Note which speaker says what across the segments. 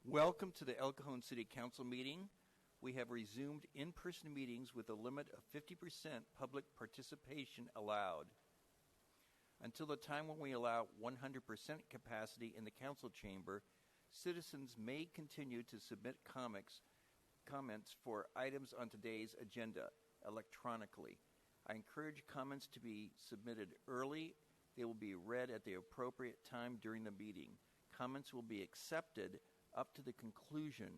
Speaker 1: Welcome to the El Cajon City Council meeting. We have resumed in-person meetings with a limit of 50% public participation allowed. Until the time when we allow 100% capacity in the council chamber, citizens may continue to submit comments for items on today's agenda electronically. I encourage comments to be submitted early. They will be read at the appropriate time during the meeting. Comments will be accepted up to the conclusion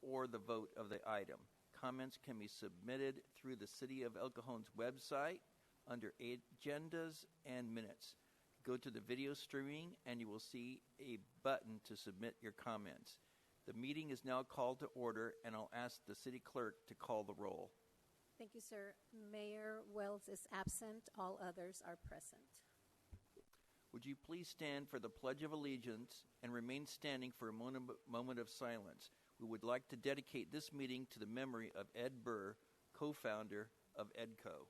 Speaker 1: or the vote of the item. Comments can be submitted through the City of El Cajon's website under Agendas and Minutes. Go to the video streaming and you will see a button to submit your comments. The meeting is now called to order, and I'll ask the city clerk to call the roll.
Speaker 2: Thank you, sir. Mayor Wells is absent. All others are present.
Speaker 1: Would you please stand for the Pledge of Allegiance and remain standing for a moment of silence? We would like to dedicate this meeting to the memory of Ed Burr, co-founder of EDCO.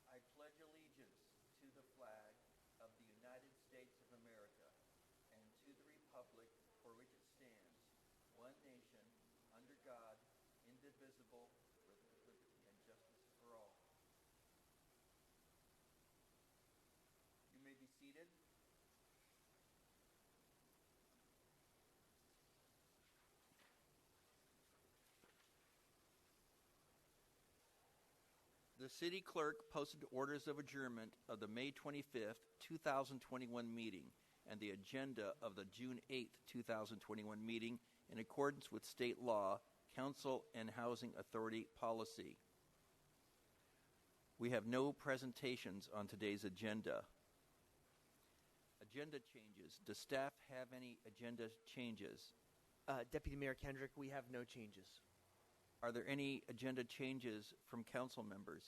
Speaker 1: I pledge allegiance to the flag of the United States of America and to the republic for which it stands, one nation, under God, indivisible, with liberty and justice for all. You may be seated. The city clerk posted orders of adjournment of the May 25th, 2021 meeting and the agenda of the June 8th, 2021 meeting in accordance with state law, council, and housing authority policy. We have no presentations on today's agenda. Agenda changes. Does staff have any agenda changes?
Speaker 3: Deputy Mayor Kendrick, we have no changes.
Speaker 1: Are there any agenda changes from council members?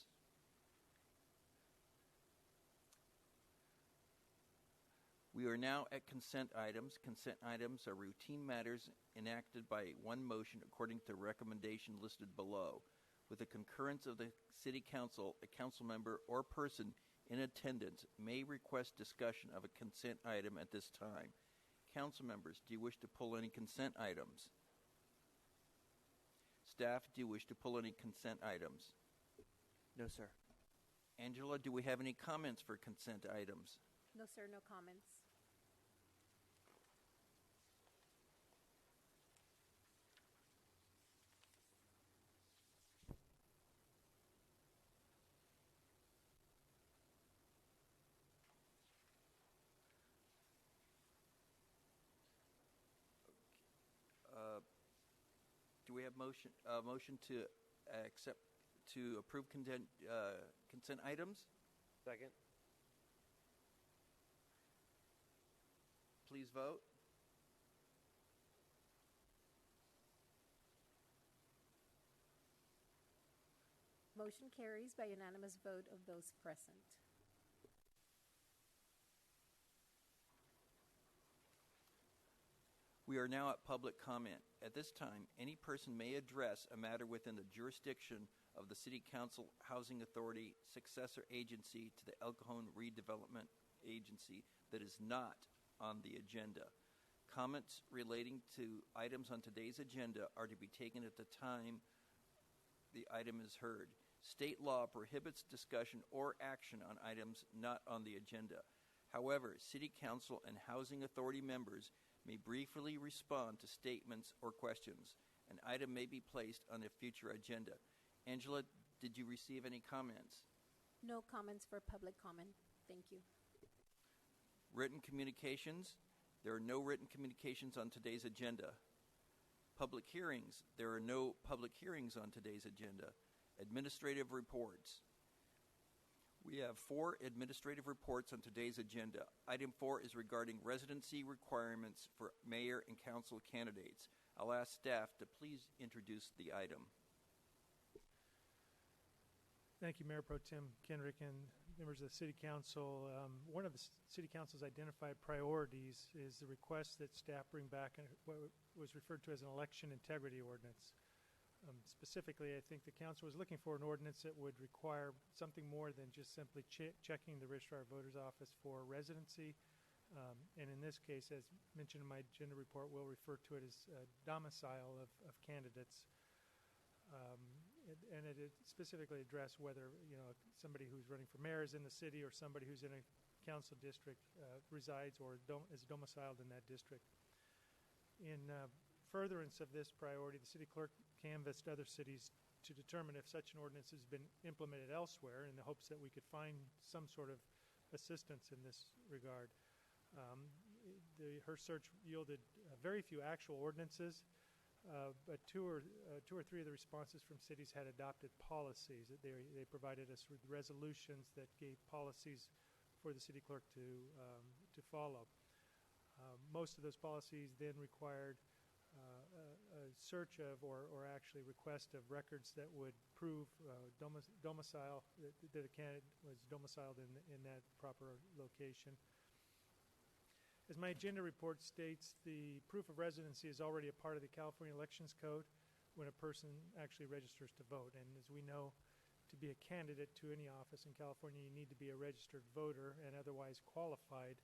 Speaker 1: We are now at consent items. Consent items are routine matters enacted by one motion according to the recommendation listed below. With the concurrence of the City Council, a council member or person in attendance may request discussion of a consent item at this time. Council members, do you wish to pull any consent items? Staff, do you wish to pull any consent items?
Speaker 3: No, sir.
Speaker 1: Angela, do we have any comments for consent items?
Speaker 2: No, sir, no comments.
Speaker 1: Do we have motion to approve consent items?
Speaker 3: Second.
Speaker 1: Please vote.
Speaker 2: Motion carries by unanimous vote of those present.
Speaker 1: We are now at public comment. At this time, any person may address a matter within the jurisdiction of the City Council Housing Authority successor agency to the El Cajon Redevelopment Agency that is not on the agenda. Comments relating to items on today's agenda are to be taken at the time the item is heard. State law prohibits discussion or action on items not on the agenda. However, City Council and Housing Authority members may briefly respond to statements or questions. An item may be placed on a future agenda. Angela, did you receive any comments?
Speaker 2: No comments for public comment. Thank you.
Speaker 1: Written communications. There are no written communications on today's agenda. Public hearings. There are no public hearings on today's agenda. Administrative reports. We have 4 administrative reports on today's agenda. Item 4 is regarding residency requirements for mayor and council candidates. I'll ask staff to please introduce the item.
Speaker 4: Thank you, Mayor Pro Tem Kendrick and members of the City Council. One of the City Council's identified priorities is the request that staff bring back what was referred to as an election integrity ordinance. Specifically, I think the council was looking for an ordinance that would require something more than just simply checking the Registrar of Voters Office for residency, And in this case, as mentioned in my agenda report, we'll refer to it as domicile of candidates. And it specifically addressed whether, somebody who's running for mayor is in the city or somebody who's in a council district resides or is domiciled in that district. In furtherance of this priority, the city clerk canvassed other cities to determine if such an ordinance has been implemented elsewhere in the hopes that we could find some sort of assistance in this regard. Her search yielded very few actual ordinances, but two or three of the responses from cities had adopted policies. They provided us with resolutions that gave policies for the city clerk to follow. Most of those policies then required a search of or actually request of records that would prove domicile, that a candidate was domiciled in that proper location. As my agenda report states, the proof of residency is already a part of the California Elections Code when a person actually registers to vote. And as we know, to be a candidate to any office in California, you need to be a registered voter and otherwise qualified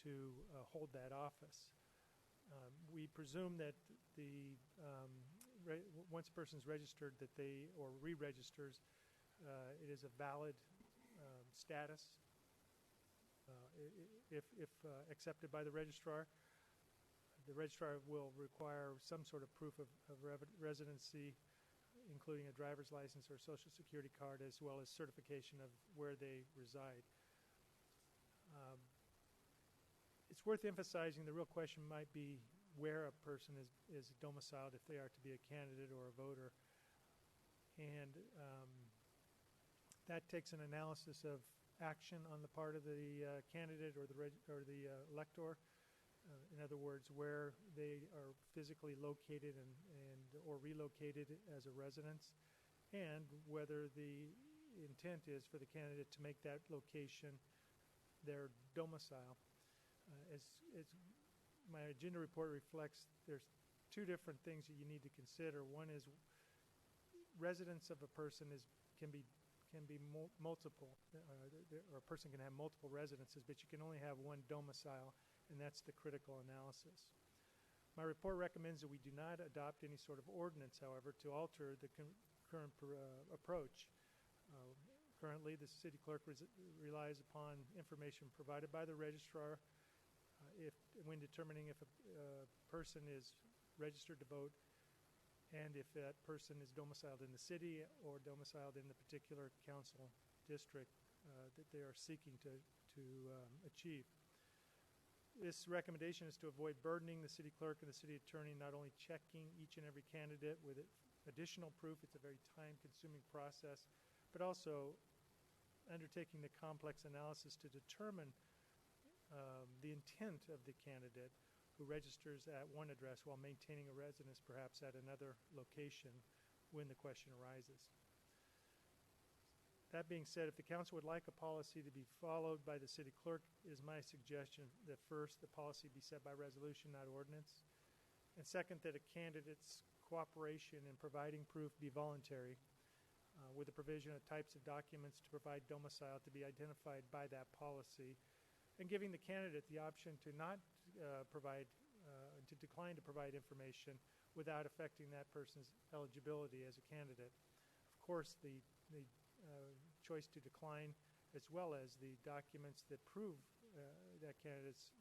Speaker 4: to hold that office. We presume that once a person's registered, that they or re-registers, it is a valid status if accepted by the registrar. The registrar will require some sort of proof of residency, including a driver's license or social security card, as well as certification of where they reside. It's worth emphasizing the real question might be where a person is domiciled if they are to be a candidate or a voter. And that takes an analysis of action on the part of the candidate or the elector. In other words, where they are physically located and or relocated as a residence, and whether the intent is for the candidate to make that location their domicile. As my agenda report reflects, there's two different things that you need to consider. One is residence of a person can be multiple, or a person can have multiple residences, but you can only have one domicile, and that's the critical analysis. My report recommends that we do not adopt any sort of ordinance, however, to alter the current approach. Currently, the city clerk relies upon information provided by the registrar when determining if a person is registered to vote and if that person is domiciled in the city or domiciled in the particular council district that they are seeking to achieve. This recommendation is to avoid burdening the city clerk and the city attorney, not only checking each and every candidate with additional proof. It's a very time-consuming process, but also undertaking the complex analysis to determine the intent of the candidate who registers at one address while maintaining a residence perhaps at another location when the question arises. That being said, if the council would like a policy to be followed by the city clerk, it is my suggestion that first, the policy be set by resolution, not ordinance. And second, that a candidate's cooperation in providing proof be voluntary, with the provision of types of documents to provide domicile to be identified by that policy, and giving the candidate the option to not to decline to provide information without affecting that person's eligibility as a candidate. Of course, the choice to decline, as well as the documents that prove that candidate's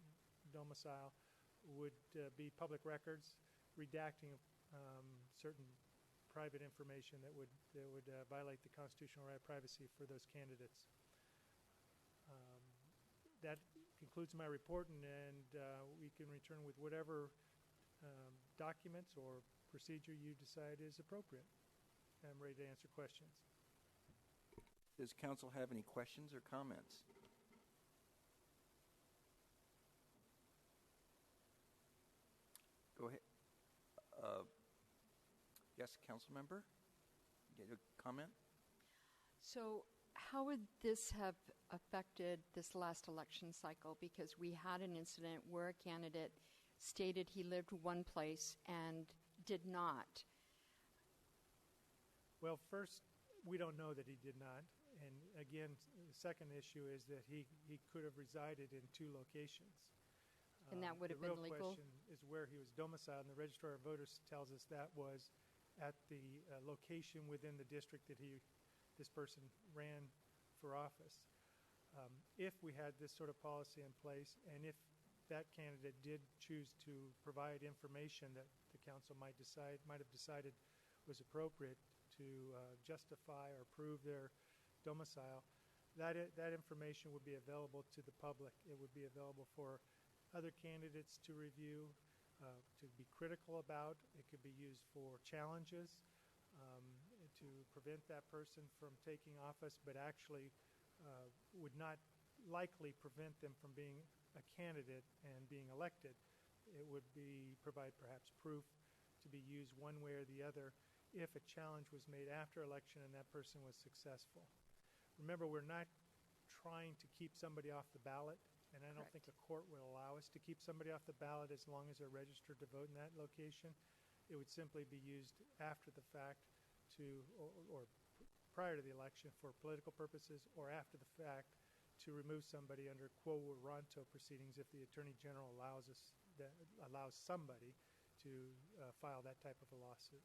Speaker 4: domicile, would be public records, redacting certain private information that would violate the constitutional right of privacy for those candidates. That concludes my report, and we can return with whatever documents or procedure you decide is appropriate. I'm ready to answer questions.
Speaker 1: Does council have any questions or comments? Go ahead. Yes, council member? Get a comment?
Speaker 5: So how would this have affected this last election cycle? Because we had an incident where a candidate stated he lived one place and did not.
Speaker 4: Well, first, we don't know that he did not, And again, the second issue is that he could have resided in 2 locations.
Speaker 5: And that would have been
Speaker 4: The real
Speaker 5: legal?
Speaker 4: question is where he was domiciled, and the Registrar of Voters tells us that was at the location within the district that this person ran for office. If we had this sort of policy in place, and if that candidate did choose to provide information that the council might have decided was appropriate to justify or prove their domicile, that information would be available to the public. It would be available for other candidates to review, to be critical about. It could be used for challenges, to prevent that person from taking office, but actually would not likely prevent them from being a candidate and being elected. It would provide perhaps proof to be used one way or the other if a challenge was made after election and that person was successful. Remember, we're not trying to keep somebody off the ballot, and I don't think a court will allow us to keep somebody off the ballot as long as they're registered to vote in that location. It would simply be used after the fact or prior to the election for political purposes, or after the fact to remove somebody under quo warranto proceedings if the Attorney General allows somebody to file that type of a lawsuit.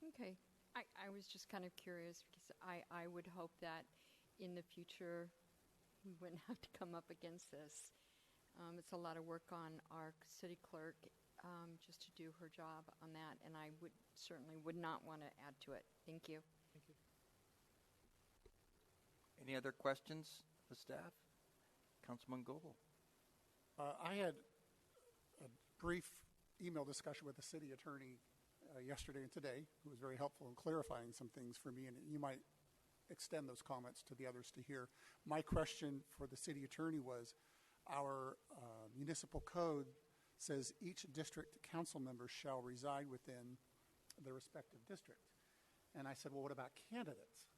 Speaker 5: Okay. I was just kind of curious because I would hope that in the future we wouldn't have to come up against this. It's a lot of work on our city clerk just to do her job on that, and I certainly would not want to add to it. Thank you.
Speaker 4: Thank you.
Speaker 1: Any other questions for staff? Councilman Goebel.
Speaker 6: I had a brief email discussion with the city attorney yesterday and today, who was very helpful in clarifying some things for me, and you might extend those comments to the others to hear. My question for the city attorney was, our municipal code says each district council member shall reside within their respective district. And I said, well, what about candidates?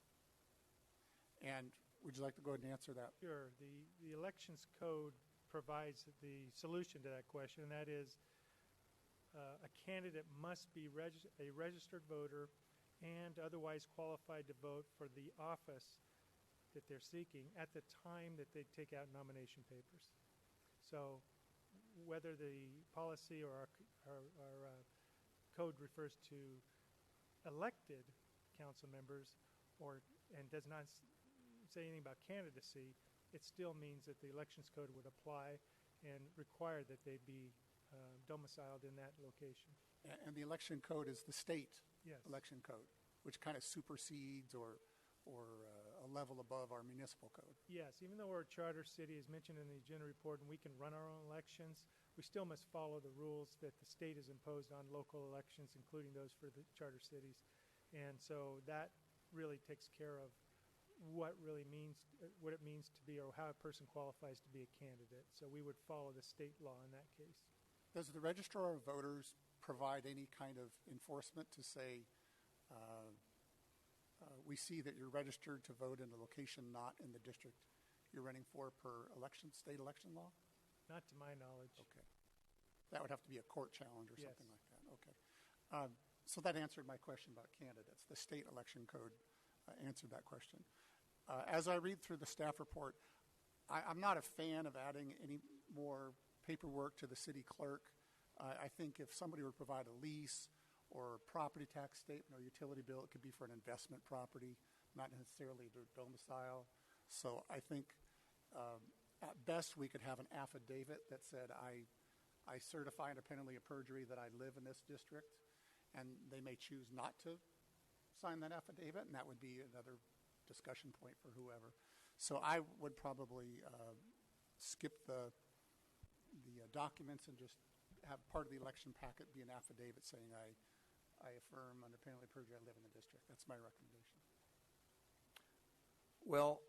Speaker 6: And would you like to go ahead and answer that?
Speaker 4: Sure. The elections code provides the solution to that question, and that is a candidate must be a registered voter and otherwise qualified to vote for the office that they're seeking at the time that they take out nomination papers. So whether the policy or our code refers to elected council members and does not say anything about candidacy, it still means that the elections code would apply and require that they be domiciled in that location.
Speaker 6: And the election code is the state
Speaker 4: Yes.
Speaker 6: election code, which kind of supersedes or a level above our municipal code.
Speaker 4: Yes, even though we're a charter city, as mentioned in the agenda report, and we can run our own elections, we still must follow the rules that the state has imposed on local elections, including those for the charter cities. And so that really takes care of what it means to be, or how a person qualifies to be a candidate. So we would follow the state law in that case.
Speaker 6: Does the Registrar of Voters provide any kind of enforcement to say, we see that you're registered to vote in a location not in the district you're running for per state election law?
Speaker 4: Not to my knowledge.
Speaker 6: Okay. That would have to be a court challenge or
Speaker 4: Yes.
Speaker 6: something like that. Okay. So that answered my question about candidates. The state election code answered that question. As I read through the staff report, I'm not a fan of adding any more paperwork to the city clerk. I think if somebody would provide a lease or a property tax statement or utility bill, it could be for an investment property, not necessarily their domicile. So I think at best we could have an affidavit that said, I certify under penalty of perjury that I live in this district, and they may choose not to sign that affidavit, and that would be another discussion point for whoever. So I would probably skip the documents and just have part of the election packet be an affidavit saying I affirm under penalty of perjury I live in the district. That's my recommendation.
Speaker 1: Well,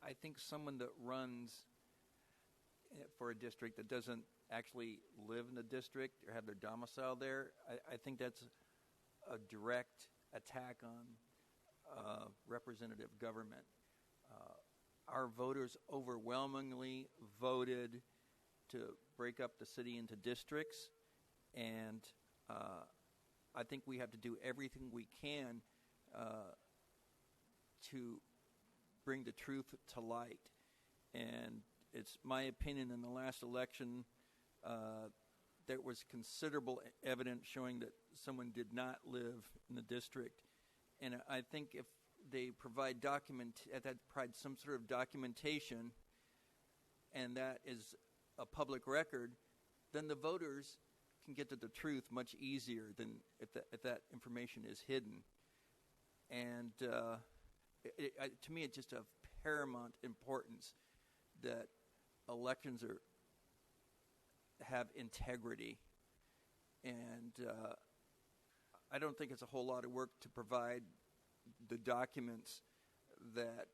Speaker 1: I think someone that runs for a district that doesn't actually live in the district or have their domicile there, I think that's a direct attack on representative government. Our voters overwhelmingly voted to break up the city into districts, and I think we have to do everything we can to bring the truth to light. And it's my opinion in the last election there was considerable evidence showing that someone did not live in the district. And I think if they provide some sort of documentation, and that is a public record, then the voters can get to the truth much easier than if that information is hidden. And to me, it's just of paramount importance that elections have integrity. And I don't think it's a whole lot of work to provide the documents that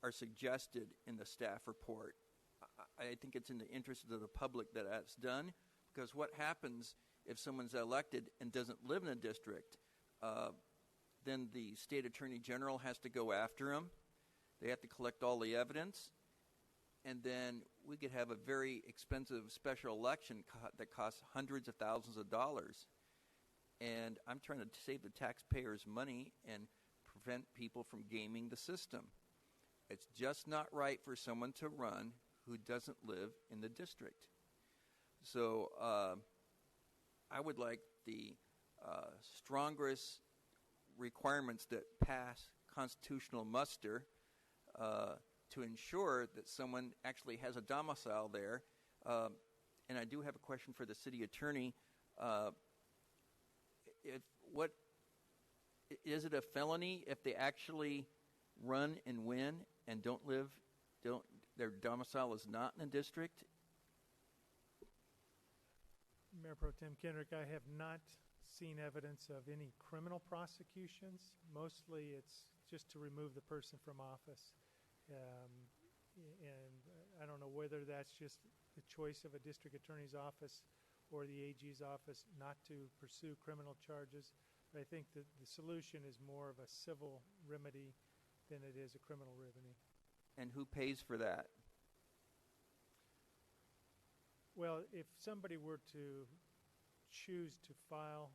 Speaker 1: are suggested in the staff report. I think it's in the interest of the public that that's done, because what happens if someone's elected and doesn't live in a district? Then the state attorney general has to go after them. They have to collect all the evidence, and then we could have a very expensive special election that costs hundreds of thousands of dollars. And I'm trying to save the taxpayers money and prevent people from gaming the system. It's just not right for someone to run who doesn't live in the district. So I would like the strongest requirements that pass constitutional muster to ensure that someone actually has a domicile there. And I do have a question for the city attorney. Is it a felony if they actually run and win and their domicile is not in the district?
Speaker 4: Mayor Pro Tem Kendrick, I have not seen evidence of any criminal prosecutions. Mostly it's just to remove the person from office. And I don't know whether that's just the choice of a district attorney's office or the AG's office not to pursue criminal charges. But I think that the solution is more of a civil remedy than it is a criminal remedy.
Speaker 1: And who pays for that?
Speaker 4: Well, if somebody were to choose to file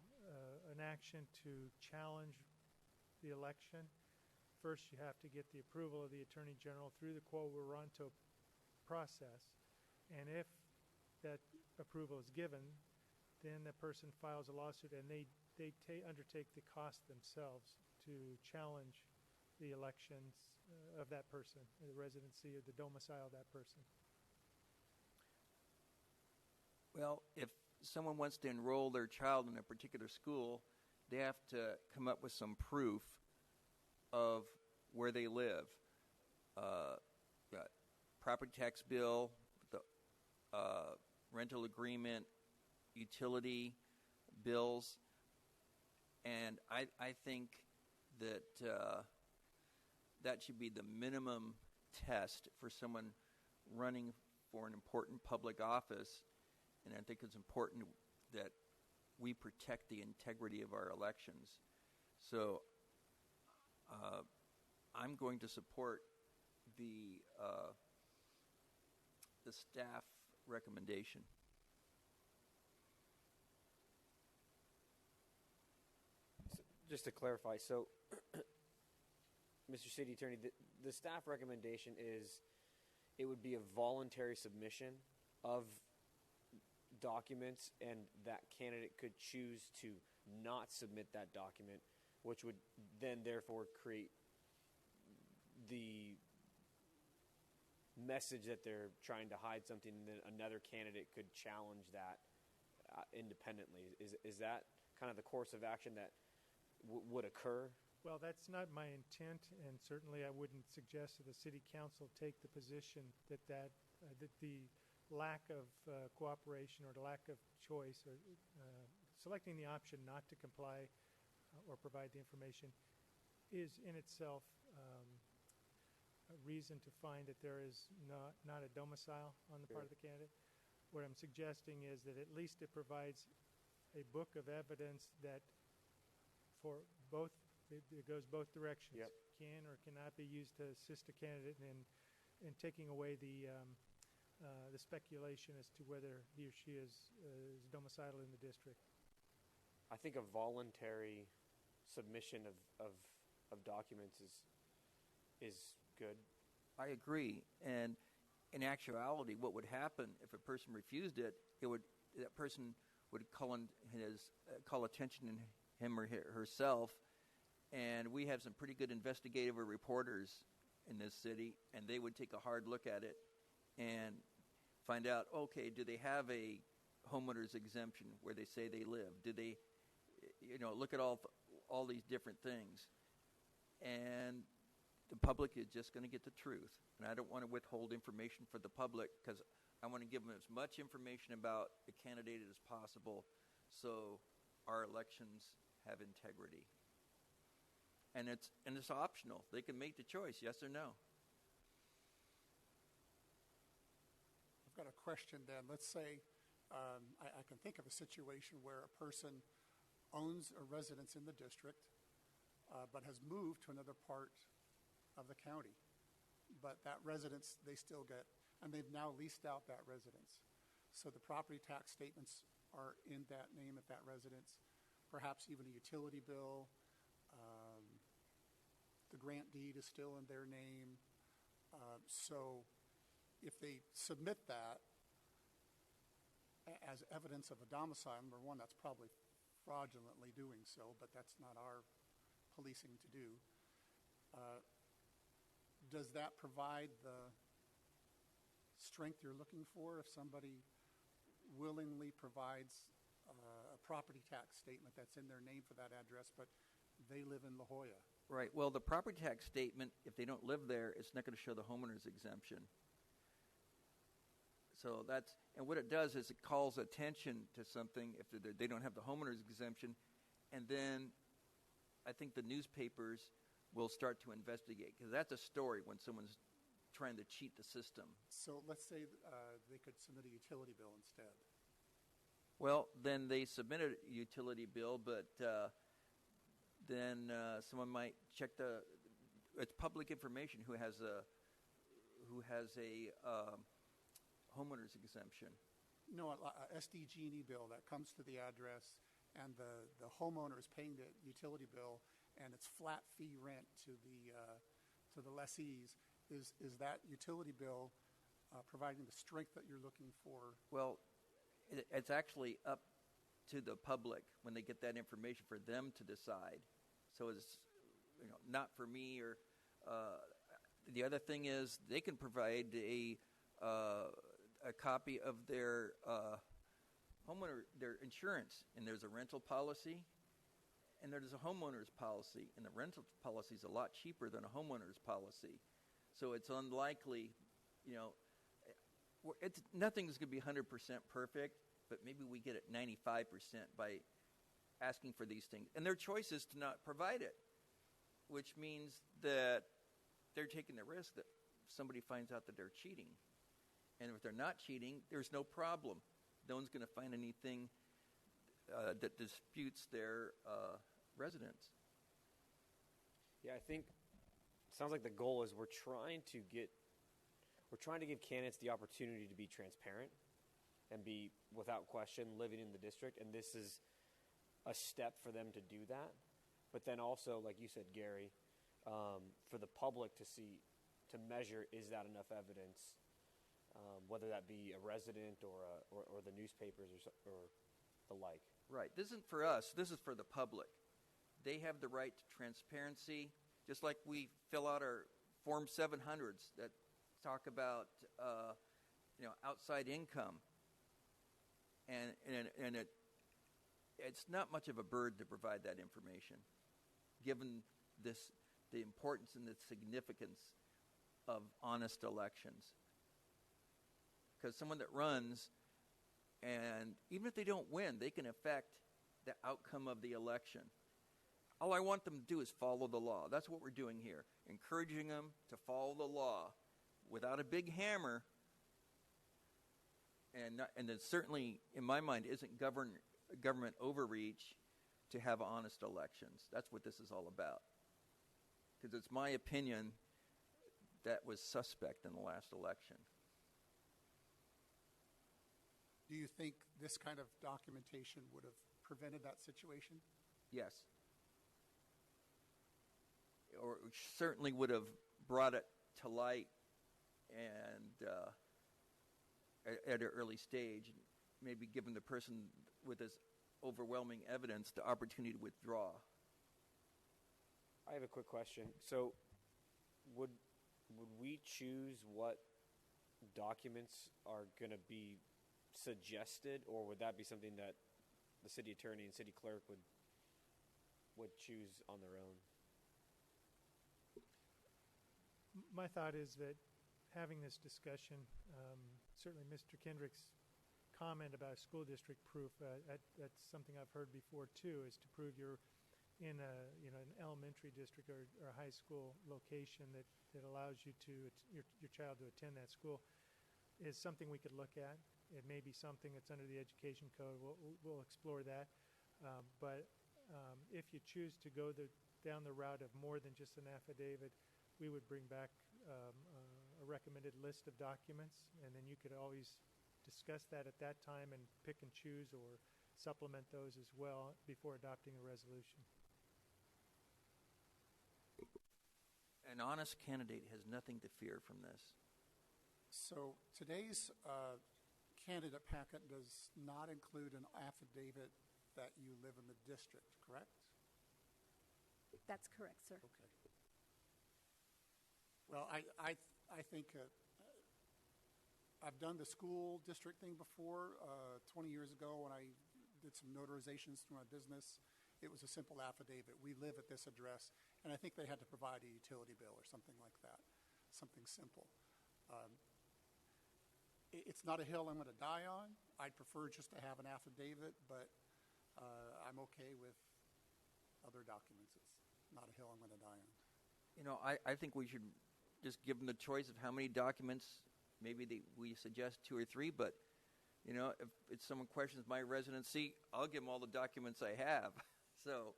Speaker 4: an action to challenge the election, first you have to get the approval of the Attorney General through the quo warranto process. And if that approval is given, then the person files a lawsuit and they undertake the cost themselves to challenge the elections of that person, the residency or the domicile of that person.
Speaker 1: Well, if someone wants to enroll their child in a particular school, they have to come up with some proof of where they live. Property tax bill, the rental agreement, utility bills. And I think that that should be the minimum test for someone running for an important public office. And I think it's important that we protect the integrity of our elections. So I'm going to support the staff recommendation.
Speaker 3: Just to clarify, so, Mr. City Attorney, the staff recommendation is it would be a voluntary submission of documents, and that candidate could choose to not submit that document, which would then therefore create the message that they're trying to hide something, and then another candidate could challenge that independently. Is that kind of the course of action that would occur?
Speaker 4: Well, that's not my intent, and certainly I wouldn't suggest that the City Council take the position that the lack of cooperation or the lack of choice or selecting the option not to comply or provide the information is in itself a reason to find that there is not a domicile on the part of the candidate. What I'm suggesting is that at least it provides a book of evidence that for both, it goes both directions.
Speaker 3: Yep.
Speaker 4: Can or cannot be used to assist a candidate in taking away the speculation as to whether he or she is domiciled in the district.
Speaker 3: I think a voluntary submission of documents is good.
Speaker 1: I agree. And in actuality, what would happen if a person refused it? That person would call attention to him or herself. And we have some pretty good investigative reporters in this city, and they would take a hard look at it and find out, okay, do they have a homeowner's exemption where they say they live? Do they, look at all these different things? And the public is just going to get the truth. And I don't want to withhold information for the public because I want to give them as much information about the candidate as possible so our elections have integrity. And it's optional. They can make the choice, yes or no.
Speaker 6: I've got a question then. Let's say I can think of a situation where a person owns a residence in the district but has moved to another part of the county. But that residence they still get, and they've now leased out that residence. So the property tax statements are in that name at that residence, perhaps even a utility bill. The grant deed is still in their name. So if they submit that as evidence of a domicile, number one, that's probably fraudulently doing so, but that's not our policing to do. Does that provide the strength you're looking for if somebody willingly provides a property tax statement that's in their name for that address, but they live in La Jolla?
Speaker 1: Right. Well, the property tax statement, if they don't live there, it's not going to show the homeowner's exemption. So and what it does is it calls attention to something if they don't have the homeowner's exemption, and then I think the newspapers will start to investigate, because that's a story when someone's trying to cheat the system.
Speaker 6: So let's say they could submit a utility bill instead.
Speaker 1: Well, then they submitted a utility bill, but then someone might check it's public information who has a homeowner's exemption.
Speaker 6: No, a SDG&E bill that comes to the address, and the homeowner is paying the utility bill, and it's flat fee rent to the lessees. Is that utility bill providing the strength that you're looking for?
Speaker 1: Well, it's actually up to the public when they get that information for them to decide. So it's not for me. Or the other thing is they can provide a copy of their their insurance, and there's a rental policy, and there's a homeowner's policy, and the rental policy is a lot cheaper than a homeowner's policy. So it's unlikely, nothing's going to be 100% perfect, but maybe we get it 95% by asking for these things. And their choice is to not provide it, which means that they're taking the risk that somebody finds out that they're cheating. And if they're not cheating, there's no problem. No one's going to find anything that disputes their residence.
Speaker 3: Yeah, I think it sounds like the goal is we're trying to give candidates the opportunity to be transparent and be, without question, living in the district. And this is a step for them to do that. But then also, like you said, Gary, for the public to see, to measure, is that enough evidence, whether that be a resident or the newspapers or the like.
Speaker 1: Right. This isn't for us. This is for the public. They have the right to transparency, just like we fill out our Form 700s that talk about outside income. And it's not much of a burden to provide that information, given the importance and the significance of honest elections. Because someone that runs, and even if they don't win, they can affect the outcome of the election. All I want them to do is follow the law. That's what we're doing here, encouraging them to follow the law without a big hammer. And it certainly, in my mind, isn't government overreach to have honest elections. That's what this is all about. Because it's my opinion that was suspect in the last election.
Speaker 6: Do you think this kind of documentation would have prevented that situation?
Speaker 1: Yes. Or certainly would have brought it to light and at an early stage, maybe given the person with this overwhelming evidence the opportunity to withdraw.
Speaker 3: I have a quick question. So, would we choose what documents are going to be suggested, or would that be something that the city attorney and city clerk would choose on their own?
Speaker 4: My thought is that having this discussion, certainly Mr. Kendrick's comment about school district proof, that's something I've heard before too, is to prove you're in an elementary district or a high school location that allows you your child to attend that school, is something we could look at. It may be something that's under the education code. We'll explore that. But if you choose to go down the route of more than just an affidavit, we would bring back a recommended list of documents, and then you could always discuss that at that time and pick and choose or supplement those as well before adopting a resolution.
Speaker 1: An honest candidate has nothing to fear from this.
Speaker 6: So today's candidate packet does not include an affidavit that you live in the district, correct?
Speaker 2: That's correct, sir.
Speaker 6: Okay. Well, I think I've done the school district thing before. 20 years ago when I did some notarizations through my business, it was a simple affidavit. We live at this address, and I think they had to provide a utility bill or something like that, something simple. It's not a hill I'm going to die on. I'd prefer just to have an affidavit, but I'm okay with other documents. It's not a hill I'm going to die on.
Speaker 1: You know, I think we should just give them the choice of how many documents. Maybe we suggest 2 or 3, but, you know, if someone questions my residency, I'll give them all the documents I have. So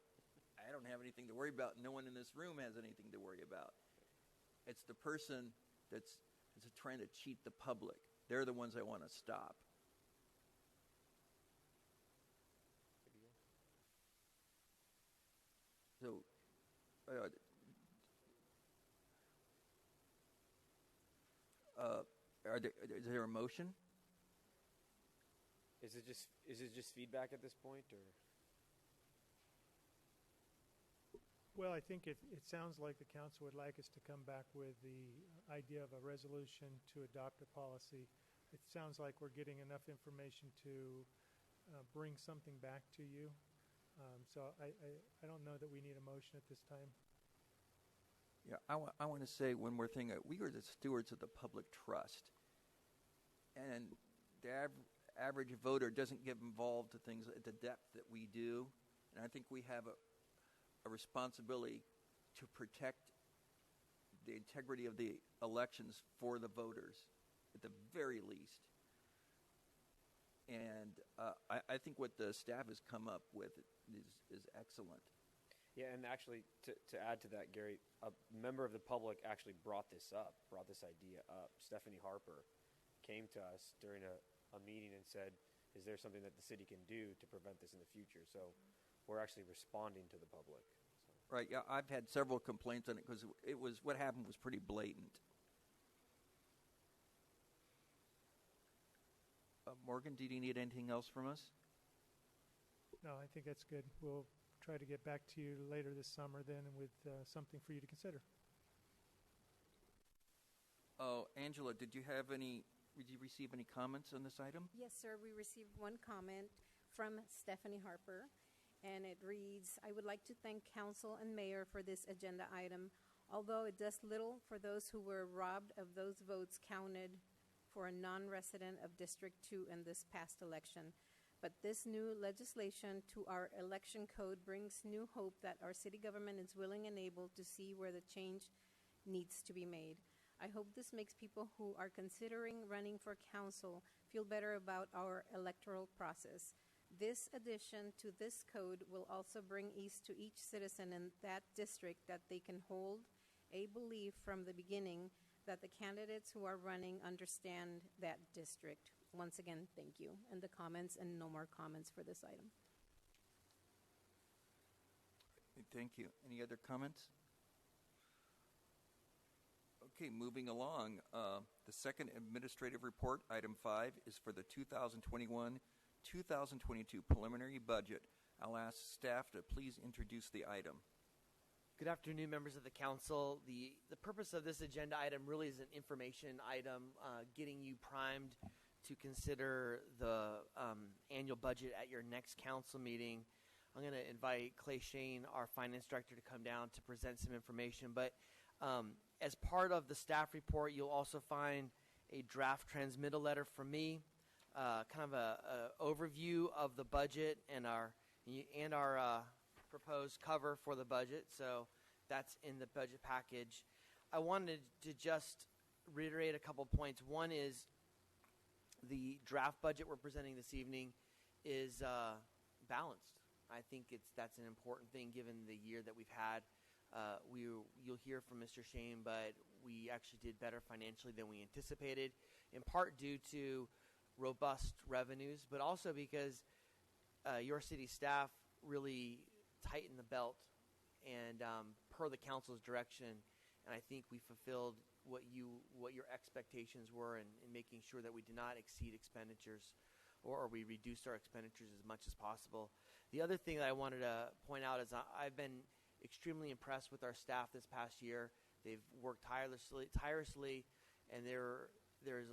Speaker 1: I don't have anything to worry about. No one in this room has anything to worry about. It's the person that's trying to cheat the public. They're the ones I want to stop. So, is there a motion?
Speaker 3: Is it just feedback at this point, or?
Speaker 4: Well, I think it sounds like the council would like us to come back with the idea of a resolution to adopt a policy. It sounds like we're getting enough information to bring something back to you. So I don't know that we need a motion at this time.
Speaker 1: Yeah, I want to say one more thing. We are the stewards of the public trust. And the average voter doesn't get involved to things at the depth that we do. And I think we have a responsibility to protect the integrity of the elections for the voters, at the very least. And I think what the staff has come up with is excellent.
Speaker 3: Yeah, and actually, to add to that, Gary, a member of the public actually brought this idea up. Stephanie Harper came to us during a meeting and said, is there something that the city can do to prevent this in the future? So we're actually responding to the public. So.
Speaker 1: Right, yeah, I've had several complaints on it because what happened was pretty blatant. Morgan, did you need anything else from us?
Speaker 4: No, I think that's good. We'll try to get back to you later this summer then with something for you to consider.
Speaker 1: Oh, Angela, did you receive any comments on this item?
Speaker 2: Yes, sir. We received one comment from Stephanie Harper, and it reads, I would like to thank council and mayor for this agenda item. Although it does little for those who were robbed of those votes counted for a non-resident of District 2 in this past election. But this new legislation to our election code brings new hope that our city government is willing and able to see where the change needs to be made. I hope this makes people who are considering running for council feel better about our electoral process. This addition to this code will also bring ease to each citizen in that district that they can hold a belief from the beginning that the candidates who are running understand that district. Once again, thank you. And the comments, and no more comments for this item.
Speaker 1: Thank you. Any other comments? Okay, moving along. The second administrative report, item 5, is for the 2021-2022 preliminary budget. I'll ask staff to please introduce the item.
Speaker 7: Good afternoon, members of the council. The purpose of this agenda item really is an information item, getting you primed to consider the annual budget at your next council meeting. I'm going to invite Clay Shane, our finance director, to come down to present some information. But as part of the staff report, you'll also find a draft transmittal letter from me, kind of a overview of the budget and our proposed cover for the budget. So that's in the budget package. I wanted to just reiterate a couple points. One is the draft budget we're presenting this evening is balanced. I think that's an important thing given the year that we've had. You'll hear from Mr. Shane, but we actually did better financially than we anticipated, in part due to robust revenues, but also because your city staff really tightened the belt and per the council's direction, and I think we fulfilled what your expectations were in making sure that we did not exceed expenditures or we reduced our expenditures as much as possible. The other thing that I wanted to point out is I've been extremely impressed with our staff this past year. They've worked tirelessly, and there's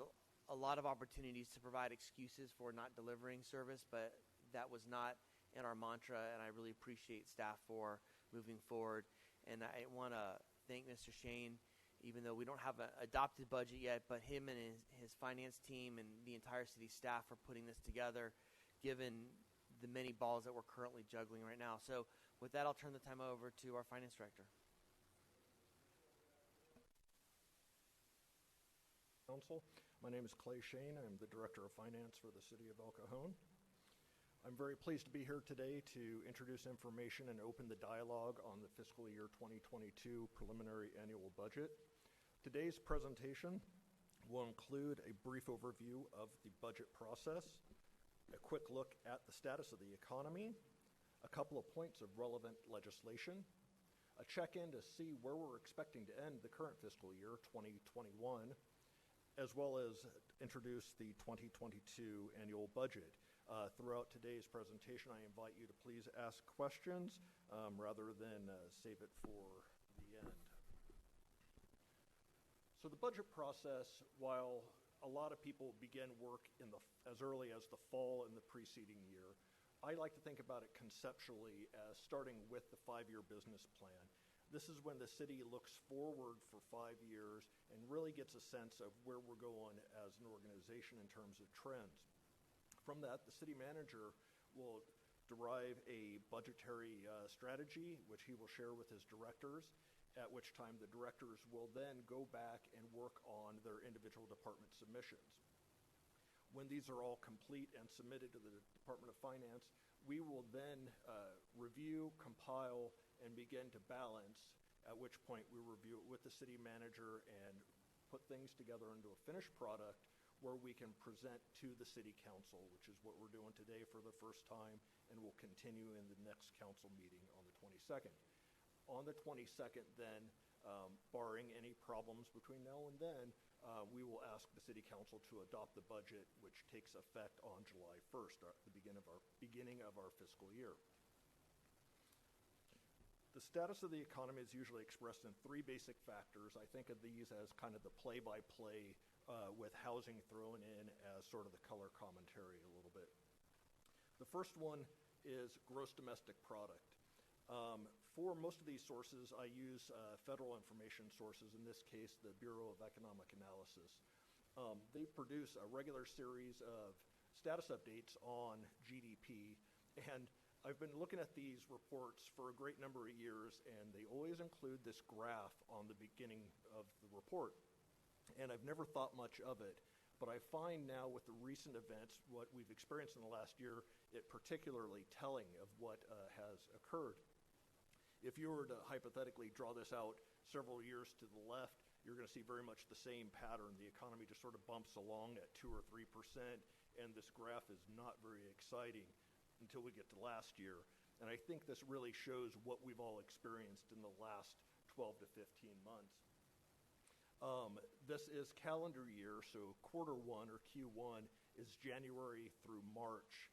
Speaker 7: a lot of opportunities to provide excuses for not delivering service, but that was not in our mantra, and I really appreciate staff for moving forward. And I want to thank Mr. Shane, even though we don't have an adopted budget yet, but him and his finance team and the entire city staff for putting this together, given the many balls that we're currently juggling right now. So with that, I'll turn the time over to our finance director.
Speaker 8: Council, my name is Clay Shane. I'm the Director of Finance for the City of El Cajon. I'm very pleased to be here today to introduce information and open the dialogue on the fiscal year 2022 preliminary annual budget. Today's presentation will include a brief overview of the budget process, a quick look at the status of the economy, a couple of points of relevant legislation, a check-in to see where we're expecting to end the current fiscal year, 2021, as well as introduce the 2022 annual budget. Throughout today's presentation, I invite you to please ask questions rather than save it for the end. So the budget process, while a lot of people begin work as early as the fall in the preceding year, I like to think about it conceptually as starting with the 5-year business plan. This is when the city looks forward for 5 years and really gets a sense of where we're going as an organization in terms of trends. From that, the city manager will derive a budgetary strategy, which he will share with his directors, at which time the directors will then go back and work on their individual department submissions. When these are all complete and submitted to the Department of Finance, we will then review, compile, and begin to balance, at which point we review it with the city manager and put things together into a finished product where we can present to the city council, which is what we're doing today for the first time, and will continue in the next council meeting on the 22nd. On the 22nd then, barring any problems between now and then, we will ask the city council to adopt the budget, which takes effect on July 1st, the beginning of our fiscal year. The status of the economy is usually expressed in 3 basic factors. I think of these as kind of the play-by-play with housing thrown in as sort of the color commentary a little bit. The first one is gross domestic product. For most of these sources, I use federal information sources, in this case, the Bureau of Economic Analysis. They produce a regular series of status updates on GDP, and I've been looking at these reports for a great number of years, and they always include this graph on the beginning of the report. And I've never thought much of it, but I find now with the recent events, what we've experienced in the last year, it particularly telling of what has occurred. If you were to hypothetically draw this out several years to the left, you're going to see very much the same pattern. The economy just sort of bumps along at 2 or 3%, and this graph is not very exciting until we get to last year. And I think this really shows what we've all experienced in the last 12 to 15 months. This is calendar year, so quarter one or Q1 is January through March.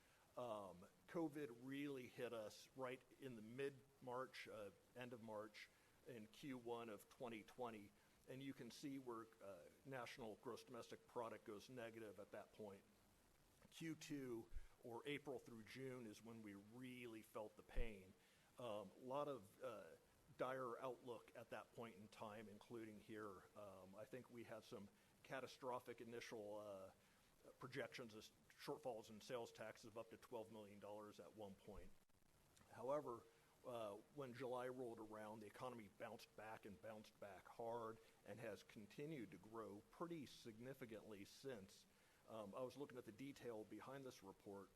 Speaker 8: COVID really hit us right in the mid-March, end of March, in Q1 of 2020. And you can see where national gross domestic product goes negative at that point. Q2, or April through June, is when we really felt the pain. A lot of dire outlook at that point in time, including here. I think we had some catastrophic initial projections of shortfalls in sales taxes of up to $12 million at one point. However, when July rolled around, the economy bounced back hard and has continued to grow pretty significantly since. I was looking at the detail behind this report,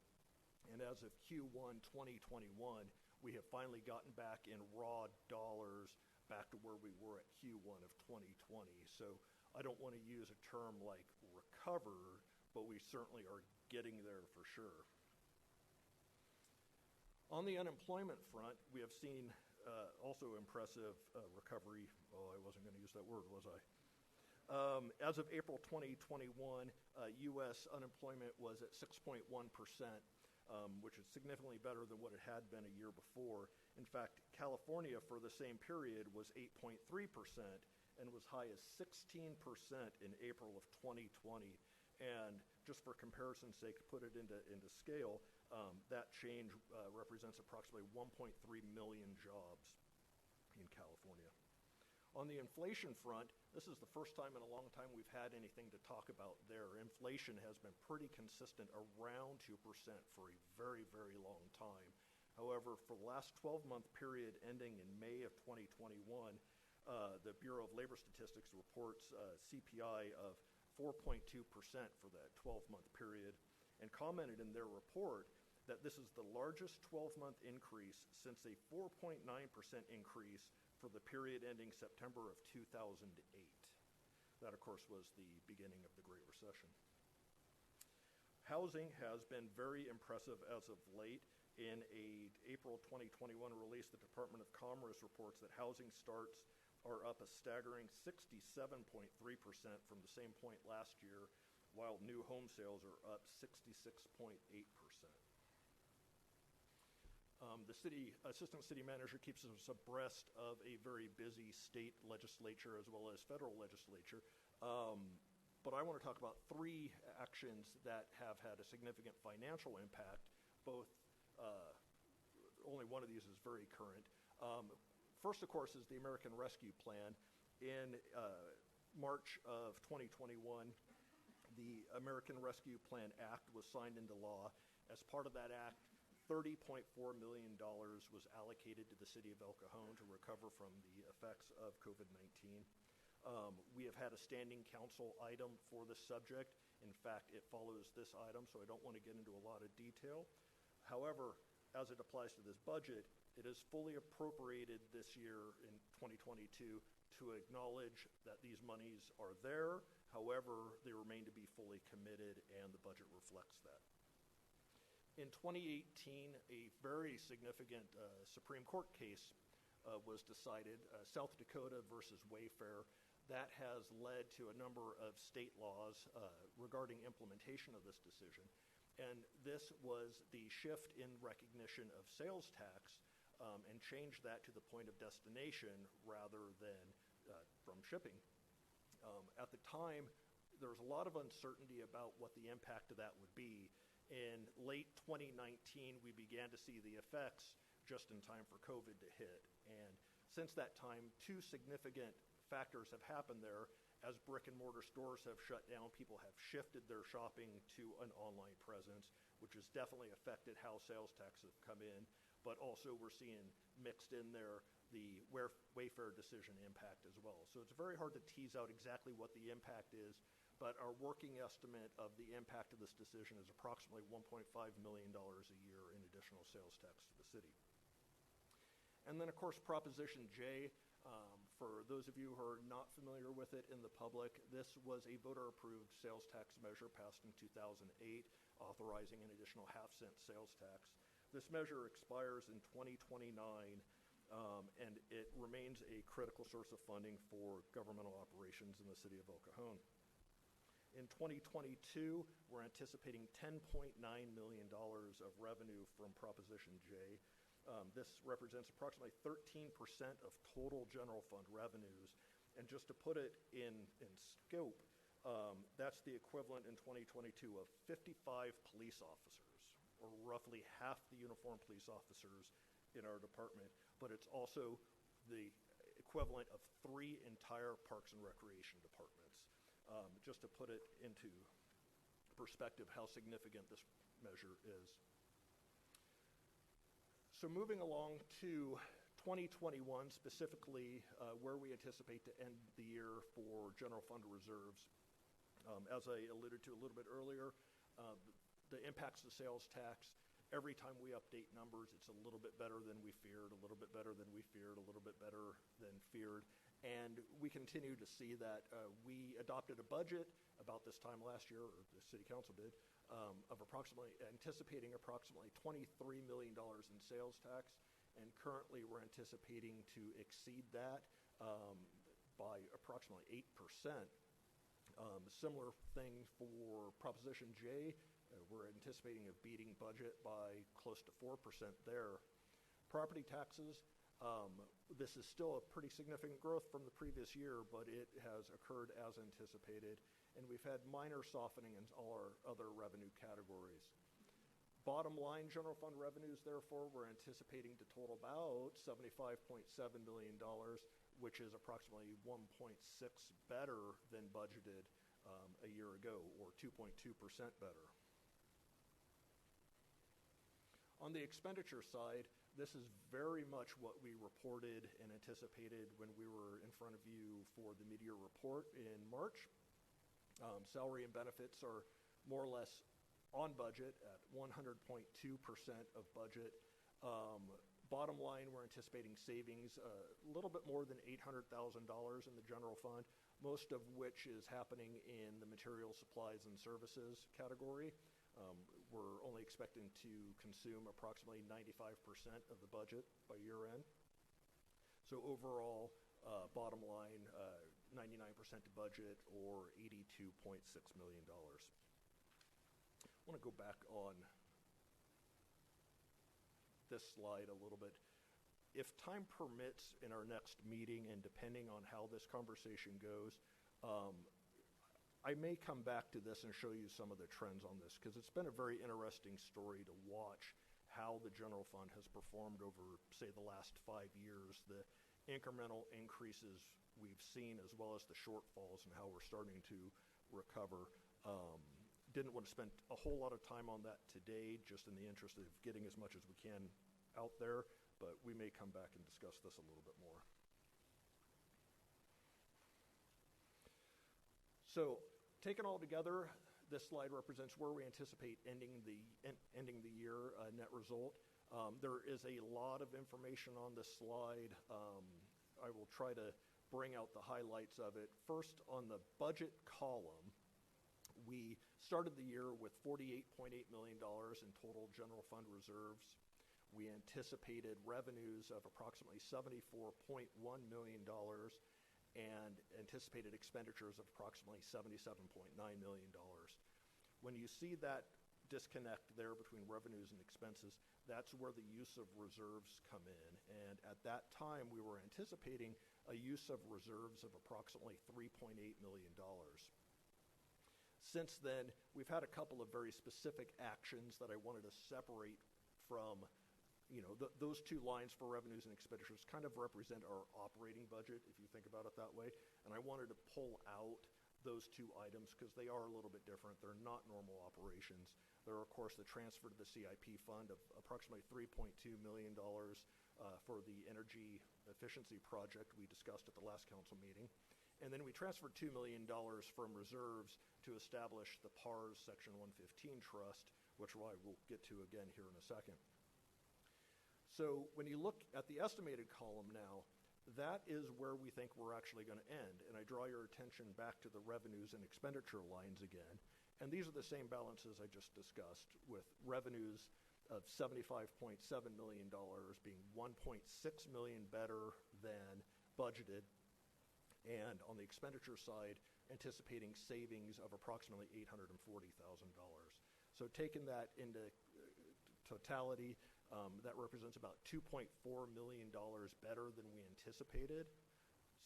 Speaker 8: and as of Q1 2021, we have finally gotten back in raw dollars back to where we were at Q1 of 2020. So I don't want to use a term like recover, but we certainly are getting there for sure. On the unemployment front, we have seen also impressive recovery. Oh, I wasn't going to use that word, was I? As of April 2021, U.S. unemployment was at 6.1%. Which is significantly better than what it had been a year before. In fact, California for the same period was 8.3% and was high as 16% in April of 2020. And just for comparison's sake, to put it into scale, that change represents approximately 1.3 million jobs in California. On the inflation front, this is the first time in a long time we've had anything to talk about there. Inflation has been pretty consistent around 2% for a very, very long time. However, for the last 12-month period ending in May of 2021, the Bureau of Labor Statistics reports CPI of 4.2% for that 12-month period, and commented in their report that this is the largest 12-month increase since a 4.9% increase for the period ending September of 2008. That, of course, was the beginning of the Great Recession. Housing has been very impressive as of late. In a April 2021 release, the Department of Commerce reports that housing starts are up a staggering 67.3% from the same point last year, while new home sales are up 66.8%. The assistant city manager keeps us abreast of a very busy state legislature as well as federal legislature. But I want to talk about three actions that have had a significant financial impact. Only one of these is very current. First, of course, is the American Rescue Plan. In March of 2021, the American Rescue Plan Act was signed into law. As part of that act, $30.4 million was allocated to the city of El Cajon to recover from the effects of COVID-19. We have had a standing council item for this subject. In fact, it follows this item, so I don't want to get into a lot of detail. However, as it applies to this budget, it is fully appropriated this year in 2022 to acknowledge that these monies are there. However, they remain to be fully committed, and the budget reflects that. In 2018, a very significant Supreme Court case was decided, South Dakota versus Wayfair. That has led to a number of state laws regarding implementation of this decision. And this was the shift in recognition of sales tax and changed that to the point of destination rather than from shipping. At the time, there was a lot of uncertainty about what the impact of that would be. In late 2019, we began to see the effects just in time for COVID to hit. And since that time, two significant factors have happened there. As brick and mortar stores have shut down, people have shifted their shopping to an online presence, which has definitely affected how sales tax have come in. But also we're seeing mixed in there the Wayfair decision impact as well. So it's very hard to tease out exactly what the impact is, but our working estimate of the impact of this decision is approximately $1.5 million a year in additional sales tax to the city. And then, of course, Proposition J, for those of you who are not familiar with it in the public, this was a voter-approved sales tax measure passed in 2008, authorizing an additional half-cent sales tax. This measure expires in 2029. and it remains a critical source of funding for governmental operations in the city of El Cajon. In 2022, we're anticipating $10.9 million of revenue from Proposition J. This represents approximately 13% of total general fund revenues. And just to put it in scope, that's the equivalent in 2022 of 55 police officers, or roughly half the uniformed police officers in our department. But it's also the equivalent of 3 entire Parks and Recreation departments. Just to put it into perspective how significant this measure is. So moving along to 2021, specifically where we anticipate to end the year for general fund reserves. As I alluded to a little bit earlier, the impacts of sales tax, every time we update numbers, it's a little bit better than we feared, a little bit better than we feared, a little bit better than feared. And we continue to see that. We adopted a budget about this time last year, or the city council did, of anticipating approximately $23 million in sales tax. And currently we're anticipating to exceed that by approximately 8%. Similar thing for Proposition J. We're anticipating a beating budget by close to 4% there. Property taxes, this is still a pretty significant growth from the previous year, but it has occurred as anticipated, and we've had minor softening in all our other revenue categories. Bottom line general fund revenues, therefore, we're anticipating to total about $75.7 million, which is approximately 1.6 better than budgeted a year ago, or 2.2% better. On the expenditure side, this is very much what we reported and anticipated when we were in front of you for the mid-year report in March. Salary and benefits are more or less on budget at 100.2% of budget. Bottom line, we're anticipating savings a little bit more than $800,000 in the general fund, most of which is happening in the material, supplies, and services category. We're only expecting to consume approximately 95% of the budget by year end. So overall, bottom line, 99% to budget, or $82.6 million. I want to go back on this slide a little bit. If time permits in our next meeting, and depending on how this conversation goes, I may come back to this and show you some of the trends on this, because it's been a very interesting story to watch how the general fund has performed over, say, the last 5 years, the incremental increases we've seen, as well as the shortfalls and how we're starting to recover. Didn't want to spend a whole lot of time on that today, just in the interest of getting as much as we can out there, but we may come back and discuss this a little bit more. So, taken all together, this slide represents where we anticipate ending the year net result. There is a lot of information on this slide. I will try to bring out the highlights of it. First, on the budget column, we started the year with $48.8 million in total general fund reserves. We anticipated revenues of approximately $74.1 million and anticipated expenditures of approximately $77.9 million. When you see that disconnect there between revenues and expenses, that's where the use of reserves come in. And at that time, we were anticipating a use of reserves of approximately $3.8 million. Since then, we've had a couple of very specific actions that I wanted to separate from, those two lines for revenues and expenditures kind of represent our operating budget, if you think about it that way. And I wanted to pull out those two items because they are a little bit different. They're not normal operations. They're, of course, the transfer to the CIP fund of approximately $3.2 million for the energy efficiency project we discussed at the last council meeting. And then we transferred $2 million from reserves to establish the PARS Section 115 trust, which I will get to again here in a second. So when you look at the estimated column now, that is where we think we're actually going to end. And I draw your attention back to the revenues and expenditure lines again. And these are the same balances I just discussed, with revenues of $75.7 million, being $1.6 million better than budgeted. And on the expenditure side, anticipating savings of approximately $840,000. So taking that into totality, that represents about $2.4 million better than we anticipated.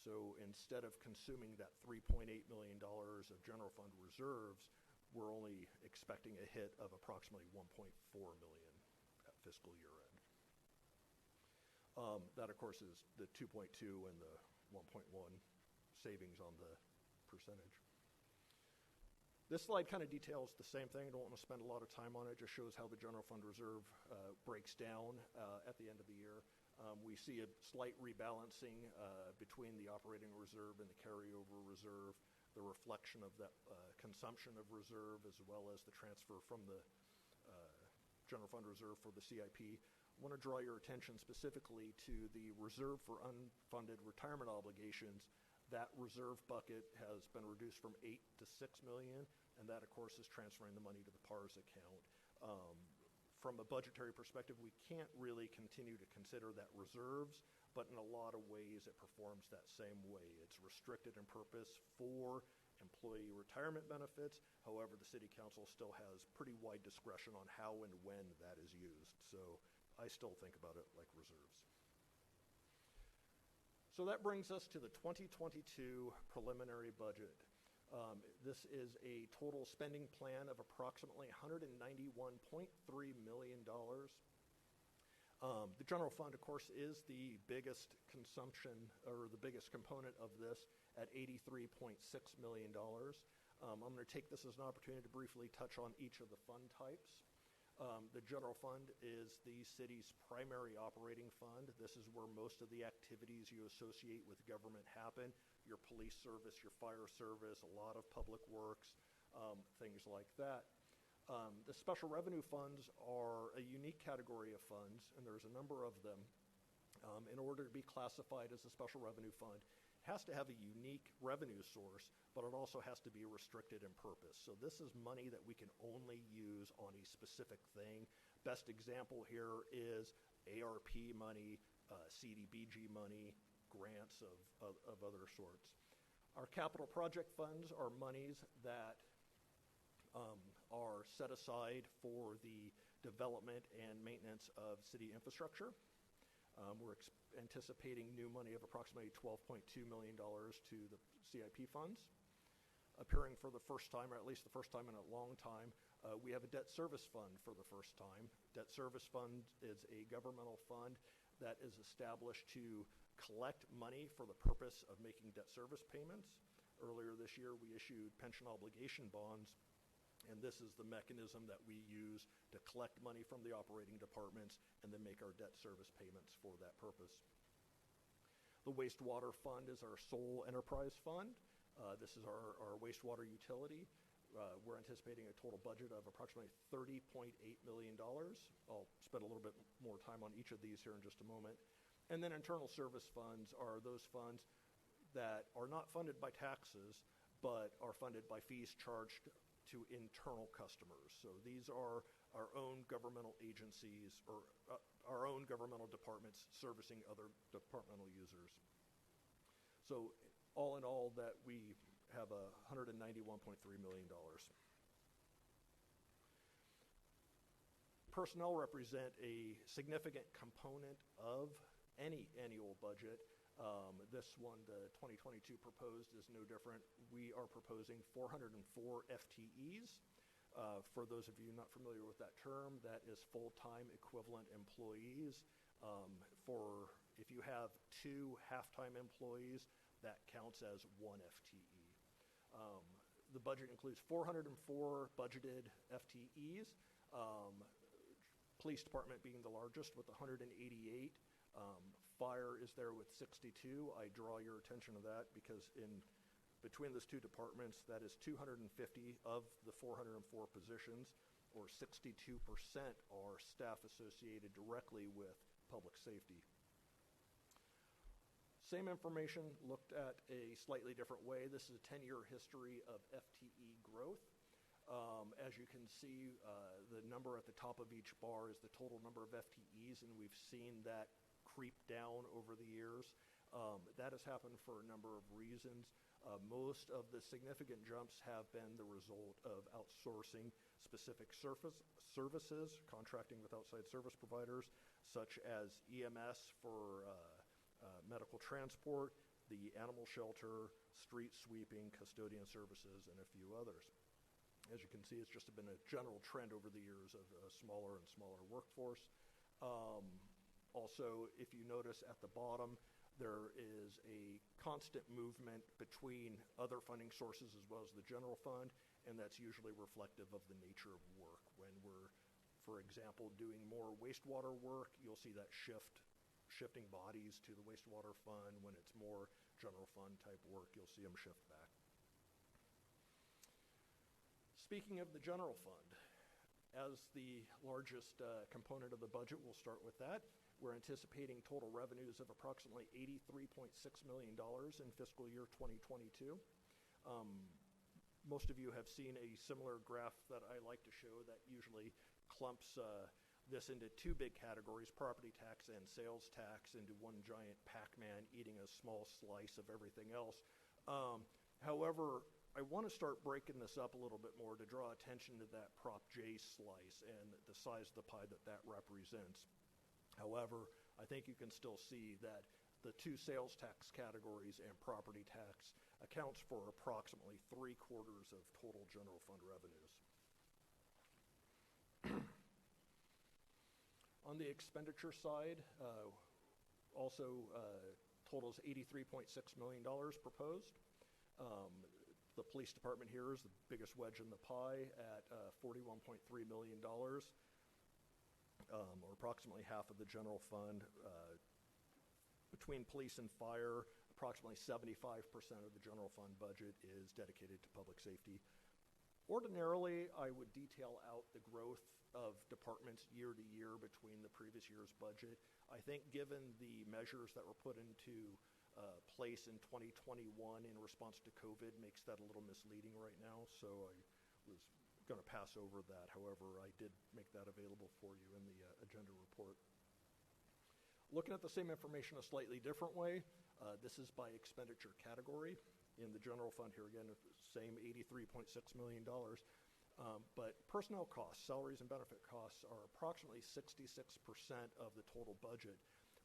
Speaker 8: So instead of consuming that $3.8 million of general fund reserves, we're only expecting a hit of approximately $1.4 million at fiscal year end. That, of course, is the 2.2 and the 1.1 savings on the percentage. This slide kind of details the same thing. I don't want to spend a lot of time on it. It just shows how the general fund reserve breaks down at the end of the year. We see a slight rebalancing between the operating reserve and the carryover reserve, the reflection of that consumption of reserve, as well as the transfer from the general fund reserve for the CIP. I want to draw your attention specifically to the reserve for unfunded retirement obligations. That reserve bucket has been reduced from $8 to $6 million, and that, of course, is transferring the money to the PARS account. From a budgetary perspective, we can't really continue to consider that reserves, but in a lot of ways it performs that same way. It's restricted in purpose for employee retirement benefits. However, the City Council still has pretty wide discretion on how and when that is used. So I still think about it like reserves. So that brings us to the 2022 preliminary budget. This is a total spending plan of approximately $191.3 million. The general fund, of course, is the biggest consumption or the biggest component of this at $83.6 million. I'm going to take this as an opportunity to briefly touch on each of the fund types. The general fund is the city's primary operating fund. This is where most of the activities you associate with government happen. Your police service, your fire service, a lot of public works, things like that. The special revenue funds are a unique category of funds, and there's a number of them. In order to be classified as a special revenue fund, it has to have a unique revenue source, but it also has to be restricted in purpose. So this is money that we can only use on a specific thing. Best example here is ARP money, CDBG money, grants of other sorts. Our capital project funds are monies that are set aside for the development and maintenance of city infrastructure. We're anticipating new money of approximately $12.2 million to the CIP funds. Appearing for the first time, or at least the first time in a long time, we have a debt service fund for the first time. Debt service fund is a governmental fund that is established to collect money for the purpose of making debt service payments. Earlier this year, we issued pension obligation bonds, and this is the mechanism that we use to collect money from the operating departments and then make our debt service payments for that purpose. The wastewater fund is our sole enterprise fund. This is our wastewater utility. We're anticipating a total budget of approximately $30.8 million. I'll spend a little bit more time on each of these here in just a moment. And then internal service funds are those funds that are not funded by taxes, but are funded by fees charged to internal customers. So these are our own governmental agencies or our own governmental departments servicing other departmental users. So all in all, that we have $191.3 million. Personnel represent a significant component of any annual budget. This one, the 2022 proposed, is no different. We are proposing 404 FTEs. For those of you not familiar with that term, that is full-time equivalent employees. If you have 2 half-time employees, that counts as 1 FTE. The budget includes 404 budgeted FTEs, police department being the largest with 188. Fire is there with 62. I draw your attention to that because in between those two departments, that is 250 of the 404 positions, or 62% are staff associated directly with public safety. Same information looked at a slightly different way. This is a 10-year history of FTE growth. As you can see, the number at the top of each bar is the total number of FTEs, and we've seen that creep down over the years. That has happened for a number of reasons. Most of the significant jumps have been the result of outsourcing specific services, contracting with outside service providers, such as EMS for medical transport, the animal shelter, street sweeping, custodian services, and a few others. As you can see, it's just been a general trend over the years of a smaller and smaller workforce. Also, if you notice at the bottom, there is a constant movement between other funding sources as well as the general fund, and that's usually reflective of the nature of work. When we're, for example, doing more wastewater work, you'll see that shifting bodies to the wastewater fund. When it's more general fund type work, you'll see them shift back. Speaking of the general fund, as the largest component of the budget, we'll start with that. We're anticipating total revenues of approximately $83.6 million in fiscal year 2022. Most of you have seen a similar graph that I like to show that usually clumps this into two big categories, property tax and sales tax, into one giant Pac-Man eating a small slice of everything else. However, I want to start breaking this up a little bit more to draw attention to that Prop J slice and the size of the pie that that represents. However, I think you can still see that the two sales tax categories and property tax accounts for approximately 3/4 of total general fund revenues. On the expenditure side, also totals $83.6 million proposed. The police department here is the biggest wedge in the pie at $41.3 million. Or approximately half of the general fund. Between police and fire, approximately 75% of the general fund budget is dedicated to public safety. Ordinarily, I would detail out the growth of departments year to year between the previous year's budget. I think given the measures that were put into place in 2021 in response to COVID makes that a little misleading right now, so I was going to pass over that. However, I did make that available for you in the agenda report. Looking at the same information a slightly different way, this is by expenditure category. In the general fund here again, same $83.6 million. But personnel costs, salaries and benefit costs, are approximately 66% of the total budget.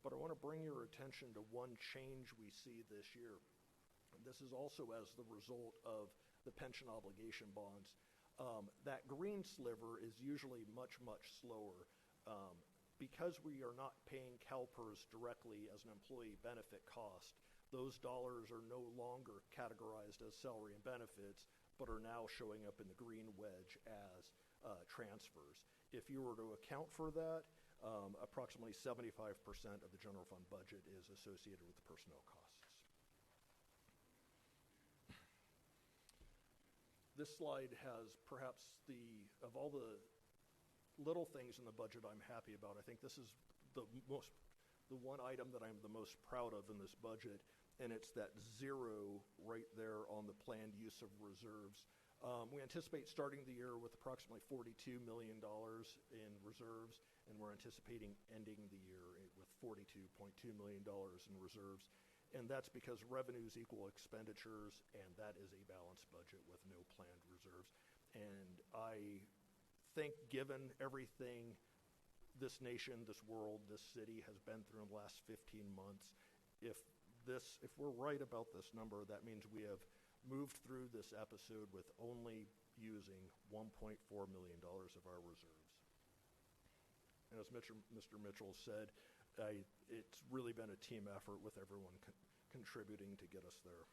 Speaker 8: But I want to bring your attention to one change we see this year. This is also as the result of the pension obligation bonds. That green sliver is usually much, much slower. Because we are not paying CalPERS directly as an employee benefit cost, those dollars are no longer categorized as salary and benefits, but are now showing up in the green wedge as transfers. If you were to account for that, approximately 75% of the general fund budget is associated with personnel costs. This slide has perhaps of all the little things in the budget I'm happy about, I think this is the one item that I'm the most proud of in this budget, and it's that zero right there on the planned use of reserves. We anticipate starting the year with approximately $42 million in reserves, and we're anticipating ending the year with $42.2 million in reserves. And that's because revenues equal expenditures, and that is a balanced budget with no planned reserves. And I think given everything this nation, this world, this city has been through in the last 15 months, if we're right about this number, that means we have moved through this episode with only using $1.4 million of our reserves. And as Mr. Mitchell said, it's really been a team effort with everyone contributing to get us there.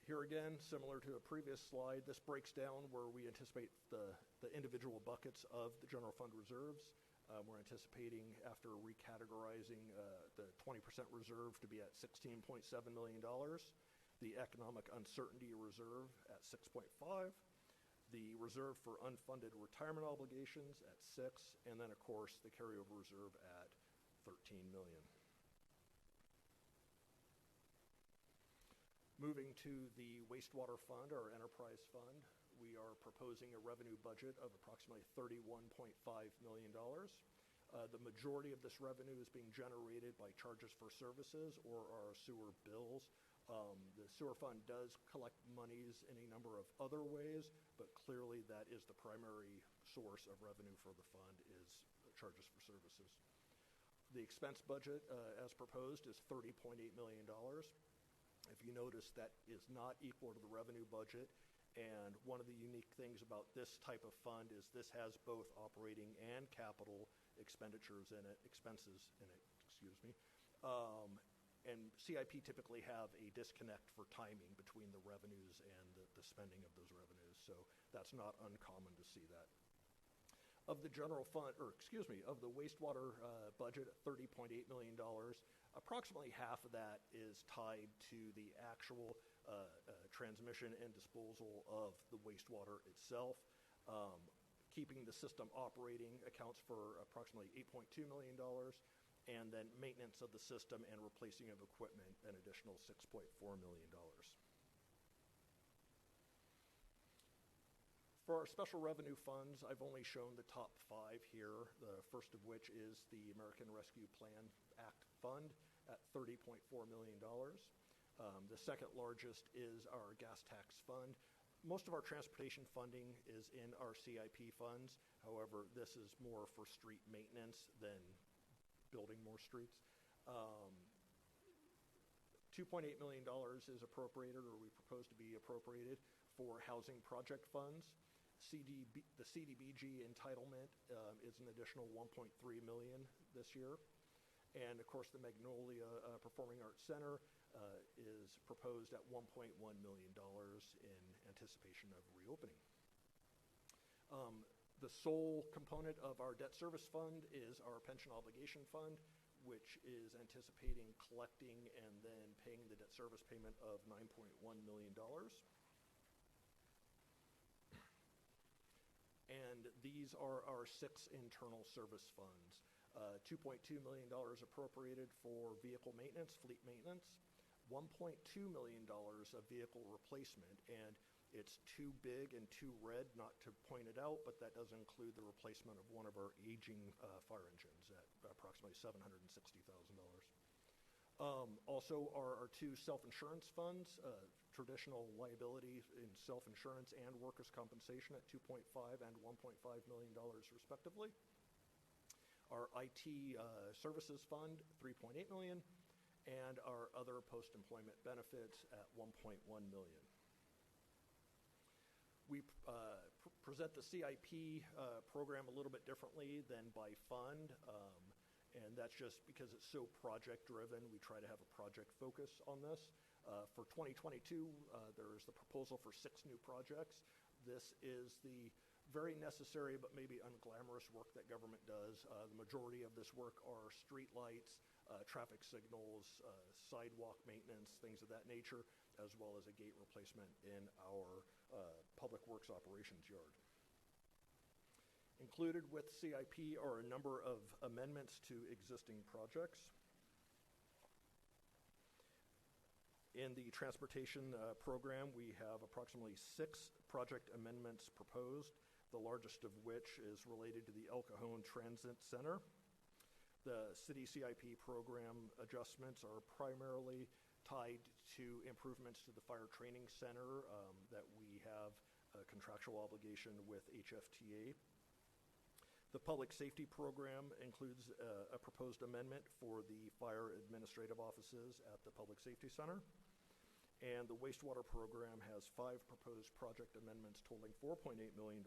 Speaker 8: Here again, similar to a previous slide, this breaks down where we anticipate the individual buckets of the general fund reserves. We're anticipating, after recategorizing the 20% reserve to be at $16.7 million, the economic uncertainty reserve at $6.5 million, the reserve for unfunded retirement obligations at $6 million, and then, of course, the carryover reserve at $13 million. Moving to the wastewater fund, our enterprise fund, we are proposing a revenue budget of approximately $31.5 million. The majority of this revenue is being generated by charges for services or our sewer bills. The sewer fund does collect monies in a number of other ways, but clearly that is the primary source of revenue for the fund is charges for services. The expense budget, as proposed, is $30.8 million. If you notice, that is not equal to the revenue budget, and one of the unique things about this type of fund is this has both operating and capital expenses in it, and CIP typically have a disconnect for timing between the revenues and the spending of those revenues, so that's not uncommon to see that. Of the general fund, of the wastewater budget, $30.8 million, approximately half of that is tied to the actual transmission and disposal of the wastewater itself. Keeping the system operating accounts for approximately $8.2 million, and then maintenance of the system and replacing of equipment, an additional $6.4 million. For our special revenue funds, I've only shown the top 5 here, the first of which is the American Rescue Plan Act Fund at $30.4 million. The second largest is our gas tax fund. Most of our transportation funding is in our CIP funds. However, this is more for street maintenance than building more streets. $2.8 million is appropriated, or we propose to be appropriated, for housing project funds. The CDBG entitlement is an additional $1.3 million this year. And of course, the Magnolia Performing Arts Center is proposed at $1.1 million in anticipation of reopening. The sole component of our debt service fund is our pension obligation fund, which is anticipating collecting and then paying the debt service payment of $9.1 million. And these are our 6 internal service funds. $2.2 million appropriated for vehicle maintenance, fleet maintenance, $1.2 million of vehicle replacement, and it's too big and too red not to point it out, but that does include the replacement of one of our aging fire engines at approximately $760,000. Also, our 2 self-insurance funds, traditional liability in self-insurance and workers' compensation at $2.5 and $1.5 million respectively. Our IT services fund, $3.8 million, and our other post-employment benefits at $1.1 million. We present the CIP program a little bit differently than by fund, and that's just because it's so project-driven. We try to have a project focus on this. For 2022, there's the proposal for 6 new projects. This is the very necessary but maybe unglamorous work that government does. The majority of this work are street lights, traffic signals, sidewalk maintenance, things of that nature, as well as a gate replacement in our public works operations yard. Included with CIP are a number of amendments to existing projects. In the transportation program, we have approximately 6 project amendments proposed, the largest of which is related to the El Cajon Transit Center. The city CIP program adjustments are primarily tied to improvements to the fire training center that we have a contractual obligation with HFTA. The public safety program includes a proposed amendment for the fire administrative offices at the Public Safety Center. And the wastewater program has 5 proposed project amendments totaling $4.8 million,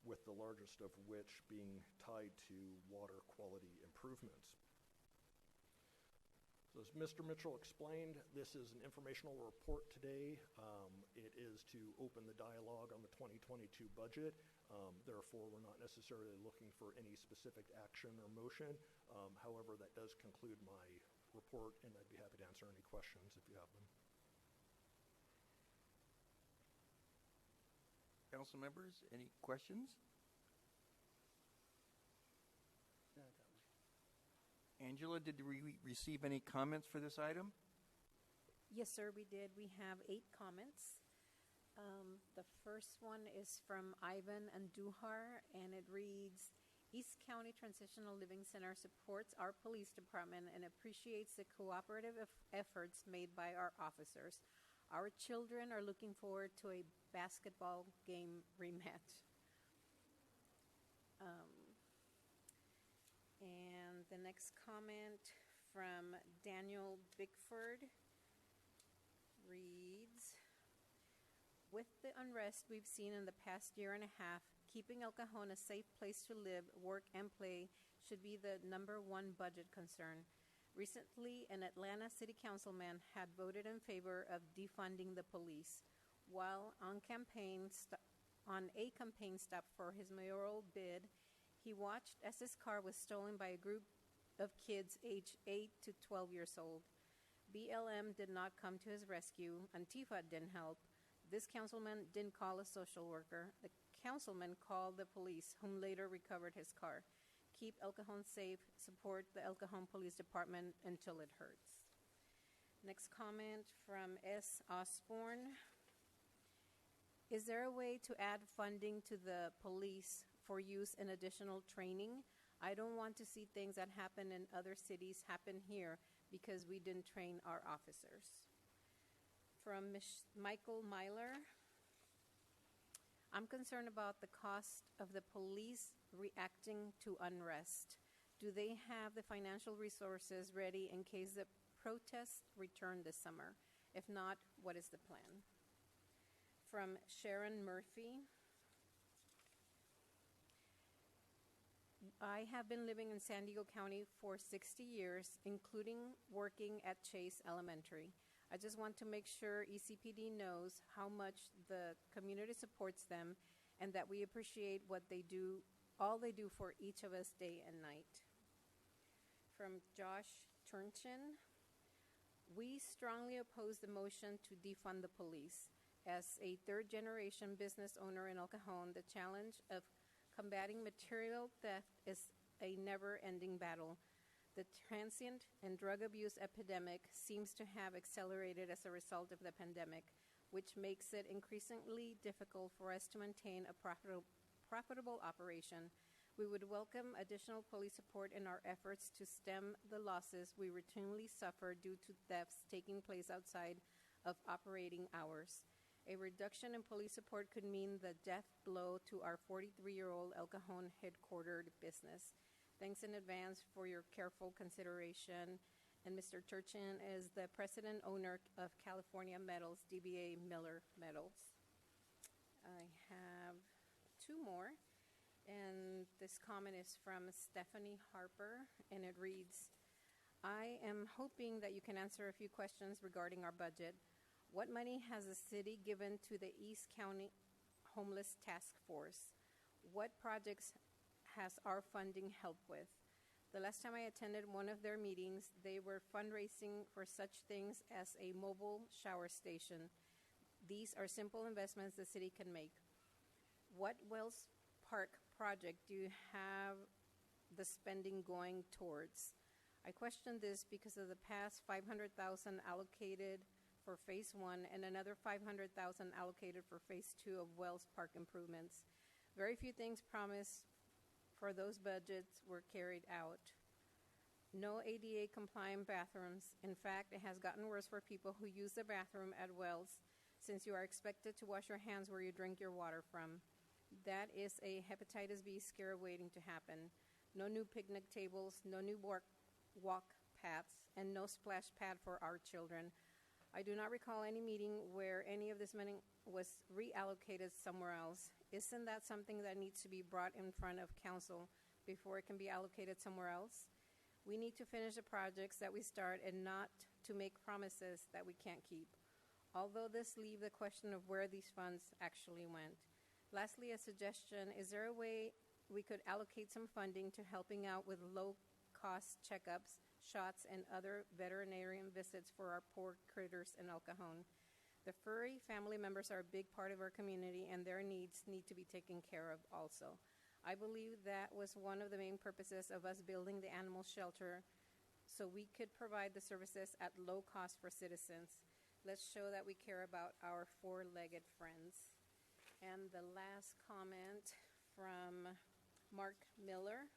Speaker 8: with the largest of which being tied to water quality improvements. So as Mr. Mitchell explained, this is an informational report today. It is to open the dialogue on the 2022 budget. Therefore, we're not necessarily looking for any specific action or motion. However, that does conclude my report, and I'd be happy to answer any questions if you have them.
Speaker 1: Council members, any questions? Angela, did we receive any comments for this item?
Speaker 2: Yes, sir, we did. We have 8 comments. The first one is from Ivan Andujar, and it reads, East County Transitional Living Center supports our police department and appreciates the cooperative efforts made by our officers. Our children are looking forward to a basketball game rematch. And the next comment from Daniel Bickford reads, with the unrest we've seen in the past year and a half, keeping El Cajon a safe place to live, work, and play should be the #1 budget concern. Recently, an Atlanta City Councilman had voted in favor of defunding the police. While on a campaign stop for his mayoral bid, he watched as his car was stolen by a group of kids aged 8 to 12 years old. BLM did not come to his rescue. Antifa didn't help. This councilman didn't call a social worker. The councilman called the police, whom later recovered his car. Keep El Cajon safe. Support the El Cajon Police Department until it hurts. Next comment from S. Osborne. Is there a way to add funding to the police for use in additional training? I don't want to see things that happen in other cities happen here because we didn't train our officers. From Michael Myler. I'm concerned about the cost of the police reacting to unrest. Do they have the financial resources ready in case the protests return this summer? If not, what is the plan? From Sharon Murphy. I have been living in San Diego County for 60 years, including working at Chase Elementary. I just want to make sure ECPD knows how much the community supports them and that we appreciate what they do, all they do for each of us day and night. From Josh Turnchin. We strongly oppose the motion to defund the police. As a third-generation business owner in El Cajon, the challenge of combating material theft is a never-ending battle. The transient and drug abuse epidemic seems to have accelerated as a result of the pandemic, which makes it increasingly difficult for us to maintain a profitable operation. We would welcome additional police support in our efforts to stem the losses we routinely suffer due to thefts taking place outside of operating hours. A reduction in police support could mean the death blow to our 43-year-old El Cajon headquartered business. Thanks in advance for your careful consideration. And Mr. Turchin is the president owner of California Metals, DBA Miller Metals. I have 2 more. And this comment is from Stephanie Harper, and it reads, I am hoping that you can answer a few questions regarding our budget. What money has the city given to the East County Homeless Task Force? What projects has our funding helped with? The last time I attended one of their meetings, they were fundraising for such things as a mobile shower station. These are simple investments the city can make. What Wells Park project do you have the spending going towards? I question this because of the past $500,000 allocated for Phase 1 and another $500,000 allocated for Phase 2 of Wells Park improvements. Very few things promised for those budgets were carried out. No ADA compliant bathrooms. In fact, it has gotten worse for people who use the bathroom at Wells, since you are expected to wash your hands where you drink your water from. That is a hepatitis B scare waiting to happen. No new picnic tables, no new walk paths, and no splash pad for our children. I do not recall any meeting where any of this money was reallocated somewhere else. Isn't that something that needs to be brought in front of council before it can be allocated somewhere else? We need to finish the projects that we start and not to make promises that we can't keep. Although this leaves the question of where these funds actually went. Lastly, a suggestion, is there a way we could allocate some funding to helping out with low-cost checkups, shots, and other veterinarian visits for our poor critters in El Cajon? The furry family members are a big part of our community, and their needs need to be taken care of also. I believe that was one of the main purposes of us building the animal shelter, so we could provide the services at low cost for citizens. Let's show that we care about our four-legged friends. And the last comment from Mark Miller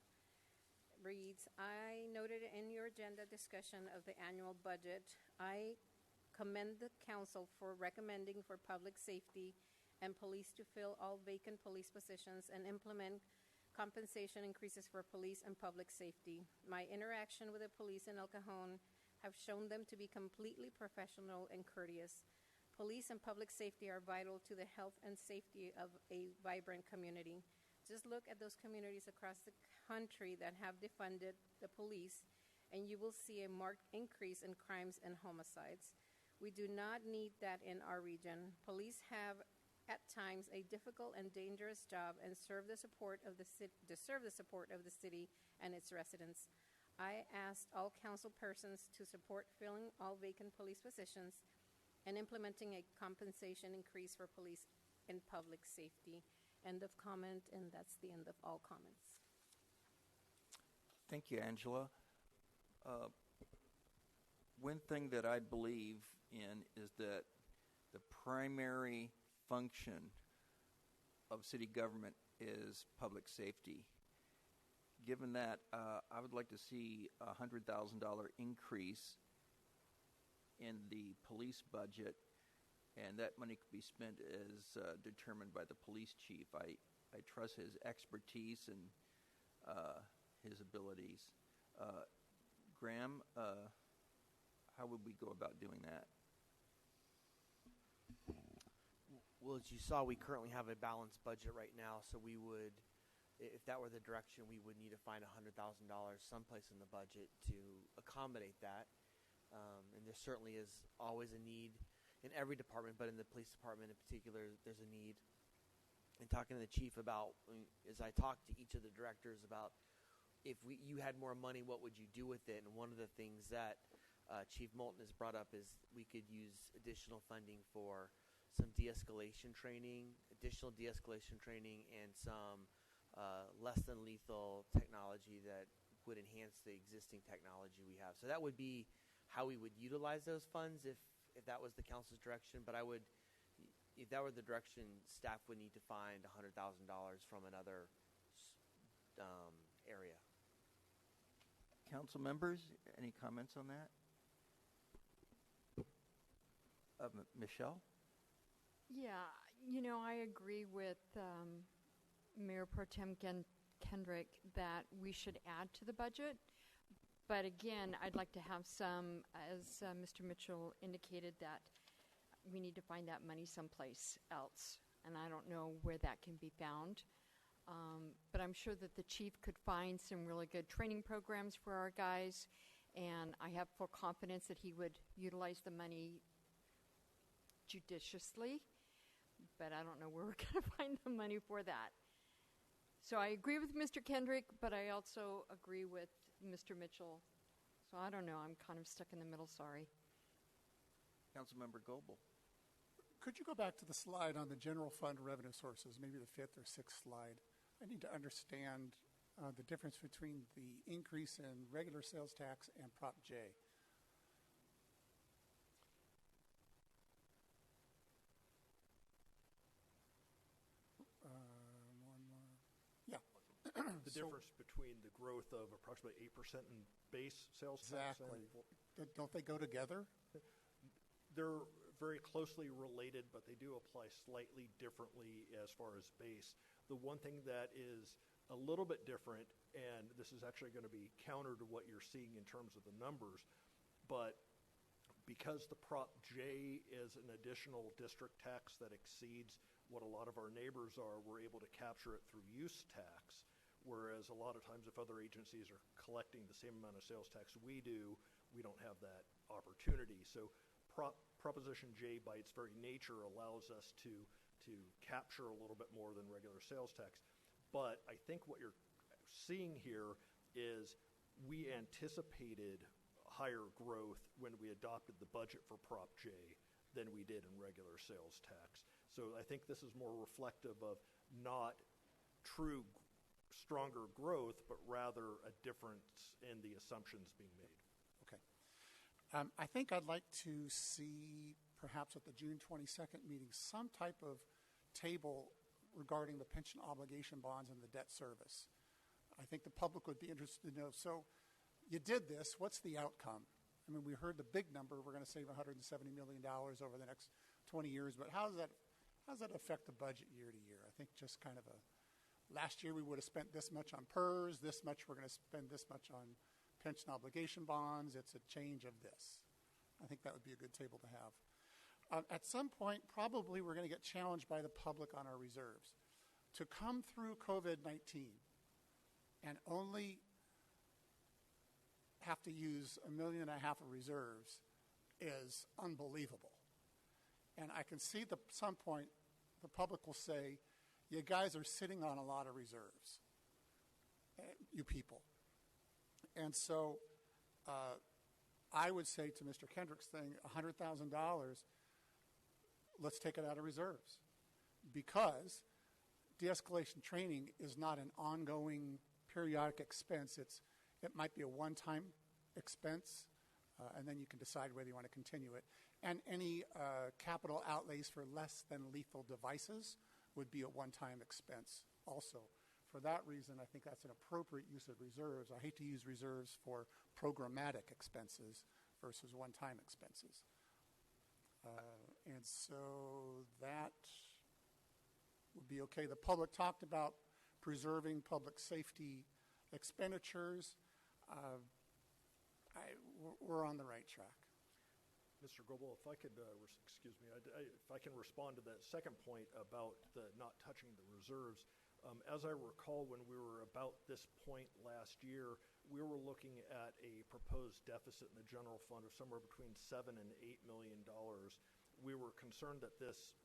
Speaker 2: reads, I noted in your agenda discussion of the annual budget, I commend the council for recommending for public safety and police to fill all vacant police positions and implement compensation increases for police and public safety. My interaction with the police in El Cajon have shown them to be completely professional and courteous. Police and public safety are vital to the health and safety of a vibrant community. Just look at those communities across the country that have defunded the police, and you will see a marked increase in crimes and homicides. We do not need that in our region. Police have at times a difficult and dangerous job and deserve the support of the city and its residents. I asked all council persons to support filling all vacant police positions and implementing a compensation increase for police and public safety. End of comment, and that's the end of all comments.
Speaker 1: Thank you, Angela. One thing that I believe in is that the primary function of city government is public safety. Given that, I would like to see a $100,000 increase in the police budget, and that money could be spent as determined by the police chief. I trust his expertise and his abilities. Graham, how would we go about doing that?
Speaker 7: Well, as you saw, we currently have a balanced budget right now, so we would, if that were the direction, we would need to find $100,000 someplace in the budget to accommodate that. And there certainly is always a need in every department, but in the police department in particular, there's a need. And talking to the chief about, as I talked to each of the directors about, if you had more money, what would you do with it? And one of the things that Chief Moulton has brought up is we could use additional funding for some de-escalation training, and some less than lethal technology that would enhance the existing technology we have. So that would be how we would utilize those funds if that was the council's direction. But if that were the direction, staff would need to find $100,000 from another area.
Speaker 1: Council members, any comments on that? Michelle?
Speaker 5: Yeah, I agree with Mayor Pro Tem Kendrick that we should add to the budget. But again, I'd like to have some, as Mr. Mitchell indicated, that we need to find that money someplace else. And I don't know where that can be found. But I'm sure that the chief could find some really good training programs for our guys. And I have full confidence that he would utilize the money judiciously. But I don't know where we're going to find the money for that. So I agree with Mr. Kendrick, but I also agree with Mr. Mitchell. So I don't know. I'm kind of stuck in the middle. Sorry.
Speaker 1: Councilmember Goebel.
Speaker 6: Could you go back to the slide on the general fund revenue sources, maybe the 5th or 6th slide? I need to understand the difference between the increase in regular sales tax and Prop J.
Speaker 8: The difference between the growth of approximately 8% in base sales tax.
Speaker 6: Exactly. Don't they go together?
Speaker 8: They're very closely related, but they do apply slightly differently as far as base. The one thing that is a little bit different, and this is actually going to be counter to what you're seeing in terms of the numbers, but because the Prop J is an additional district tax that exceeds what a lot of our neighbors are, we're able to capture it through use tax. Whereas a lot of times if other agencies are collecting the same amount of sales tax we do, we don't have that opportunity. So Proposition J, by its very nature, allows us to capture a little bit more than regular sales tax. But I think what you're seeing here is we anticipated higher growth when we adopted the budget for Prop J than we did in regular sales tax. So I think this is more reflective of not true stronger growth, but rather a difference in the assumptions being made.
Speaker 6: Okay. I think I'd like to see perhaps at the June 22nd meeting, some type of table regarding the pension obligation bonds and the debt service. I think the public would be interested to know, so you did this, what's the outcome? I mean, we heard the big number, we're going to save $170 million over the next 20 years, but how does that affect the budget year to year? I think just kind of last year we would have spent this much on PERS, this much we're going to spend this much on pension obligation bonds, it's a change of this. I think that would be a good table to have. At some point, probably we're going to get challenged by the public on our reserves. To come through COVID-19 and only have to use $1.5 million of reserves is unbelievable. And I can see at some point the public will say, you guys are sitting on a lot of reserves, you people. And so I would say to Mr. Kendrick's thing, $100,000, let's take it out of reserves. Because de-escalation training is not an ongoing periodic expense. It might be a one-time expense, and then you can decide whether you want to continue it. And any capital outlays for less than lethal devices would be a one-time expense also. For that reason, I think that's an appropriate use of reserves. I hate to use reserves for programmatic expenses versus one-time expenses. And so that would be okay. The public talked about preserving public safety expenditures. We're on the right track.
Speaker 8: Mr. Goebel, if I could, if I can respond to that second point about the not touching the reserves. As I recall, when we were about this point last year, we were looking at a proposed deficit in the general fund of somewhere between $7 and $8 million. We were concerned that this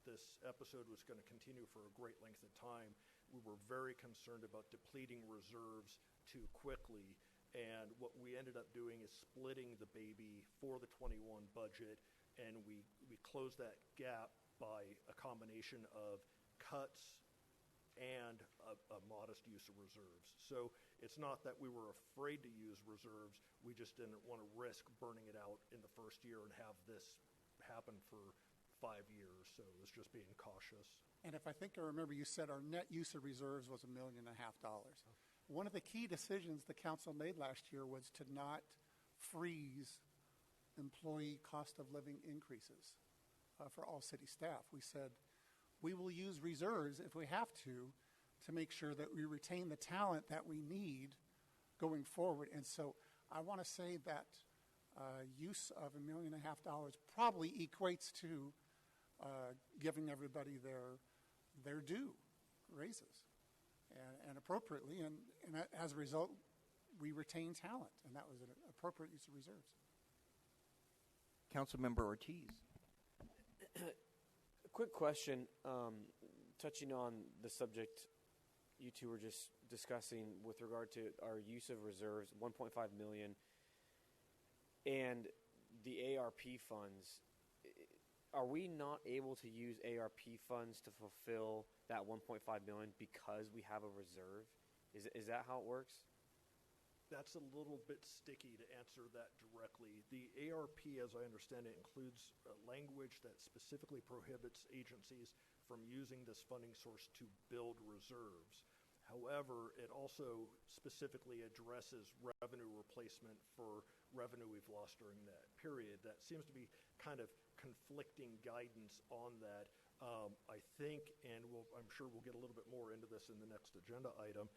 Speaker 8: episode was going to continue for a great length of time. We were very concerned about depleting reserves too quickly. And what we ended up doing is splitting the baby for the 21 budget, and we closed that gap by a combination of cuts and a modest use of reserves. So it's not that we were afraid to use reserves, we just didn't want to risk burning it out in the first year and have this happen for 5 years. So it was just being cautious.
Speaker 6: And if I think I remember, you said our net use of reserves was $1.5 million. One of the key decisions the council made last year was to not freeze employee cost of living increases for all city staff. We said we will use reserves if we have to make sure that we retain the talent that we need going forward. And so I want to say that use of $1.5 million probably equates to giving everybody their due raises. And appropriately, and as a result, we retain talent, and that was an appropriate use of reserves.
Speaker 1: Councilmember Ortiz.
Speaker 3: A quick question, touching on the subject you two were just discussing with regard to our use of reserves, $1.5 million, and the ARP funds. Are we not able to use ARP funds to fulfill that $1.5 million because we have a reserve? Is that how it works?
Speaker 8: That's a little bit sticky to answer that directly. The ARP, as I understand it, includes language that specifically prohibits agencies from using this funding source to build reserves. However, it also specifically addresses revenue replacement for revenue we've lost during that period. That seems to be kind of conflicting guidance on that. I think, and I'm sure we'll get a little bit more into this in the next agenda item,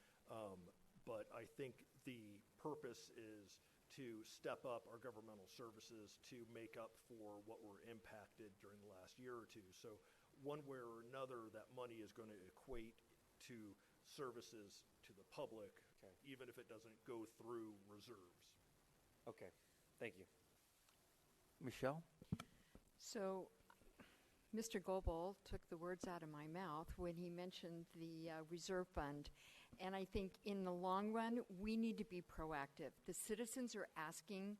Speaker 8: but I think the purpose is to step up our governmental services to make up for what were impacted during the last year or two. So one way or another, that money is going to equate to services to the public,
Speaker 3: okay,
Speaker 8: even if it doesn't go through reserves.
Speaker 3: Okay, thank you.
Speaker 1: Michelle?
Speaker 5: So Mr. Goebel took the words out of my mouth when he mentioned the reserve fund. And I think in the long run, we need to be proactive. The citizens are asking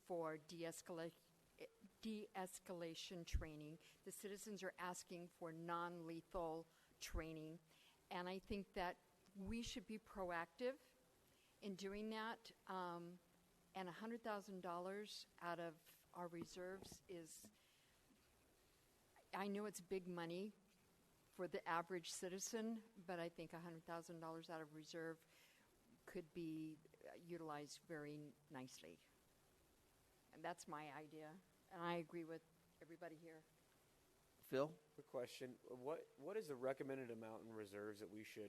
Speaker 5: for de-escalation training. The citizens are asking for non-lethal training. And I think that we should be proactive in doing that. And $100,000 out of our reserves is I know it's big money for the average citizen, but I think $100,000 out of reserve could be utilized very nicely. And that's my idea, and I agree with everybody here.
Speaker 1: Phil?
Speaker 3: Quick question: What is the recommended amount in reserves that we should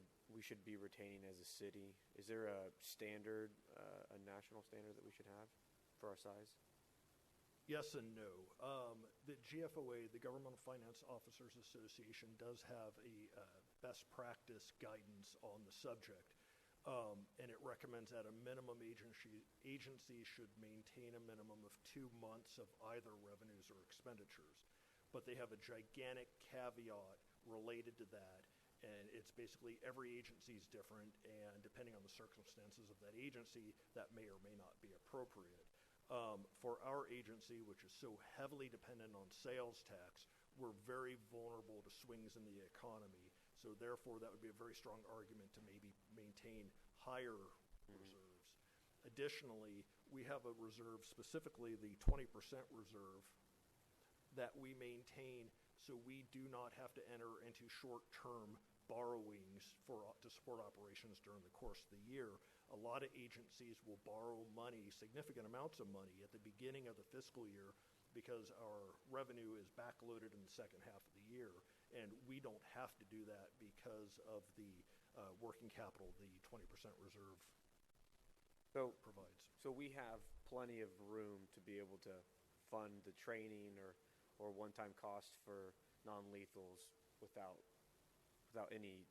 Speaker 3: be retaining as a city? Is there a standard, a national standard that we should have for our size?
Speaker 8: Yes and no. The GFOA, the Governmental Finance Officers Association, does have a best practice guidance on the subject, and it recommends that a minimum agency should maintain a minimum of 2 months of either revenues or expenditures. But they have a gigantic caveat related to that, and it's basically every agency is different, and depending on the circumstances of that agency, that may or may not be appropriate. For our agency, which is so heavily dependent on sales tax, we're very vulnerable to swings in the economy. So therefore, that would be a very strong argument to maybe maintain higher reserves. Additionally, we have a reserve, specifically the 20% reserve, that we maintain so we do not have to enter into short-term borrowings to support operations during the course of the year. A lot of agencies will borrow money, significant amounts of money, at the beginning of the fiscal year because our revenue is backloaded in the second half of the year, and we don't have to do that because of the working capital the 20% reserve provides.
Speaker 3: So we have plenty of room to be able to fund the training or one-time cost for non-lethals without any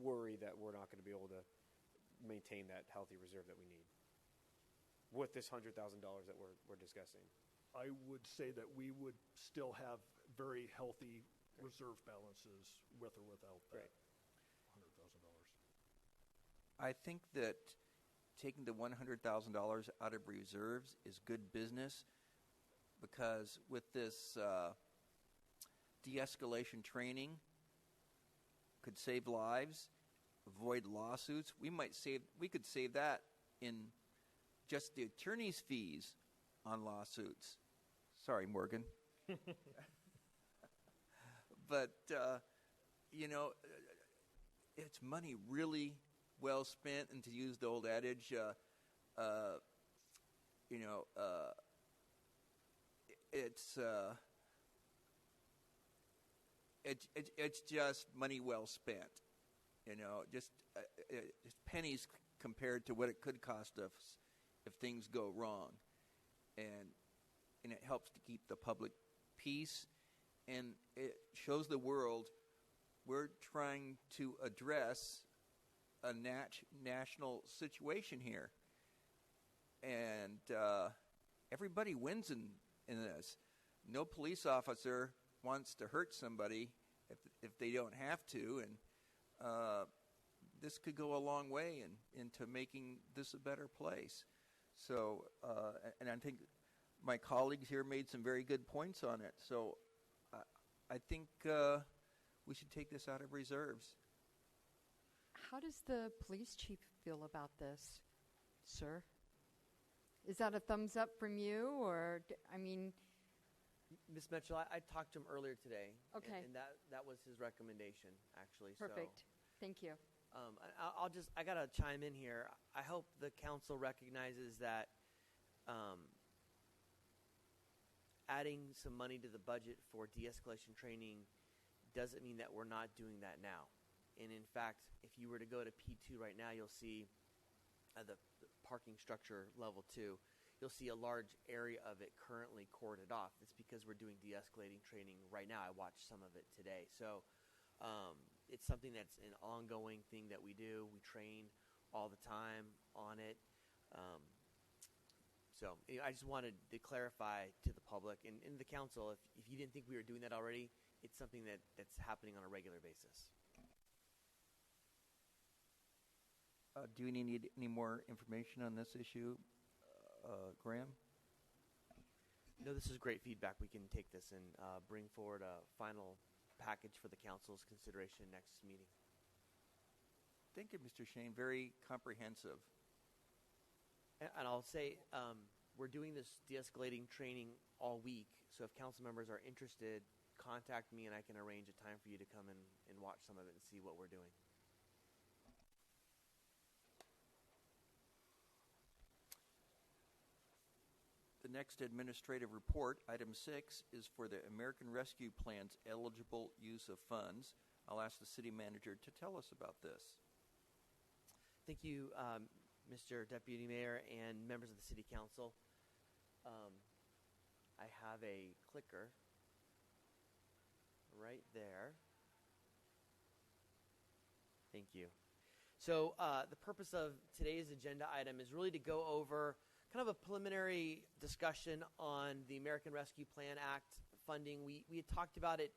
Speaker 3: worry that we're not going to be able to maintain that healthy reserve that we need with this $100,000 that we're discussing.
Speaker 8: I would say that we would still have very healthy reserve balances with or without that $100,000.
Speaker 1: I think that taking the $100,000 out of reserves is good business, because with this de-escalation training could save lives, avoid lawsuits. We could save that in just the attorney's fees on lawsuits. Sorry, Morgan. But it's money really well spent, and to use the old adage, it's just money well spent. Just pennies compared to what it could cost us if things go wrong, and it helps to keep the public peace, and it shows the world we're trying to address a national situation here, and everybody wins in this. No police officer wants to hurt somebody if they don't have to, and this could go a long way into making this a better place. So, and I think my colleagues here made some very good points on it. So, I think we should take this out of reserves.
Speaker 5: How does the police chief feel about this, sir? Is that a thumbs up from you, or
Speaker 7: Ms. Mitchell, I talked to him earlier today.
Speaker 5: Okay.
Speaker 7: And that was his recommendation, actually.
Speaker 5: Perfect. Thank you.
Speaker 7: I got to chime in here. I hope the council recognizes that adding some money to the budget for de-escalation training doesn't mean that we're not doing that now. And in fact, if you were to go to P2 right now, you'll see the parking structure level 2. You'll see a large area of it currently cordoned off. It's because we're doing de-escalating training right now. I watched some of it today. So it's something that's an ongoing thing that we do. We train all the time on it. So I just wanted to clarify to the public and the council, if you didn't think we were doing that already, it's something that's happening on a regular basis.
Speaker 1: Do you need any more information on this issue, Graham?
Speaker 7: No, this is great feedback. We can take this and bring forward a final package for the council's consideration next meeting.
Speaker 1: Thank you, Mr. Shane. Very comprehensive.
Speaker 7: And I'll say we're doing this de-escalating training all week. So if council members are interested, contact me and I can arrange a time for you to come and watch some of it and see what we're doing.
Speaker 1: The next administrative report, item 6, is for the American Rescue Plan's eligible use of funds. I'll ask the city manager to tell us about this.
Speaker 7: Thank you, Mr. Deputy Mayor and members of the City Council. I have a clicker right there. Thank you. So the purpose of today's agenda item is really to go over kind of a preliminary discussion on the American Rescue Plan Act funding. We had talked about it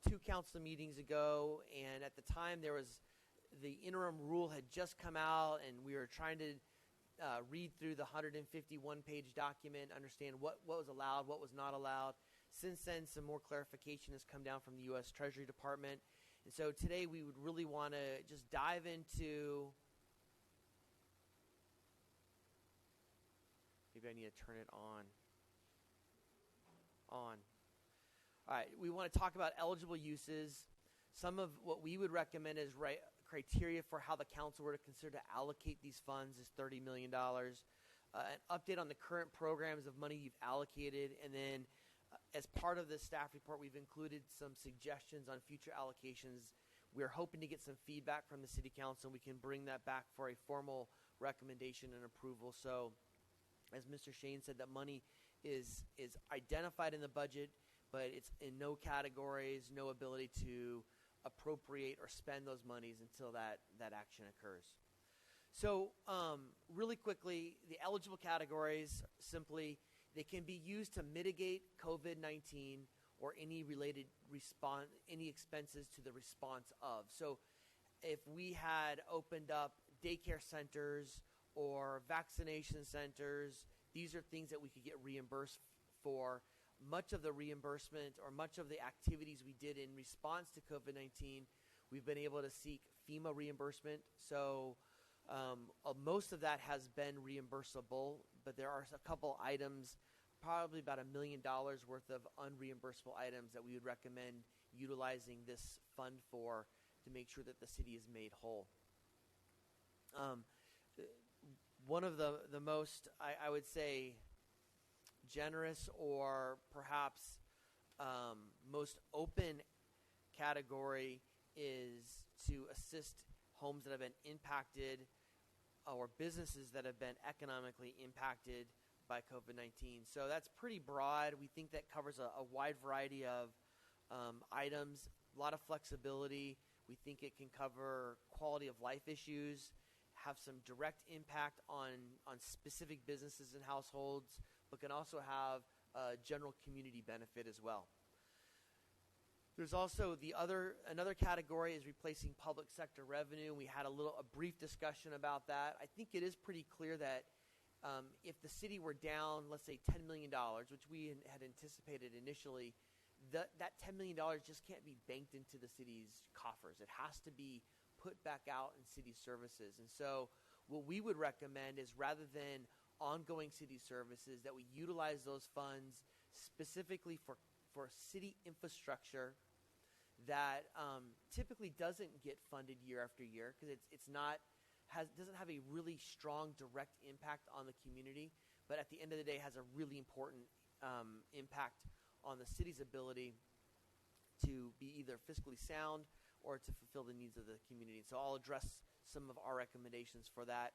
Speaker 7: 2 council meetings ago, and at the time there was the interim rule had just come out, and we were trying to read through the 151-page document, understand what was allowed, what was not allowed. Since then, some more clarification has come down from the U.S. Treasury Department. And so today we would really want to just dive into... Maybe I need to turn it on. On. All right, we want to talk about eligible uses. Some of what we would recommend is criteria for how the council were to consider to allocate these funds is $30 million. An update on the current programs of money you've allocated, and then as part of the staff report, we've included some suggestions on future allocations. We're hoping to get some feedback from the city council, and we can bring that back for a formal recommendation and approval. So, as Mr. Shane said, that money is identified in the budget, but it's in no categories, no ability to appropriate or spend those monies until that action occurs. So really quickly, the eligible categories, simply, they can be used to mitigate COVID-19 or any related any expenses to the response of. So if we had opened up daycare centers or vaccination centers, these are things that we could get reimbursed for. Much of the reimbursement or much of the activities we did in response to COVID-19, we've been able to seek FEMA reimbursement. So most of that has been reimbursable, but there are a couple items, probably about $1 million worth of unreimbursable items that we would recommend utilizing this fund for to make sure that the city is made whole. One of the most, I would say, generous or perhaps most open category is to assist homes that have been impacted or businesses that have been economically impacted by COVID-19. So that's pretty broad. We think that covers a wide variety of items, a lot of flexibility. We think it can cover quality of life issues, have some direct impact on specific businesses and households, but can also have a general community benefit as well. There's also another category is replacing public sector revenue. We had a brief discussion about that. I think it is pretty clear that if the city were down, let's say $10 million, which we had anticipated initially, that $10 million just can't be banked into the city's coffers. It has to be put back out in city services. And so what we would recommend is, rather than ongoing city services, that we utilize those funds specifically for city infrastructure that typically doesn't get funded year after year because doesn't have a really strong direct impact on the community, but at the end of the day has a really important impact on the city's ability to be either fiscally sound or to fulfill the needs of the community. So I'll address some of our recommendations for that.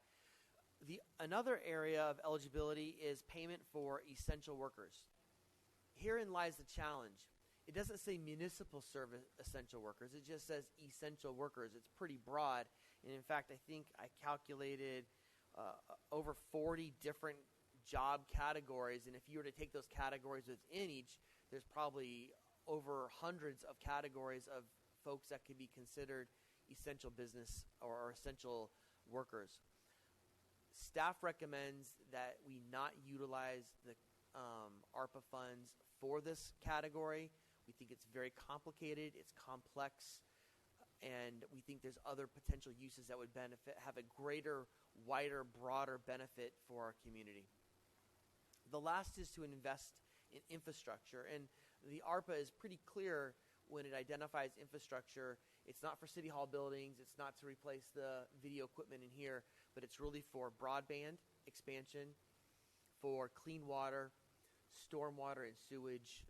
Speaker 7: Another area of eligibility is payment for essential workers. Herein lies the challenge. It doesn't say municipal service essential workers. It just says essential workers. It's pretty broad. And in fact, I think I calculated over 40 different job categories. And if you were to take those categories within each, there's probably over hundreds of categories of folks that could be considered essential business or essential workers. Staff recommends that we not utilize the ARPA funds for this category. We think it's very complicated, it's complex, and we think there's other potential uses that would have a greater, wider, broader benefit for our community. The last is to invest in infrastructure. And The ARPA is pretty clear when it identifies infrastructure. It's not for city hall buildings. It's not to replace the video equipment in here, but it's really for broadband expansion, for clean water, stormwater, and sewage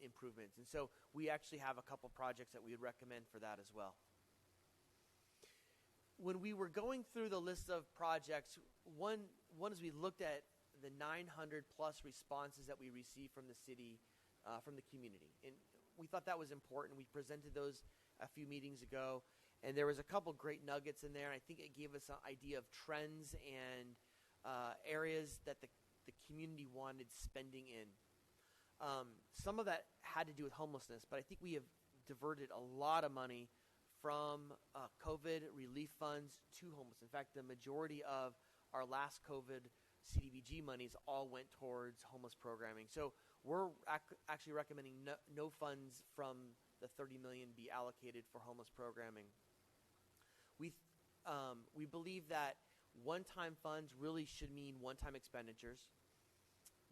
Speaker 7: improvements. And so we actually have a couple projects that we would recommend for that as well. When we were going through the list of projects, one is we looked at the 900 plus responses that we received from the city, from the community. And we thought that was important. We presented those a few meetings ago, and there was a couple great nuggets in there. I think it gave us an idea of trends and areas that the community wanted spending in. Some of that had to do with homelessness, but I think we have diverted a lot of money from COVID relief funds to homeless. In fact, the majority of our last COVID CDBG monies all went towards homeless programming. So we're actually recommending no funds from the $30 million be allocated for homeless programming. We believe that one-time funds really should mean one-time expenditures.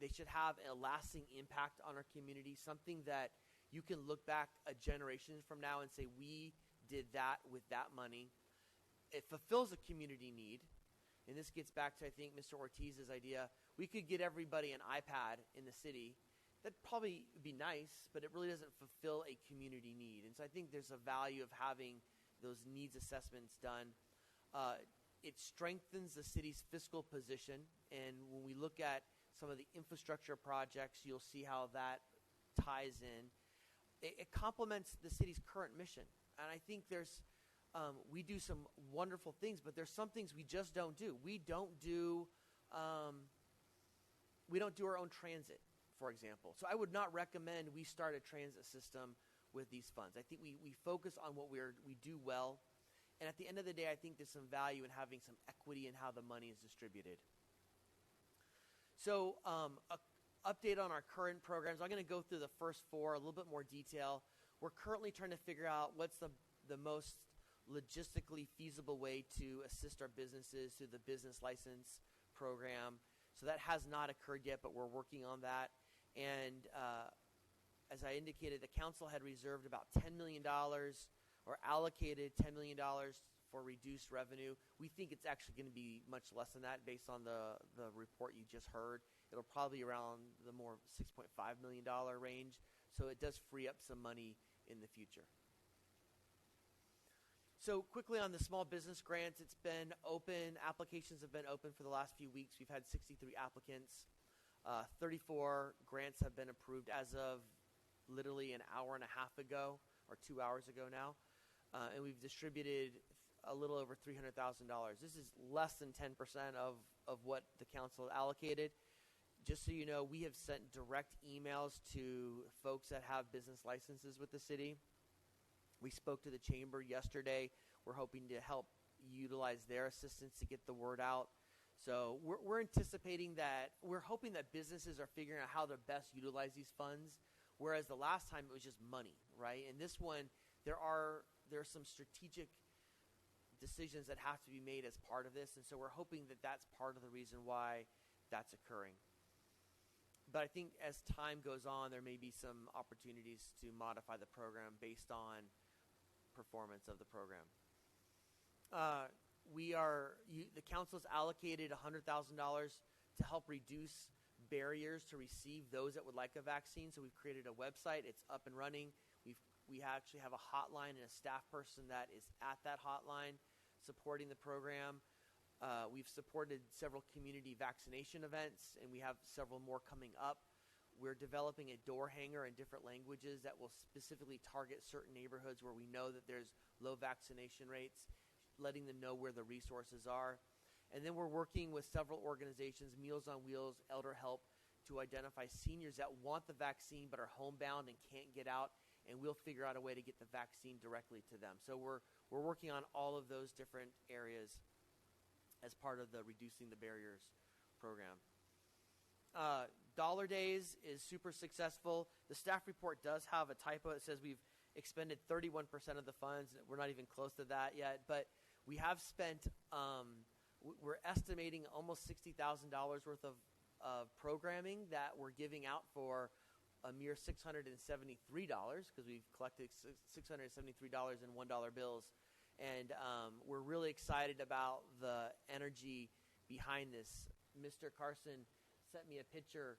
Speaker 7: They should have a lasting impact on our community, something that you can look back a generation from now and say, we did that with that money. It fulfills a community need. And this gets back to, I think, Mr. Ortiz's idea. We could get everybody an iPad in the city. That'd probably be nice, but it really doesn't fulfill a community need. And so I think there's a value of having those needs assessments done. It strengthens the city's fiscal position. And when we look at some of the infrastructure projects, you'll see how that ties in. It complements the city's current mission. And I think we do some wonderful things, but there's some things we just don't do. We don't do our own transit, for example. So I would not recommend we start a transit system with these funds. I think we focus on what we do well. And at the end of the day, I think there's some value in having some equity in how the money is distributed. So update on our current programs. I'm going to go through the first four, a little bit more detail. We're currently trying to figure out what's the most logistically feasible way to assist our businesses through the business license program. So that has not occurred yet, but we're working on that. And as I indicated, the council had reserved about $10 million or allocated $10 million for reduced revenue. We think it's actually going to be much less than that based on the report you just heard. It'll probably be around the more $6.5 million range. So it does free up some money in the future. So quickly on the small business grants, it's been open. Applications have been open for the last few weeks. We've had 63 applicants. 34 grants have been approved as of literally an hour and a half ago, or 2 hours ago now. And we've distributed a little over $300,000. This is less than 10% of what the council allocated. Just so you know, we have sent direct emails to folks that have business licenses with the city. We spoke to the chamber yesterday. We're hoping to help utilize their assistance to get the word out. So we're anticipating that, we're hoping that businesses are figuring out how to best utilize these funds, whereas the last time it was just money, right? And this one, there are some strategic decisions that have to be made as part of this, and so we're hoping that that's part of the reason why that's occurring. But I think as time goes on, there may be some opportunities to modify the program based on performance of the program. The council's allocated $100,000 to help reduce barriers to receive those that would like a vaccine. So we've created a website. It's up and running. We actually have a hotline and a staff person that is at that hotline supporting the program. We've supported several community vaccination events, and we have several more coming up. We're developing a door hanger in different languages that will specifically target certain neighborhoods where we know that there's low vaccination rates, letting them know where the resources are. And then we're working with several organizations, Meals on Wheels, Elder Help, to identify seniors that want the vaccine but are homebound and can't get out, and we'll figure out a way to get the vaccine directly to them. So we're working on all of those different areas as part of the Reducing the Barriers program. Dollar Days is super successful. The staff report does have a typo. It says we've expended 31% of the funds. We're not even close to that yet, but we have spent, we're estimating almost $60,000 worth of programming that we're giving out for a mere $673 because we've collected $673 in $1 bills. And we're really excited about the energy behind this. Mr. Carson sent me a picture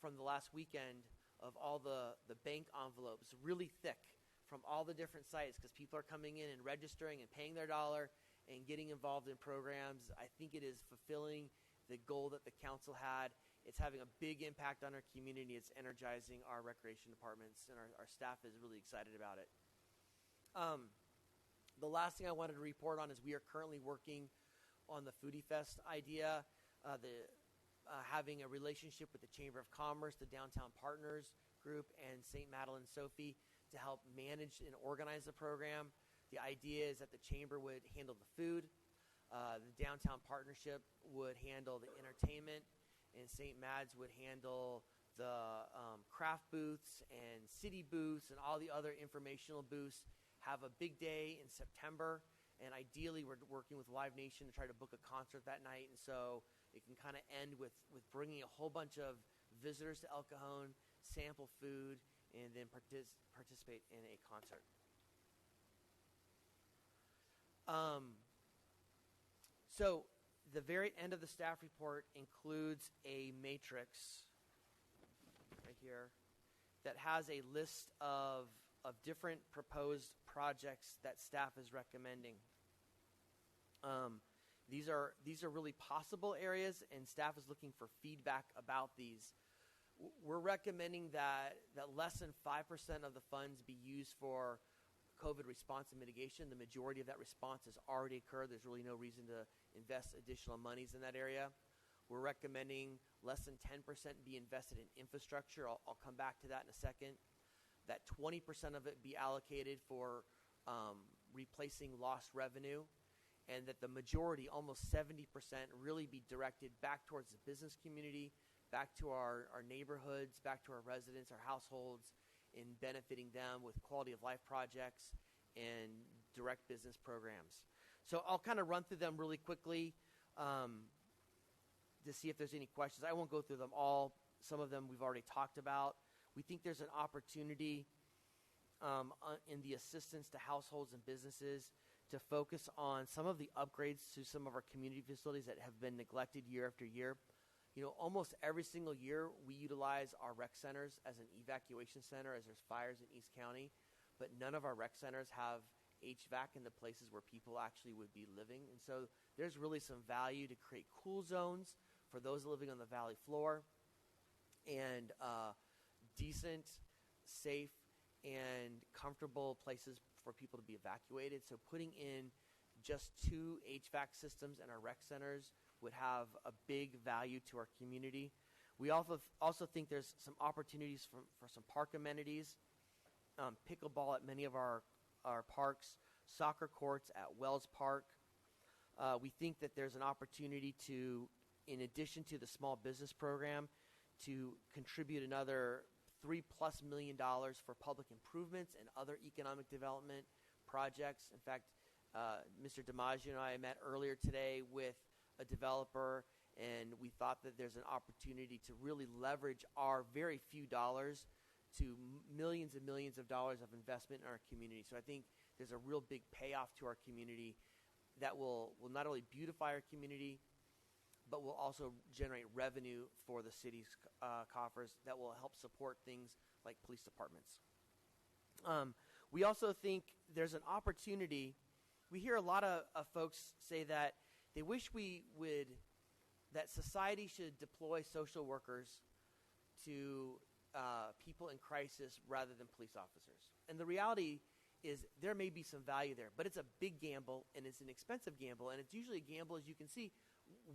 Speaker 7: from the last weekend of all the bank envelopes, really thick, from all the different sites because people are coming in and registering and paying their dollar and getting involved in programs. I think it is fulfilling the goal that the council had. It's having a big impact on our community. It's energizing our recreation departments, and our staff is really excited about it. The last thing I wanted to report on is we are currently working on the Foodie Fest idea, having a relationship with the Chamber of Commerce, the Downtown Partners Group, and St. Madeleine Sophie to help manage and organize the program. The idea is that the Chamber would handle the food, the Downtown Partnership would handle the entertainment, and St. Mad's would handle the craft booths and city booths and all the other informational booths. Have a big day in September, and ideally we're working with Live Nation to try to book a concert that night, and so it can kind of end with bringing a whole bunch of visitors to El Cajon, sample food, and then participate in a concert. So the very end of the staff report includes a matrix right here that has a list of different proposed projects that staff is recommending. These are really possible areas, and staff is looking for feedback about these. We're recommending that less than 5% of the funds be used for COVID response and mitigation. The majority of that response has already occurred. There's really no reason to invest additional monies in that area. We're recommending less than 10% be invested in infrastructure. I'll come back to that in a second. That 20% of it be allocated for replacing lost revenue, and that the majority, almost 70%, really be directed back towards the business community, back to our neighborhoods, back to our residents, our households, in benefiting them with quality of life projects and direct business programs. So I'll kind of run through them really quickly to see if there's any questions. I won't go through them all. Some of them we've already talked about. We think there's an opportunity in the assistance to households and businesses to focus on some of the upgrades to some of our community facilities that have been neglected year after year. You know, almost every single year we utilize our rec centers as an evacuation center as there's fires in East County, but none of our rec centers have HVAC in the places where people actually would be living. And so there's really some value to create cool zones for those living on the valley floor, and decent, safe, and comfortable places for people to be evacuated. So putting in just 2 HVAC systems in our rec centers would have a big value to our community. We also think there's some opportunities for some park amenities, pickleball at many of our parks, soccer courts at Wells Park. We think that there's an opportunity to, in addition to the small business program, to contribute another $3+ million for public improvements and other economic development projects. In fact, Mr. DiMaggio and I met earlier today with a developer, and we thought that there's an opportunity to really leverage our very few dollars to millions and millions of dollars of investment in our community. So I think there's a real big payoff to our community that will not only beautify our community, but will also generate revenue for the city's coffers that will help support things like police departments. We also think there's an opportunity. We hear a lot of folks say that they wish that society should deploy social workers to people in crisis rather than police officers. And the reality is there may be some value there, but it's a big gamble, and it's an expensive gamble, and it's usually a gamble, as you can see.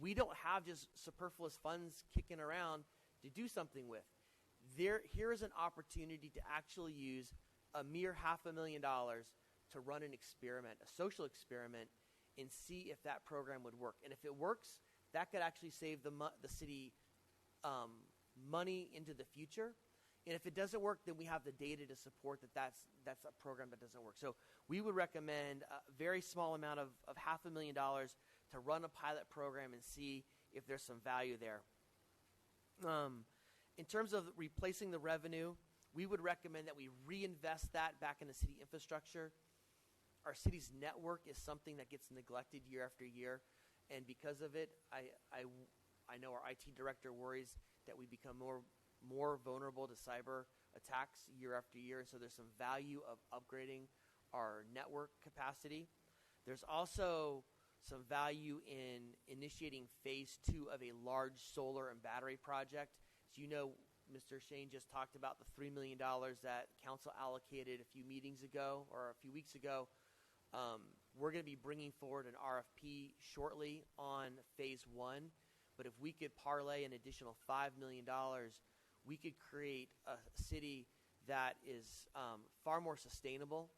Speaker 7: We don't have just superfluous funds kicking around to do something with. Here is an opportunity to actually use a mere $500,000 to run an experiment, a social experiment, and see if that program would work. And if it works, that could actually save the city money into the future. And if it doesn't work, then we have the data to support that's a program that doesn't work. So we would recommend a very small amount of $500,000 to run a pilot program and see if there's some value there. In terms of replacing the revenue, we would recommend that we reinvest that back into city infrastructure. Our city's network is something that gets neglected year after year, and because of it, I know our IT director worries that we become more vulnerable to cyber attacks year after year, and so there's some value of upgrading our network capacity. There's also some value in initiating phase 2 of a large solar and battery project. As you know, Mr. Shane just talked about the $3 million that council allocated a few meetings ago or a few weeks ago. We're going to be bringing forward an RFP shortly on phase 1, but if we could parlay an additional $5 million, we could create a city that is far more sustainable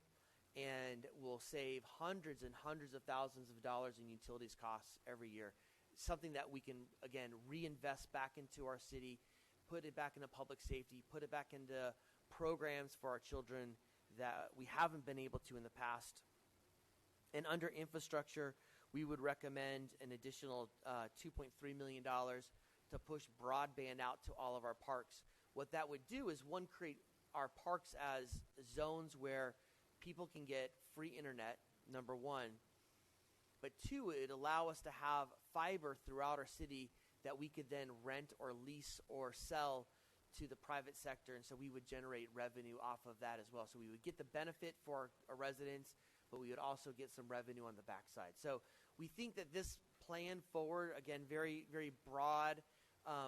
Speaker 7: and will save hundreds and hundreds of thousands of dollars in utilities costs every year. Something that we can, again, reinvest back into our city, put it back into public safety, put it back into programs for our children that we haven't been able to in the past. And under infrastructure, we would recommend an additional $2.3 million to push broadband out to all of our parks. What that would do is, one, create our parks as zones where people can get free internet, number one. But two, it would allow us to have fiber throughout our city that we could then rent or lease or sell to the private sector. And so we would generate revenue off of that as well. So we would get the benefit for our residents, but we would also get some revenue on the backside. So we think that this plan forward, again, very, very broad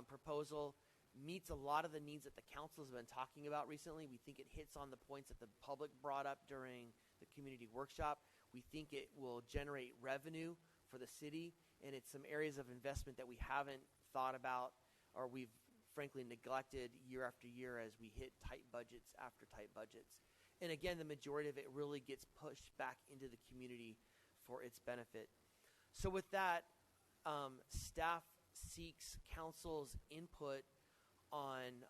Speaker 7: proposal, meets a lot of the needs that the council has been talking about recently. We think it hits on the points that the public brought up during the community workshop. We think it will generate revenue for the city, and it's some areas of investment that we haven't thought about or we've frankly neglected year after year as we hit tight budgets after tight budgets. And again, the majority of it really gets pushed back into the community for its benefit. So with that, staff seeks council's input on,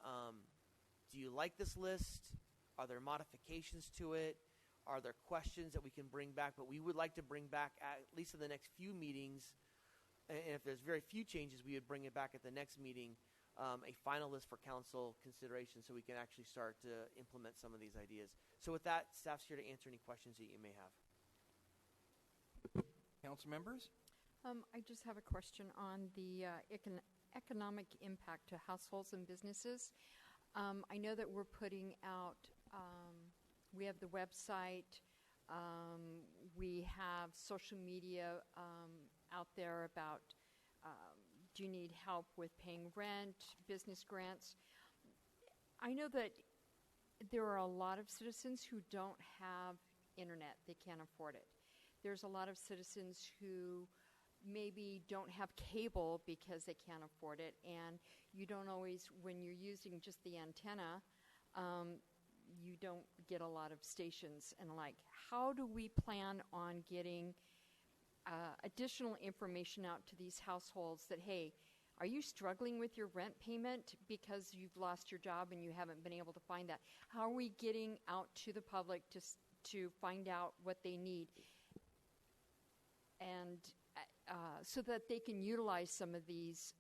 Speaker 7: do you like this list? Are there modifications to it? Are there questions that we can bring back? But we would like to bring back, at least in the next few meetings, and if there's very few changes, we would bring it back at the next meeting, a final list for council consideration so we can actually start to implement some of these ideas. So with that, staff's here to answer any questions that you may have.
Speaker 1: Council members?
Speaker 5: I just have a question on the economic impact to households and businesses. I know that we're putting out, we have the website, we have social media out there about do you need help with paying rent, business grants. I know that there are a lot of citizens who don't have internet. They can't afford it. There's a lot of citizens who maybe don't have cable because they can't afford it, and you don't always, when you're using just the antenna, you don't get a lot of stations and like. How do we plan on getting additional information out to these households that, hey, are you struggling with your rent payment because you've lost your job and you haven't been able to find that? How are we getting out to the public to find out what they need, and so that they can utilize some of these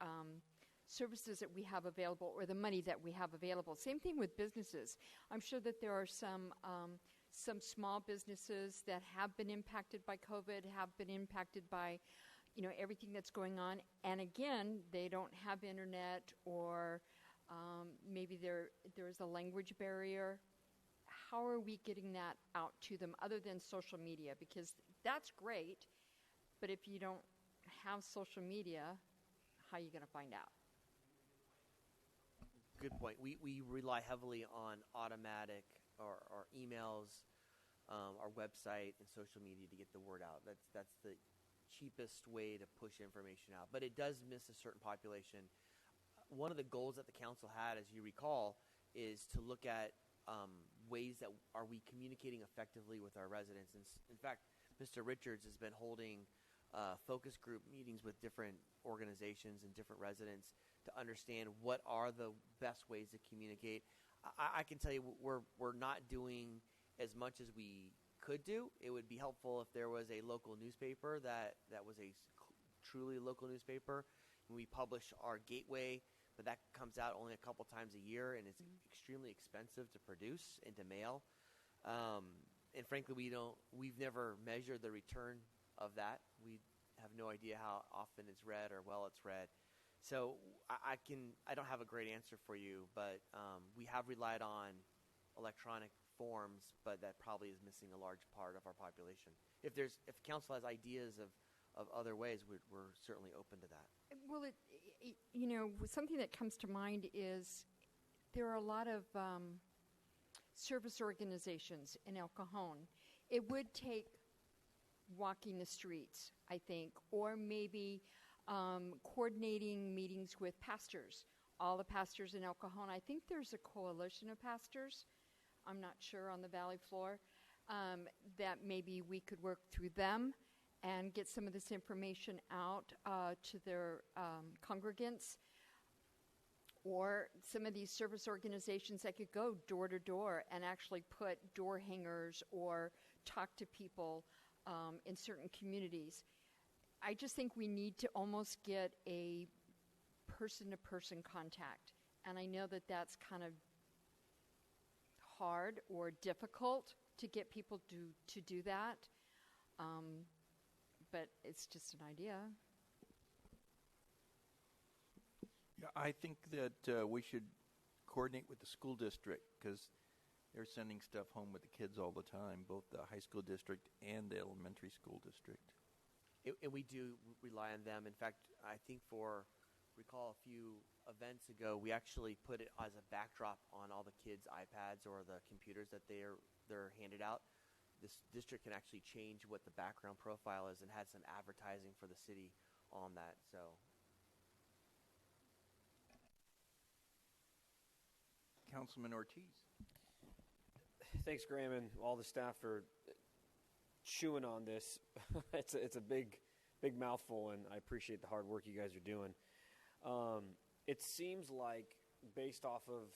Speaker 5: services that we have available or the money that we have available? Same thing with businesses. I'm sure that there are some small businesses that have been impacted by COVID, have been impacted by, everything that's going on. And again, they don't have internet, or maybe there's a language barrier. How are we getting that out to them other than social media? Because that's great, but if you don't have social media, how are you going to find out?
Speaker 7: Good point. We rely heavily on automatic or emails, our website, and social media to get the word out. That's the cheapest way to push information out. But it does miss a certain population. One of the goals that the council had, as you recall, is to look at ways that are we communicating effectively with our residents. And in fact, Mr. Richards has been holding focus group meetings with different organizations and different residents to understand what are the best ways to communicate. I can tell you we're not doing as much as we could do. It would be helpful if there was a local newspaper that was a truly local newspaper. When we publish our gateway but that comes out only a couple times a year, and it's extremely expensive to produce and to mail. And frankly, we've never measured the return of that. We have no idea how often it's read or well it's read. So I don't have a great answer for you, but we have relied on electronic forms, but that probably is missing a large part of our population. If council has ideas of other ways, we're certainly open to that.
Speaker 5: Well, something that comes to mind is there are a lot of service organizations in El Cajon. It would take walking the streets, I think, or maybe coordinating meetings with pastors. All the pastors in El Cajon. I think there's a coalition of pastors, I'm not sure, on the valley floor, that maybe we could work through them and get some of this information out to their congregants, or some of these service organizations that could go door to door and actually put door hangers or talk to people in certain communities. I just think we need to almost get a person-to-person contact. And I know that that's kind of hard or difficult to get people to do that. But it's just an idea.
Speaker 1: Yeah, I think that we should coordinate with the school district, because they're sending stuff home with the kids all the time, both the high school district and the elementary school district.
Speaker 7: And we do rely on them. In fact, I think recall a few events ago, we actually put it as a backdrop on all the kids' iPads or the computers that they're handed out. This district can actually change what the background profile is and had some advertising for the city on that. So,
Speaker 1: Councilman Ortiz.
Speaker 3: Thanks, Graham, and all the staff for chewing on this. It's a big mouthful, and I appreciate the hard work you guys are doing. It seems like, based off of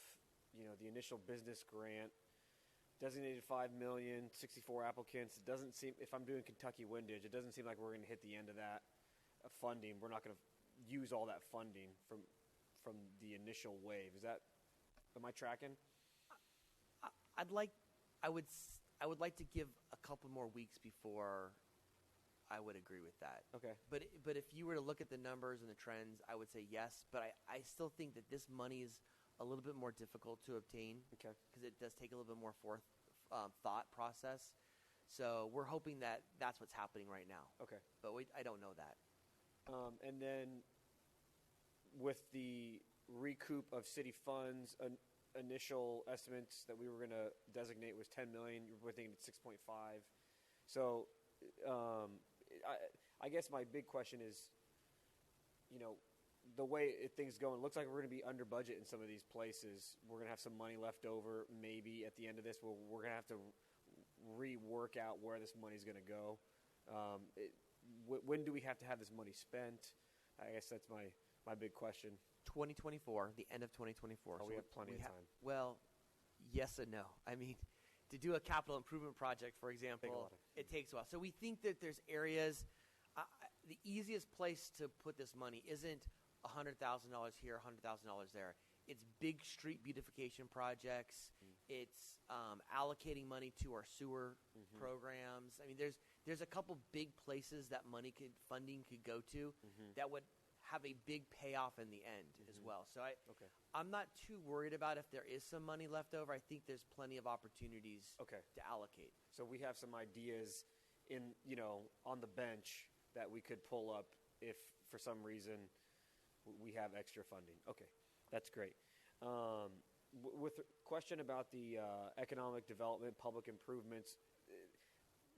Speaker 3: the initial business grant, designated $5 million, 64 applicants. It doesn't seem, if I'm doing Kentucky Windage, it doesn't seem like we're going to hit the end of that funding. We're not going to use all that funding from the initial wave. Am I tracking?
Speaker 7: I would like to give a couple more weeks before I would agree with that.
Speaker 3: Okay.
Speaker 7: But if you were to look at the numbers and the trends, I would say yes. But I still think that this money is a little bit more difficult to obtain.
Speaker 3: Okay. Because
Speaker 7: it does take a little bit more thought process. So we're hoping that that's what's happening right now.
Speaker 3: Okay.
Speaker 7: But I don't know that.
Speaker 3: And then with the recoup of city funds, initial estimates that we were going to designate was $10 million. We're thinking it's 6.5. So I guess my big question is, the way things going, it looks like we're going to be under budget in some of these places. We're going to have some money left over maybe at the end of this. We're going to have to rework out where this money is going to go. When do we have to have this money spent? I guess that's my big question.
Speaker 7: 2024, the end of 2024.
Speaker 3: We have plenty of time.
Speaker 7: Well, yes and no. I mean, to do a capital improvement project, for example, it takes a while. So we think that there's areas, the easiest place to put this money isn't $100,000 here, $100,000 there. It's big street beautification projects. It's allocating money to our sewer programs. I mean, there's a couple big places that funding could go to that would have a big payoff in the end as well. So I'm not too worried about if there is some money left over. I think there's plenty of opportunities to allocate.
Speaker 3: So we have some ideas on the bench that we could pull up if for some reason we have extra funding. Okay, that's great. With a question about the economic development, public improvements,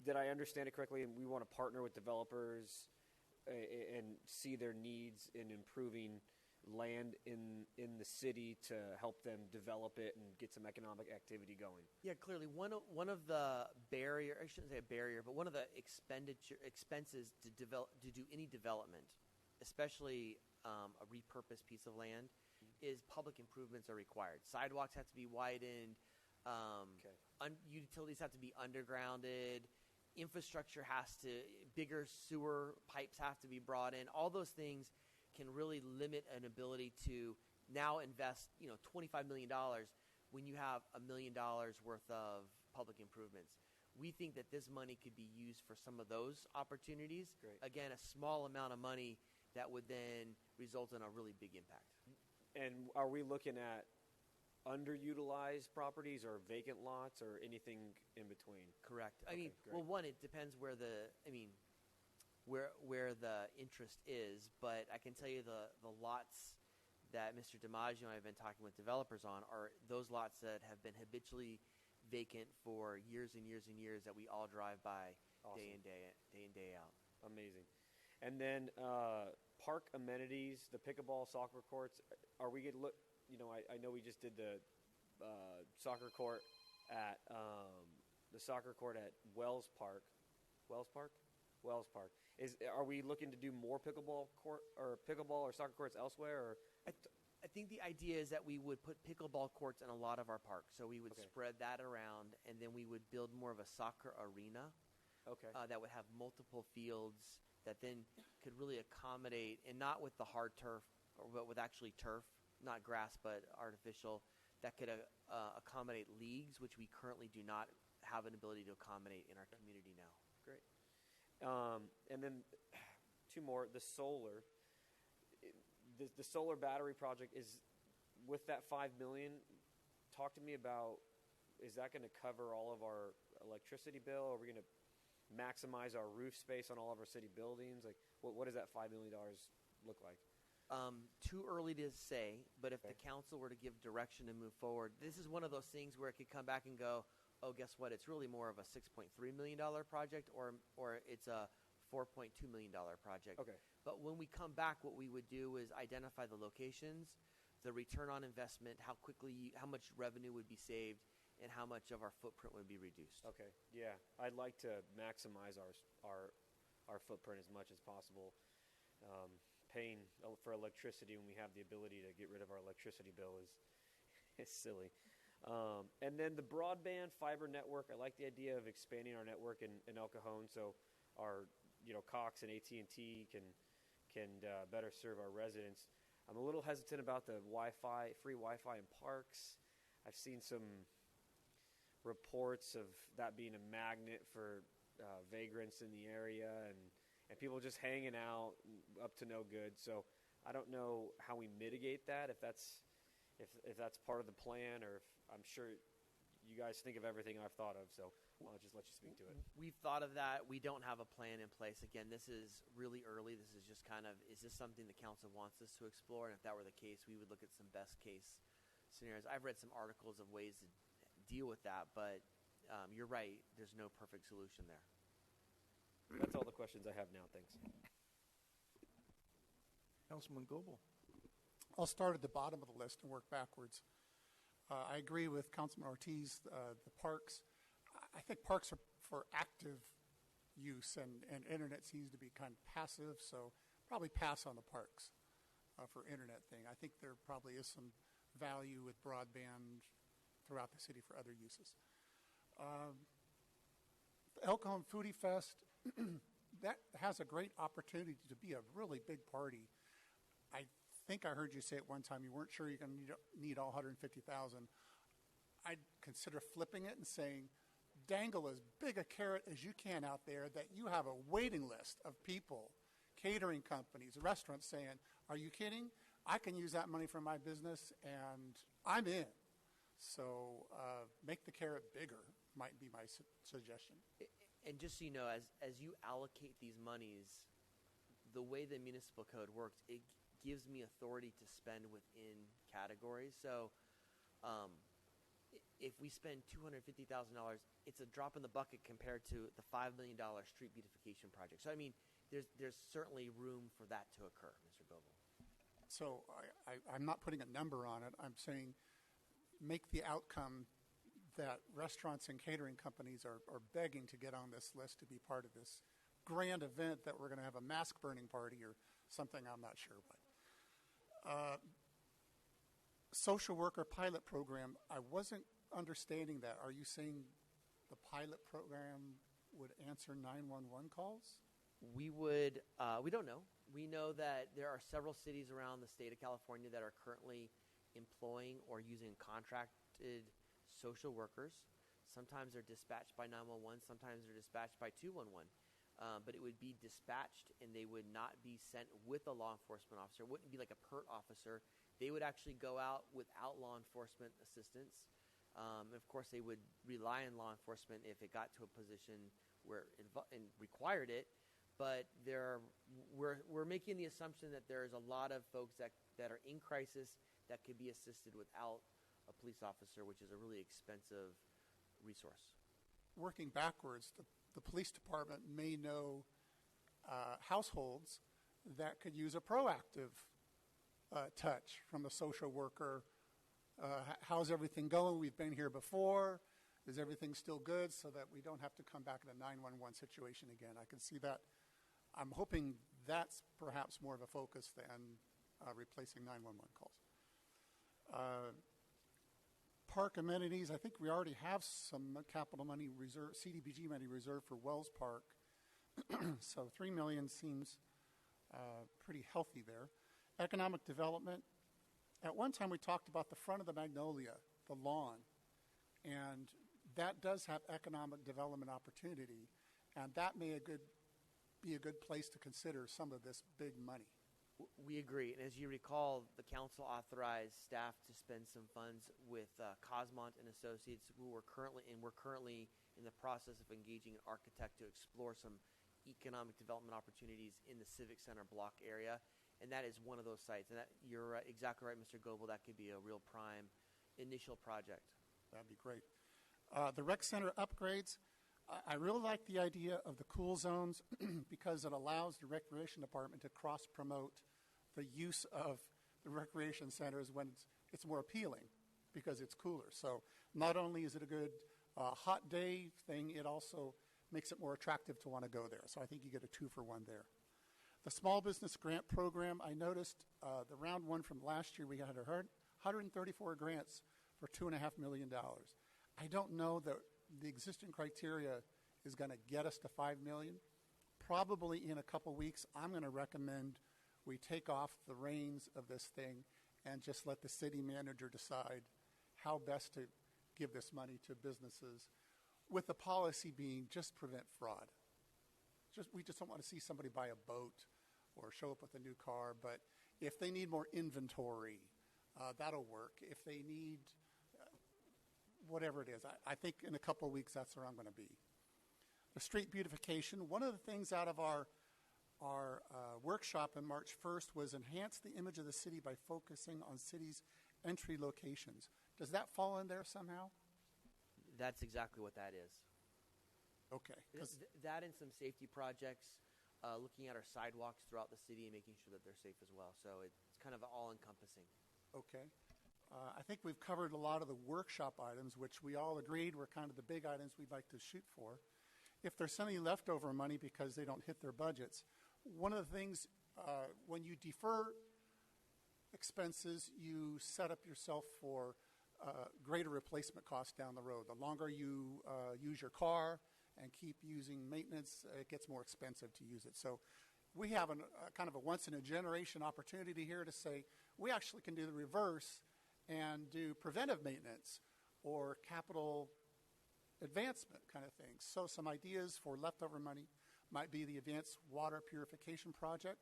Speaker 3: did I understand it correctly? And we want to partner with developers and see their needs in improving land in the city to help them develop it and get some economic activity going.
Speaker 7: Yeah, clearly one of the barrier, I shouldn't say a barrier, but one of the expenses to do any development, especially a repurposed piece of land, is public improvements are required. Sidewalks have to be widened. Utilities have to be undergrounded. Infrastructure bigger sewer pipes have to be brought in. All those things can really limit an ability to now invest, $25 million when you have $1 million worth of public improvements. We think that this money could be used for some of those opportunities.
Speaker 3: Great.
Speaker 7: Again, a small amount of money that would then result in a really big impact.
Speaker 3: And are we looking at underutilized properties or vacant lots or anything in between?
Speaker 7: Correct.
Speaker 3: Okay, great.
Speaker 7: Well, one, it depends where where the interest is, but I can tell you the lots that Mr. DiMaggio and I have been talking with developers on are those lots that have been habitually vacant for years and years and years that we all drive by
Speaker 3: Awesome.
Speaker 7: day in, day out.
Speaker 3: Amazing. And then park amenities, the pickleball, soccer courts. Are we going to look? I know we just did the soccer court at Wells Park. Wells Park. Are we looking to do more pickleball or soccer courts elsewhere? Or
Speaker 7: I think the idea is that we would put pickleball courts in a lot of our parks. So we would
Speaker 3: Okay.
Speaker 7: spread that around, and then we would build more of a soccer arena
Speaker 3: okay,
Speaker 7: that would have multiple fields that then could really accommodate, and not with the hard turf, but with actually turf, not grass, but artificial, that could accommodate leagues, which we currently do not have an ability to accommodate in our community now.
Speaker 3: great. And then two more. The solar. The solar battery project is with that $5 million. Talk to me about, is that going to cover all of our electricity bill? Are we going to maximize our roof space on all of our city buildings? Like, what does that $5 million look like?
Speaker 7: Too early to say, but if
Speaker 3: Okay.
Speaker 7: the council were to give direction and move forward, this is one of those things where it could come back and go, oh, guess what? It's really more of a $6.3 million project, or it's a $4.2 million project.
Speaker 3: Okay.
Speaker 7: But when we come back, what we would do is identify the locations, the return on investment, how much revenue would be saved, and how much of our footprint would be reduced.
Speaker 3: Okay. Yeah, I'd like to maximize our footprint as much as possible. Paying for electricity when we have the ability to get rid of our electricity bill is silly. And then the broadband fiber network. I like the idea of expanding our network in El Cajon, so our Cox and AT&T can better serve our residents. I'm a little hesitant about the free Wi-Fi in parks. I've seen some reports of that being a magnet for vagrants in the area and people just hanging out up to no good. So I don't know how we mitigate that, if that's part of the plan, or if I'm sure you guys think of everything I've thought of. So I'll just let you speak to it.
Speaker 7: We've thought of that. We don't have a plan in place. Again, this is really early. This is just is this something the council wants us to explore? And if that were the case, we would look at some best case scenarios. I've read some articles of ways to deal with that, but you're right. There's no perfect solution there.
Speaker 3: That's all the questions I have now. Thanks.
Speaker 1: Councilman Goebel.
Speaker 6: I'll start at the bottom of the list and work backwards. I agree with Councilman Ortiz. The parks, I think parks are for active use, and internet seems to be kind of passive, so probably pass on the parks for internet thing. I think there probably is some value with broadband throughout the city for other uses. El Cajon Foodie Fest, that has a great opportunity to be a really big party. I think I heard you say at one time you weren't sure you're going to need all 150,000. I'd consider flipping it and saying, dangle as big a carrot as you can out there that you have a waiting list of people, catering companies, restaurants saying, are you kidding? I can use that money for my business, and I'm in. So make the carrot bigger might be my suggestion.
Speaker 7: And just so you know, as you allocate these monies, the way the municipal code works, it gives me authority to spend within categories. So if we spend $250,000, it's a drop in the bucket compared to the $5 million street beautification project. So, I mean, there's certainly room for that to occur, Mr. Goebel.
Speaker 6: So I'm not putting a number on it. I'm saying make the outcome that restaurants and catering companies are begging to get on this list to be part of this grand event that we're going to have a mask burning party or something, I'm not sure what. Social worker pilot program, I wasn't understanding that. Are you saying the pilot program would answer 911 calls?
Speaker 7: We don't know. We know that there are several cities around the state of California that are currently employing or using contracted social workers. Sometimes they're dispatched by 911, sometimes they're dispatched by 211. But it would be dispatched, and they would not be sent with a law enforcement officer. It wouldn't be like a PERT officer. They would actually go out without law enforcement assistance. Of course, they would rely on law enforcement if it got to a position where it required it. But we're making the assumption that there's a lot of folks that are in crisis that could be assisted without a police officer, which is a really expensive resource.
Speaker 6: Working backwards, the police department may know households that could use a proactive touch from a social worker. How's everything going? We've been here before. Is everything still good, so that we don't have to come back in a 911 situation again? I can see that. I'm hoping that's perhaps more of a focus than replacing 911 calls. Park amenities, I think we already have some capital money reserved, CDBG money reserved for Wells Park. So $3 million seems pretty healthy there. Economic development. At one time we talked about the front of the Magnolia, the lawn, and that does have economic development opportunity, and that may be a good place to consider some of this big money.
Speaker 7: We agree. And as you recall, the council authorized staff to spend some funds with Cosmont and Associates, we're currently in the process of engaging an architect to explore some economic development opportunities in the Civic Center block area. And that is one of those sites. And you're exactly right, Mr. Goebel. That could be a real prime initial project.
Speaker 6: That'd be great. The rec center upgrades. I really like the idea of the cool zones because it allows the recreation department to cross-promote the use of the recreation centers when it's more appealing because it's cooler. So not only is it a good hot day thing, it also makes it more attractive to want to go there. So I think you get a 2-for-1 there. The small business grant program, I noticed the round one from last year, we had 134 grants for $2.5 million. I don't know that the existing criteria is going to get us to $5 million. Probably in a couple weeks, I'm going to recommend we take off the reins of this thing and just let the city manager decide how best to give this money to businesses, with the policy being just prevent fraud. We just don't want to see somebody buy a boat or show up with a new car, but if they need more inventory, that'll work. If they need whatever it is, I think in a couple of weeks that's where I'm going to be. The street beautification, one of the things out of our workshop on March 1st was enhance the image of the city by focusing on city's entry locations. Does that fall in there somehow?
Speaker 7: That's exactly what that is.
Speaker 6: Okay.
Speaker 7: That and some safety projects, looking at our sidewalks throughout the city and making sure that they're safe as well. So it's kind of all-encompassing.
Speaker 6: Okay. I think we've covered a lot of the workshop items, which we all agreed were kind of the big items we'd like to shoot for. If there's any leftover money because they don't hit their budgets, one of the things, when you defer expenses, you set up yourself for greater replacement costs down the road. The longer you use your car and keep using maintenance, it gets more expensive to use it. So we have kind of a once-in-a-generation opportunity here to say we actually can do the reverse and do preventive maintenance or capital advancement kind of things. So some ideas for leftover money might be the Advanced Water Purification Project.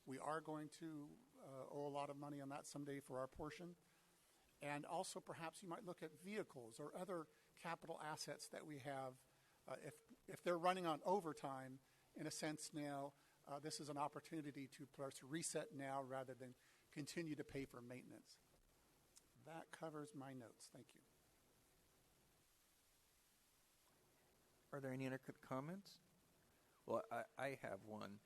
Speaker 6: We are going to owe a lot of money on that someday for our portion. And also perhaps you might look at vehicles or other capital assets that we have. If they're running on overtime, in a sense now, this is an opportunity to reset now rather than continue to pay for maintenance. That covers my notes. Thank you.
Speaker 1: Are there any other comments? Well, I have one.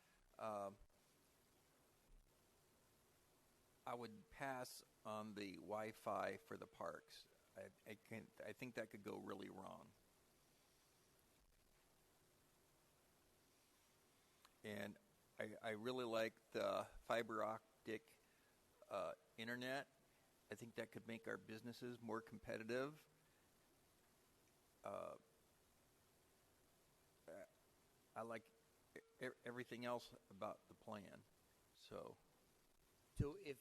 Speaker 1: I would pass on the Wi-Fi for the parks. I think that could go really wrong. And I really like the fiber optic internet. I think that could make our businesses more competitive. I like everything else about the plan. So
Speaker 7: So if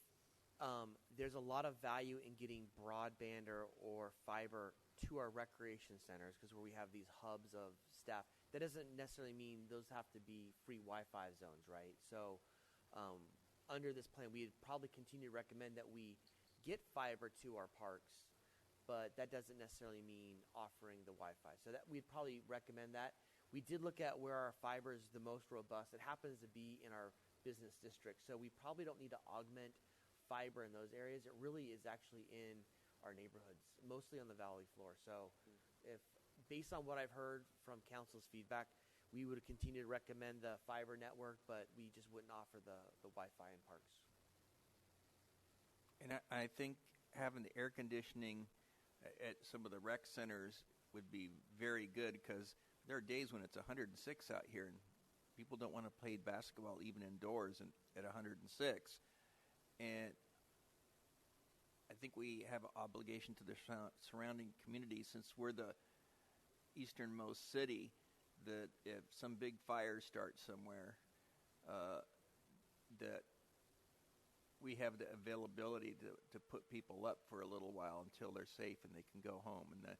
Speaker 7: there's a lot of value in getting broadband or fiber to our recreation centers, because where we have these hubs of staff, that doesn't necessarily mean those have to be free Wi-Fi zones, right? So under this plan, we'd probably continue to recommend that we get fiber to our parks, but that doesn't necessarily mean offering the Wi-Fi. So that we'd probably recommend that. We did look at where our fiber is the most robust. It happens to be in our business district, so we probably don't need to augment fiber in those areas. It really is actually in our neighborhoods, mostly on the valley floor. So if based on what I've heard from council's feedback, we would continue to recommend the fiber network, but we just wouldn't offer the Wi-Fi in parks.
Speaker 1: And I think having the air conditioning at some of the rec centers would be very good, because there are days when it's 106 out here and people don't want to play basketball even indoors at 106. And I think we have an obligation to the surrounding community, since we're the easternmost city, that if some big fire starts somewhere, that we have the availability to put people up for a little while until they're safe and they can go home. And the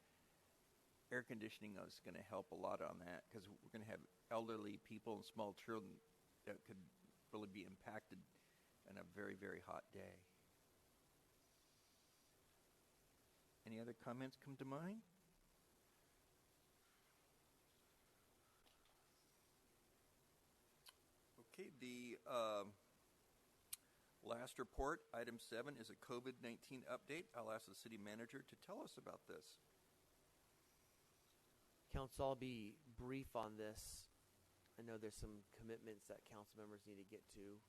Speaker 1: air conditioning is going to help a lot on that, because we're going to have elderly people and small children that could really be impacted on a very, very hot day. Any other comments come to mind? Okay, the last report, item 7, is a COVID-19 update. I'll ask the city manager to tell us about this.
Speaker 7: Council, I'll be brief on this. I know there's some commitments that council members need to get to.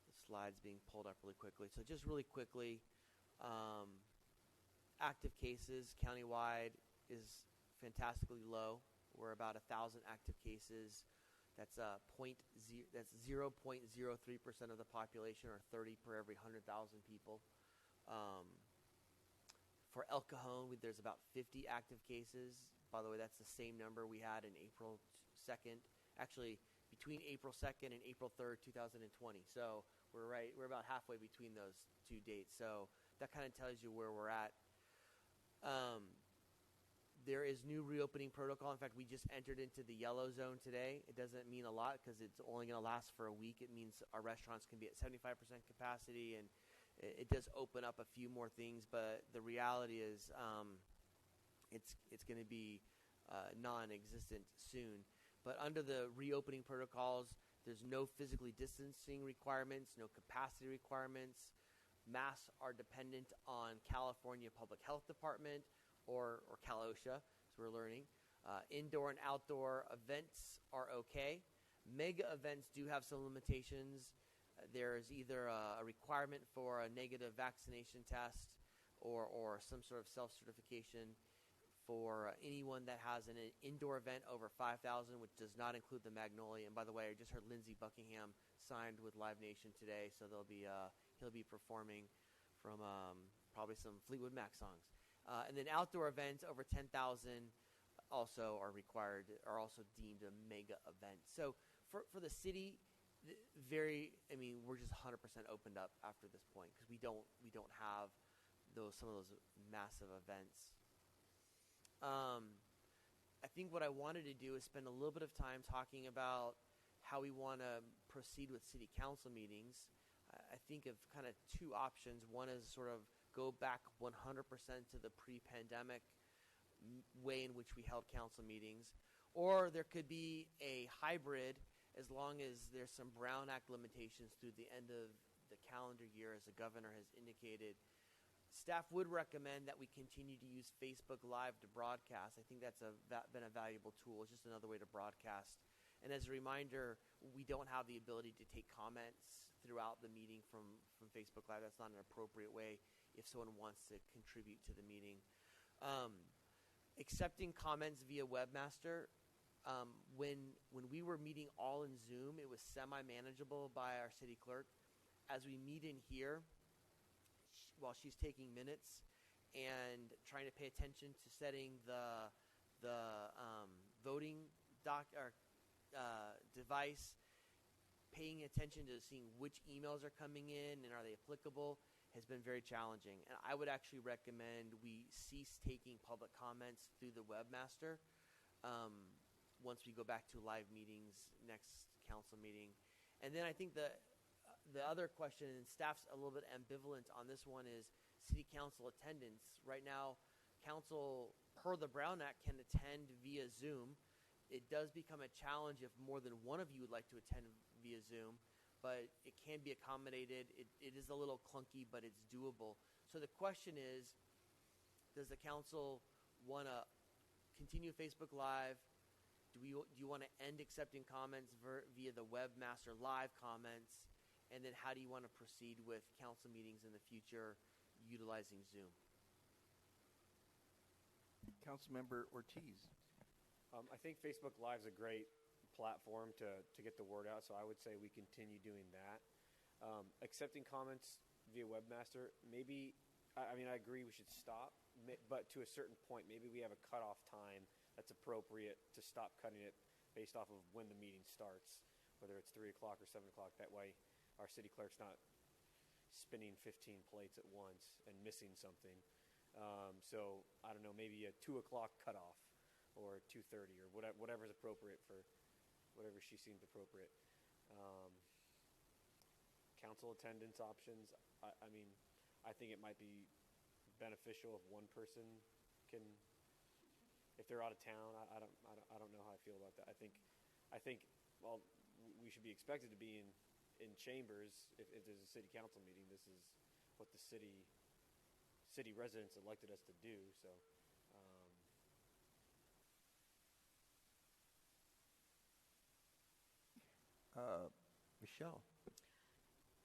Speaker 7: The slide's being pulled up really quickly. So just really quickly, active cases countywide is fantastically low. We're about 1,000 active cases. That's 0.03% of the population, or 30 per every 100,000 people. For El Cajon, there's about 50 active cases. By the way, that's the same number we had in April 2nd. Actually, between April 2nd and April 3rd, 2020. So we're about halfway between those two dates. So that kind of tells you where we're at. There is new reopening protocol. In fact, we just entered into the yellow zone today. It doesn't mean a lot because it's only going to last for a week. It means our restaurants can be at 75% capacity, and it does open up a few more things. But the reality is it's going to be non-existent soon. But under the reopening protocols, there's no physically distancing requirements, no capacity requirements. Masks are dependent on California Public Health Department or CalOSHA, as we're learning. Indoor and outdoor events are okay. Mega events do have some limitations. There is either a requirement for a negative vaccination test or some sort of self-certification for anyone that has an indoor event over 5,000, which does not include the Magnolia. And by the way, I just heard Lindsey Buckingham signed with Live Nation today, so he'll be performing from probably some Fleetwood Mac songs. And then outdoor events over 10,000 also are deemed a mega event. So for the city, we're just 100% opened up after this point, because we don't have some of those massive events. I think what I wanted to do is spend a little bit of time talking about how we want to proceed with city council meetings. I think of kind of two options. One is sort of go back 100% to the pre-pandemic way in which we held council meetings, or there could be a hybrid, as long as there's some Brown Act limitations through the end of the calendar year, as the governor has indicated. Staff would recommend that we continue to use Facebook Live to broadcast. I think that's been a valuable tool. It's just another way to broadcast. And as a reminder, we don't have the ability to take comments throughout the meeting from Facebook Live. That's not an appropriate way if someone wants to contribute to the meeting. Accepting comments via Webmaster. When we were meeting all in Zoom, it was semi-manageable by our city clerk. As we meet in here, while she's taking minutes and trying to pay attention to setting the voting device, paying attention to seeing which emails are coming in and are they applicable has been very challenging. And I would actually recommend we cease taking public comments through the webmaster once we go back to live meetings next council meeting. And then I think the other question, and staff's a little bit ambivalent on this one, is city council attendance. Right now, council, per the Brown Act, can attend via Zoom. It does become a challenge if more than one of you would like to attend via Zoom, but it can be accommodated. It is a little clunky, but it's doable. So the question is, does the council want to continue Facebook Live? Do you want to end accepting comments via the webmaster live comments? And then how do you want to proceed with council meetings in the future utilizing Zoom?
Speaker 1: Councilmember Ortiz.
Speaker 3: I think Facebook Live is a great platform to get the word out, so I would say we continue doing that. Accepting comments via webmaster, maybe, I mean, I agree we should stop, but to a certain point, maybe we have a cutoff time that's appropriate to stop cutting it based off of when the meeting starts, whether it's 3 o'clock or 7 o'clock. That way our city clerk's not spinning 15 plates at once and missing something. So I don't know, maybe a 2 o'clock cutoff or 2:30 or whatever's appropriate for whatever she seems appropriate. Council attendance options. I mean, I think it might be beneficial if one person can, if they're out of town. I don't know how I feel about that. I think well, we should be expected to be in chambers if there's a city council meeting. This is what the city residents elected us to do. So.
Speaker 1: Michelle.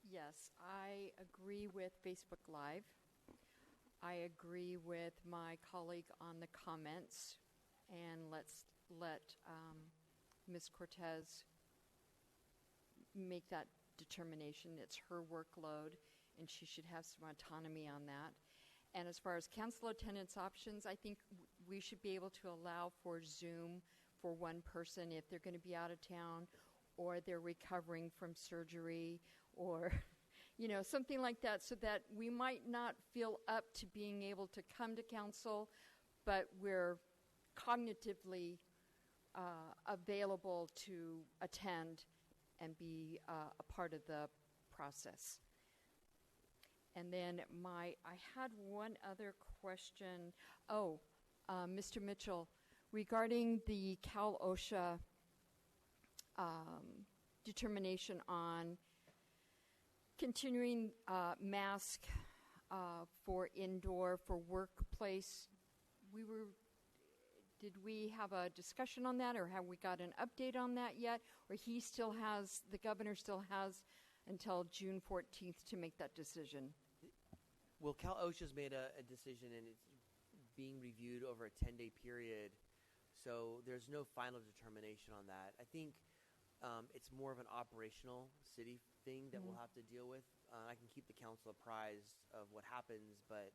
Speaker 5: Yes, I agree with Facebook Live. I agree with my colleague on the comments, and let's let Ms. Cortez make that determination. It's her workload, and she should have some autonomy on that. And as far as council attendance options, I think we should be able to allow for Zoom for one person if they're going to be out of town, or they're recovering from surgery, or something like that, so that we might not feel up to being able to come to council, but we're cognitively available to attend and be a part of the process. And then I had one other question. Mr. Mitchell, regarding the Cal OSHA determination on continuing mask for indoor, for workplace, did we have a discussion on that, or have we got an update on that yet? Or the governor still has until June 14th to make that decision?
Speaker 7: Well, Cal OSHA's made a decision, and it's being reviewed over a 10-day period. So there's no final determination on that. I think it's more of an operational city thing that we'll have to deal with. I can keep the council apprised of what happens, but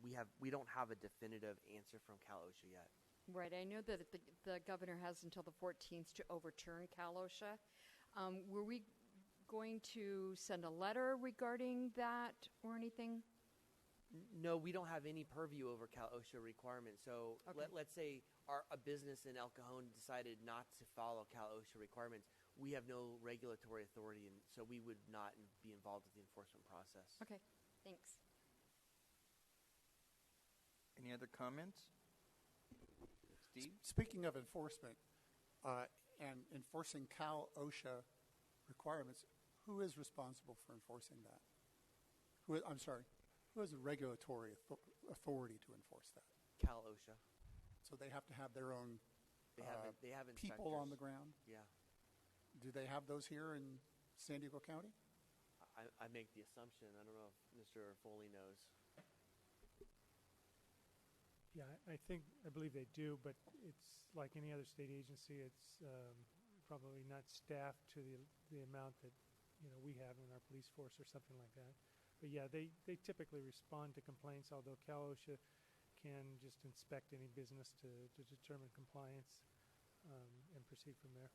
Speaker 7: we don't have a definitive answer from Cal OSHA yet.
Speaker 5: Right. I know that the governor has until the 14th to overturn Cal OSHA. Were we going to send a letter regarding that or anything?
Speaker 7: No, we don't have any purview over Cal OSHA requirements. So
Speaker 5: Okay.
Speaker 7: let's say a business in El Cajon decided not to follow Cal OSHA requirements. We have no regulatory authority, and so we would not be involved with the enforcement process.
Speaker 5: Okay. Thanks.
Speaker 1: Any other comments? Steve?
Speaker 6: Speaking of enforcement and enforcing Cal OSHA requirements, who is responsible for enforcing that? Who has the regulatory authority to enforce that?
Speaker 7: Cal OSHA.
Speaker 6: So they have to have their own
Speaker 7: They have
Speaker 6: people
Speaker 7: inspectors.
Speaker 6: on the ground?
Speaker 7: Yeah.
Speaker 6: Do they have those here in San Diego County?
Speaker 7: I make the assumption. I don't know if Mr. Foley knows.
Speaker 4: Yeah, I believe they do, but it's like any other state agency. It's probably not staffed to the amount that we have in our police force or something like that. But yeah, they typically respond to complaints, although Cal OSHA can just inspect any business to determine compliance and proceed from there.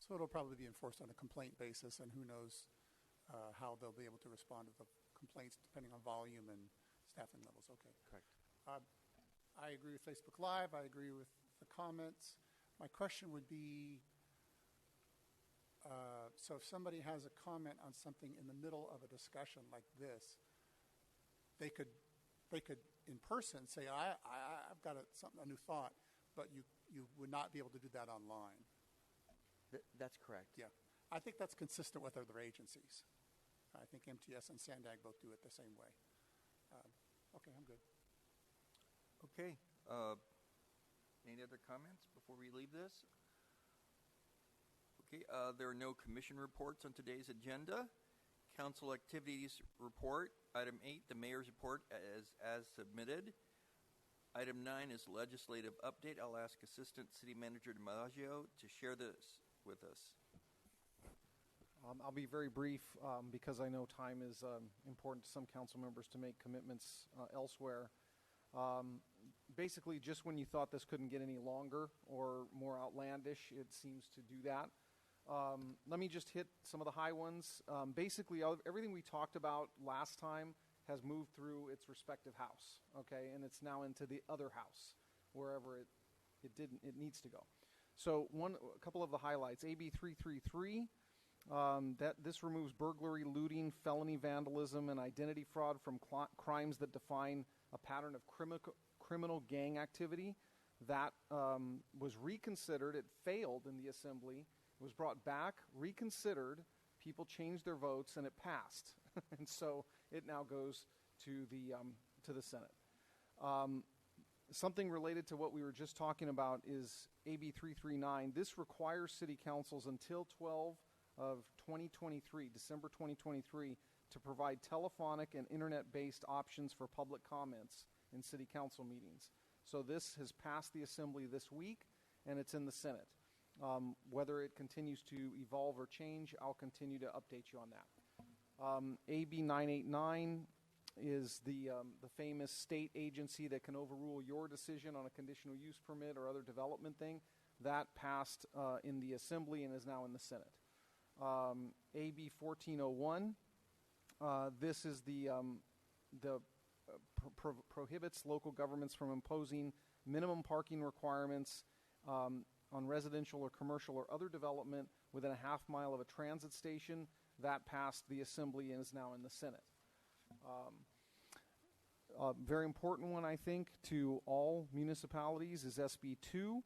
Speaker 6: So it'll probably be enforced on a complaint basis, and who knows how they'll be able to respond to the complaints depending on volume and staffing levels. Okay.
Speaker 3: Correct.
Speaker 6: I agree with Facebook Live. I agree with the comments. My question would be, so if somebody has a comment on something in the middle of a discussion like this, they could in person say, I've got a new thought, but you would not be able to do that online.
Speaker 7: That's correct.
Speaker 6: Yeah. I think that's consistent with other agencies. I think MTS and Sandag both do it the same way. Okay, I'm good.
Speaker 1: Okay. Any other comments before we leave this? Okay. There are no commission reports on today's agenda. Council activities report. Item 8, the mayor's report as submitted. Item 9 is legislative update. I'll ask Assistant City Manager DiMaggio to share this with us.
Speaker 9: I'll be very brief because I know time is important to some council members to make commitments elsewhere. Basically, just when you thought this couldn't get any longer or more outlandish, it seems to do that. Let me just hit some of the high ones. Basically, everything we talked about last time has moved through its respective house, okay, and it's now into the other house, wherever it needs to go. So a couple of the highlights. AB 333, this removes burglary, looting, felony vandalism, and identity fraud from crimes that define a pattern of criminal gang activity. That was reconsidered. It failed in the Assembly. It was brought back, reconsidered. People changed their votes, and it passed. And so it now goes to the Senate. Something related to what we were just talking about is AB 339. This requires city councils until 12 of 2023, December 2023, to provide telephonic and internet-based options for public comments in city council meetings. So this has passed the Assembly this week, and it's in the Senate. Whether it continues to evolve or change, I'll continue to update you on that. AB 989 is the famous state agency that can overrule your decision on a conditional use permit or other development thing. That passed in the Assembly and is now in the Senate. AB 1401, this is prohibits local governments from imposing minimum parking requirements on residential or commercial or other development within a half mile of a transit station. That passed the Assembly and is now in the Senate. A very important one, I think, to all municipalities is SB 2.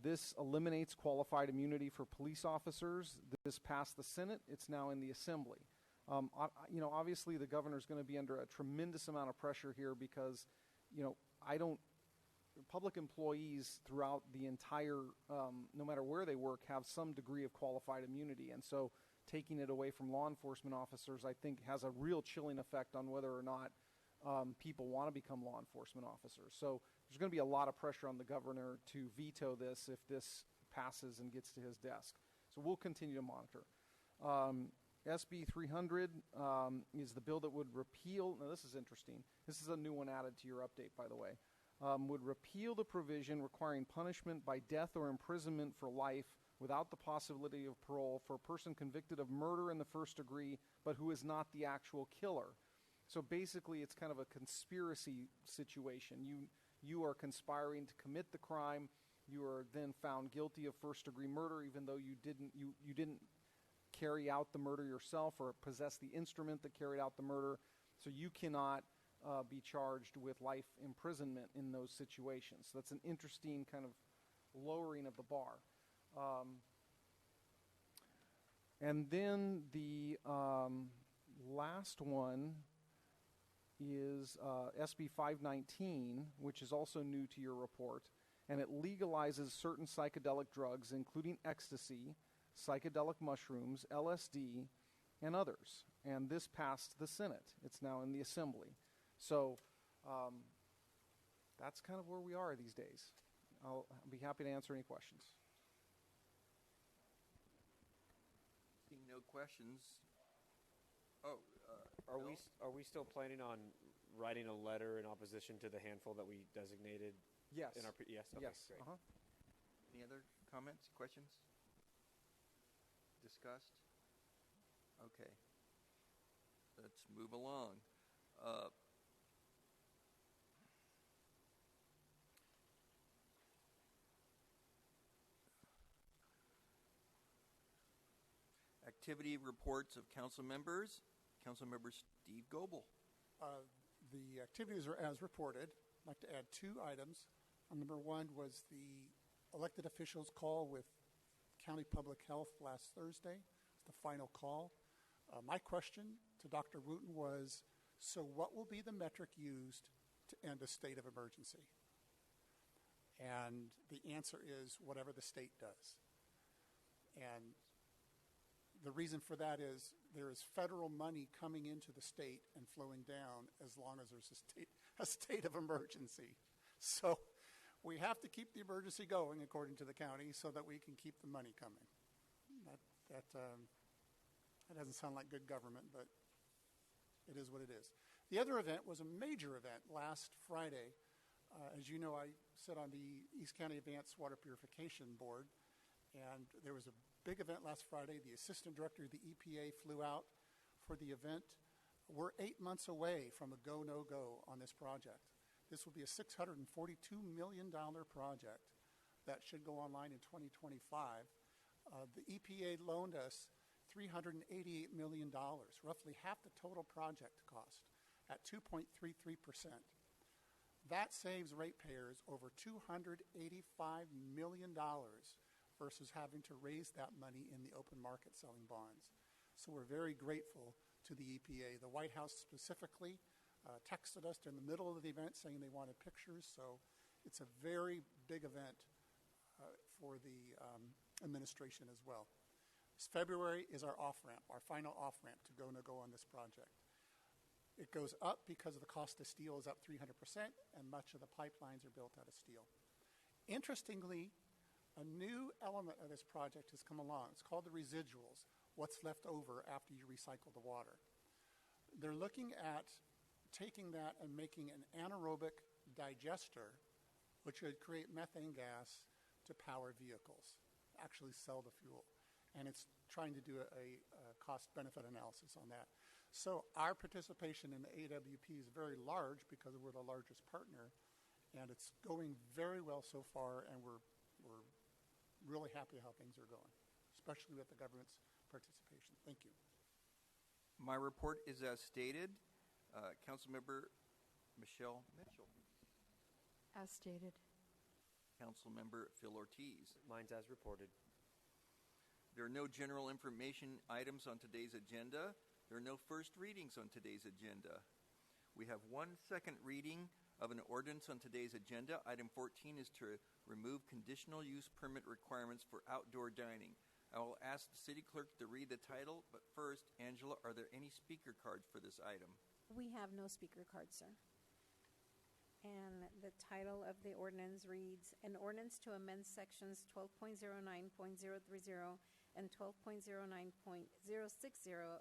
Speaker 9: This eliminates qualified immunity for police officers. This passed the Senate. It's now in the Assembly. Obviously the governor's going to be under a tremendous amount of pressure here because, public employees throughout the entire, no matter where they work, have some degree of qualified immunity. And so taking it away from law enforcement officers, I think, has a real chilling effect on whether or not people want to become law enforcement officers. So there's going to be a lot of pressure on the governor to veto this if this passes and gets to his desk. So we'll continue to monitor. SB 300 is the bill that would repeal, now this is interesting, this is a new one added to your update, by the way, would repeal the provision requiring punishment by death or imprisonment for life without the possibility of parole for a person convicted of murder in the first degree, but who is not the actual killer. So basically, it's kind of a conspiracy situation. You are conspiring to commit the crime. You are then found guilty of first-degree murder, even though you didn't carry out the murder yourself or possess the instrument that carried out the murder. So you cannot be charged with life imprisonment in those situations. So that's an interesting kind of lowering of the bar. And then the last one is SB 519, which is also new to your report, and it legalizes certain psychedelic drugs, including ecstasy, psychedelic mushrooms, LSD, and others. And this passed the Senate. It's now in the Assembly. So that's kind of where we are these days. I'll be happy to answer any questions.
Speaker 1: Seeing no questions.
Speaker 3: Are we still planning on writing a letter in opposition to the handful that we designated?
Speaker 9: Yes.
Speaker 3: Yes. Okay,
Speaker 9: yes.
Speaker 3: Great.
Speaker 1: Any other comments, questions? discussed? Okay. Let's move along. Activity reports of council members. Councilmember Steve Goebel.
Speaker 6: The activities are as reported. I'd like to add two items. Number one was the elected officials' call with County Public Health last Thursday. It's the final call. My question to Dr. Wooten was, so what will be the metric used to end a state of emergency? And the answer is whatever the state does. And the reason for that is there is federal money coming into the state and flowing down as long as there's a state of emergency. So we have to keep the emergency going, according to the county, so that we can keep the money coming. That doesn't sound like good government, but it is what it is. The other event was a major event last Friday. As you know, I sit on the East County Advanced Water Purification Board, and there was a big event last Friday. The assistant director of the EPA flew out for the event. We're 8 months away from a go, no-go on this project. This will be a $642 million project that should go online in 2025. The EPA loaned us $388 million, roughly half the total project cost, at 2.33%. That saves ratepayers over $285 million versus having to raise that money in the open market selling bonds. So we're very grateful to the EPA. The White House specifically texted us in the middle of the event saying they wanted pictures. So it's a very big event for the administration as well. This February is our off-ramp, our final off-ramp to go no-go on this project. It goes up because of the cost of steel is up 300%, and much of the pipelines are built out of steel. Interestingly, a new element of this project has come along. It's called the residuals, what's left over after you recycle the water. They're looking at taking that and making an anaerobic digester, which would create methane gas to power vehicles, actually sell the fuel. And it's trying to do a cost-benefit analysis on that. So our participation in the AWP is very large because we're the largest partner, and it's going very well so far, and we're really happy how things are going, especially with the government's participation. Thank you.
Speaker 1: My report is as stated. Councilmember Michelle Mitchell.
Speaker 5: As stated.
Speaker 1: Councilmember Phil Ortiz.
Speaker 3: Mine's as reported.
Speaker 1: There are no general information items on today's agenda. There are no first readings on today's agenda. We have one second reading of an ordinance on today's agenda. Item 14 is to remove conditional use permit requirements for outdoor dining. I will ask the city clerk to read the title, but first, Angela, are there any speaker cards for this item?
Speaker 2: We have no speaker cards, sir. And the title of the ordinance reads, An Ordinance to Amend Sections 12.09.030 and 12.09.060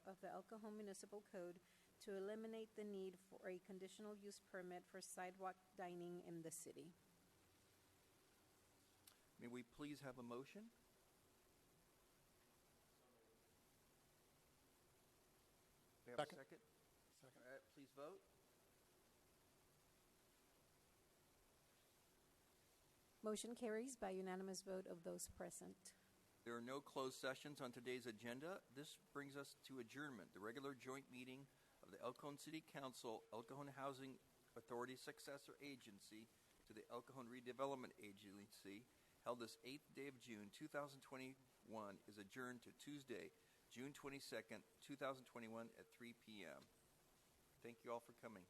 Speaker 2: of the El Cajon Municipal Code to eliminate the need for a conditional use permit for sidewalk dining in the city.
Speaker 1: May we please have a motion? We have
Speaker 6: Second.
Speaker 1: a second? Second. All right, please vote.
Speaker 2: Motion carries by unanimous vote of those present.
Speaker 1: There are no closed sessions on today's agenda. This brings us to adjournment. The regular joint meeting of the El Cajon City Council, El Cajon Housing Authority Successor Agency to the El Cajon Redevelopment Agency, held this 8th day of June 2021, is adjourned to Tuesday, June 22nd, 2021 at 3 p.m. Thank you all for coming.